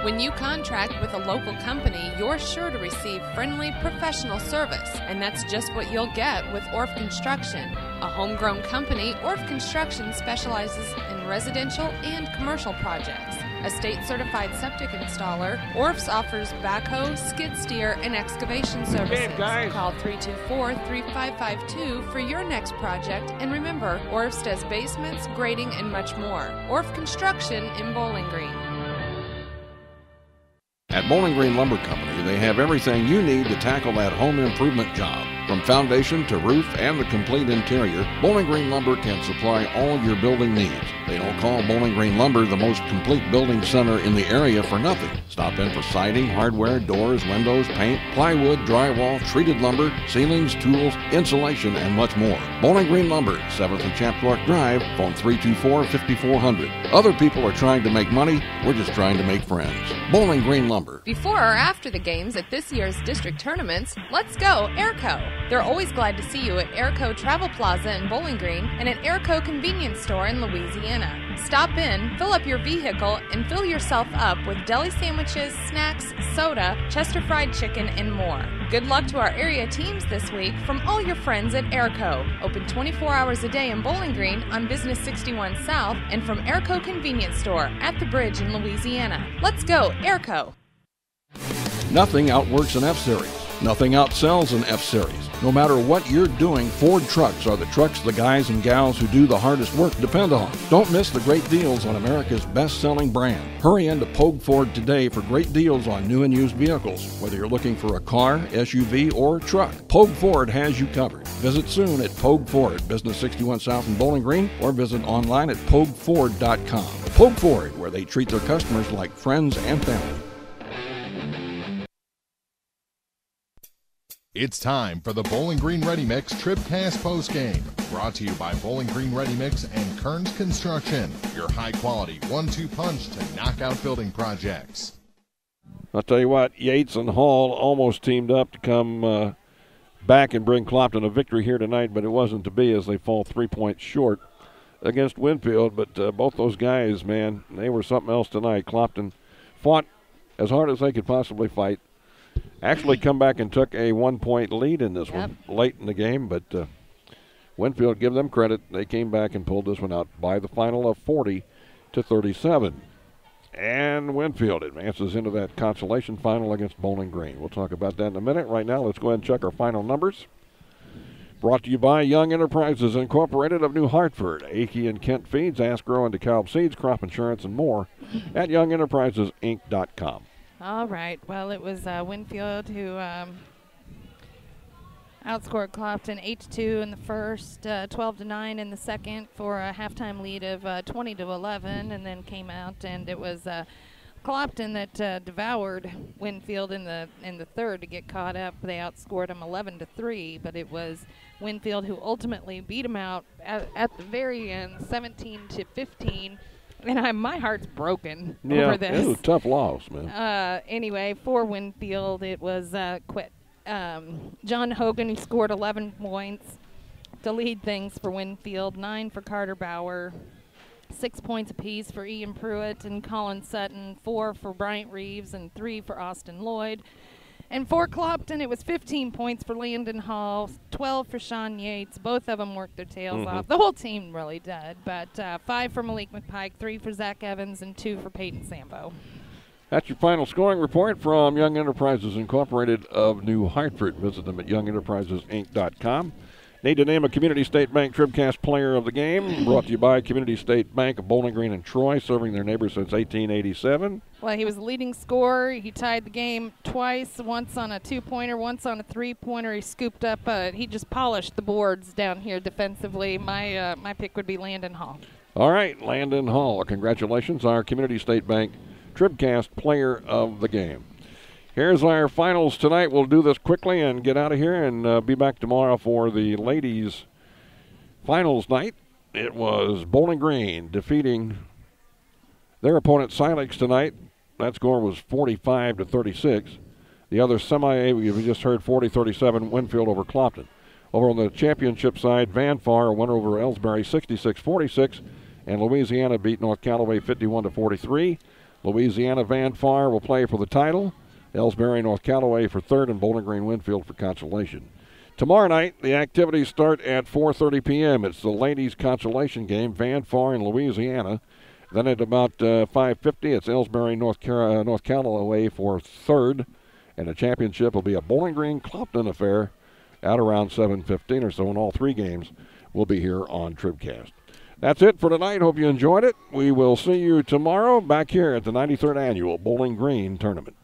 When you contract with a local company, you're sure to receive friendly, professional service, and that's just what you'll get with Orff Construction. A homegrown company, Orff Construction specializes in residential and commercial projects. A state-certified septic installer, Orff's offers backhoe, skid steer, and excavation services. Call 324-3552 for your next project, and remember, Orff's does basements, grading, and much more. Orff Construction in Bowling Green. At Bowling Green Lumber Company, they have everything you need to tackle that home improvement job. From foundation to roof and the complete interior, Bowling Green Lumber can supply all your building needs. They don't call Bowling Green Lumber the most complete building center in the area for nothing. Stop in for siding, hardware, doors, windows, paint, plywood, drywall, treated lumber, ceilings, tools, insulation, and much more. Bowling Green Lumber, 7th and Chapdelaine Drive, phone 324-5400. Other people are trying to make money, we're just trying to make friends. Bowling Green Lumber. Before or after the games at this year's district tournaments, let's go Airco. They're always glad to see you at Airco Travel Plaza in Bowling Green and at Airco Convenience Store in Louisiana. Stop in, fill up your vehicle, and fill yourself up with deli sandwiches, snacks, soda, Chester fried chicken, and more. Good luck to our area teams this week from all your friends at Airco. Open 24 hours a day in Bowling Green on Business 61 South and from Airco Convenience Store at the Bridge in Louisiana. Let's go, Airco. Nothing outworks an F-Series. Nothing outsells an F-Series. No matter what you're doing, Ford trucks are the trucks the guys and gals who do the hardest work depend on. Don't miss the great deals on America's best-selling brand. Hurry into Pogue Ford today for great deals on new and used vehicles. Whether you're looking for a car, SUV, or truck, Pogue Ford has you covered. Visit soon at Pogue Ford, Business 61 South in Bowling Green, or visit online at PogueFord.com. Pogue Ford, where they treat their customers like friends and family. It's time for the Bowling Green Ready Mix TribCast postgame, brought to you by Bowling Green Ready Mix and Kearns Construction, your high-quality 1-2 punch to knock out building projects. I'll tell you what, Yates and Hall almost teamed up to come back and bring Clopton a victory here tonight, but it wasn't to be as they fall 3 points short against Winfield. But both those guys, man, they were something else tonight. Clopton fought as hard as they could possibly fight. Actually come back and took a 1-point lead in this one late in the game, but Winfield, give them credit. They came back and pulled this one out by the final of 40-37. And Winfield advances into that consolation final against Bowling Green. We'll talk about that in a minute. Right now, let's go ahead and check our final numbers. Brought to you by Young Enterprises Incorporated of New Hartford. Akey and Kent Feeds, Ask Grow and DeKalb Seeds, Crop Insurance, and more at YoungEnterprisesInc.com. All right. Well, it was Winfield who outscored Clopton 8-2 in the first, 12-9 in the second for a halftime lead of 20-11, and then came out and it was Clopton that devoured Winfield in the third to get caught up. They outscored them 11-3, but it was Winfield who ultimately beat them out at the very end, 17-15. And my heart's broken over this. It was a tough loss, man. Anyway, for Winfield, it was John Hogan, who scored 11 points to lead things for Winfield, 9 for Carter Bauer, 6 points apiece for Ian Pruitt and Colin Sutton, 4 for Bryant Reeves, and 3 for Austin Lloyd. And for Clopton, it was 15 points for Landon Hall, 12 for Sean Yates. Both of them worked their tails off. The whole team really did. But 5 for Malik McPike, 3 for Zach Evans, and 2 for Peyton Sambo. That's your final scoring report from Young Enterprises Incorporated of New Hartford. Visit them at YoungEnterprisesInc.com. Need to name a Community State Bank TribCast Player of the Game. Brought to you by Community State Bank of Bowling Green and Troy, serving their neighbors since 1887. Well, he was the leading scorer. He tied the game twice, once on a 2-pointer, once on a 3-pointer. He scooped up. He just polished the boards down here defensively. My pick would be Landon Hall. All right, Landon Hall. Congratulations, our Community State Bank TribCast Player of the Game. Here's our finals tonight. We'll do this quickly and get out of here and be back tomorrow for the ladies' finals night. It was Bowling Green defeating their opponent Silex tonight. That score was 45-36. The other semi, we just heard 40-37 Winfield over Clopton. Over on the championship side, Van Far went over Ellsbury 66-46, and Louisiana beat North Callaway 51-43. Louisiana Van Far will play for the title. Ellsbury, North Callaway for third, and Bowling Green Winfield for consolation. Tomorrow night, the activities start at 4:30 p.m. It's the ladies' consolation game, Van Far and Louisiana. Then at about 5:50, it's Ellsbury, North Callaway for third, and the championship will be a Bowling Green Clopton affair at around 7:15 or so, and all three games will be here on TribCast. That's it for tonight. Hope you enjoyed it. We will see you tomorrow back here at the 93rd Annual Bowling Green Tournament.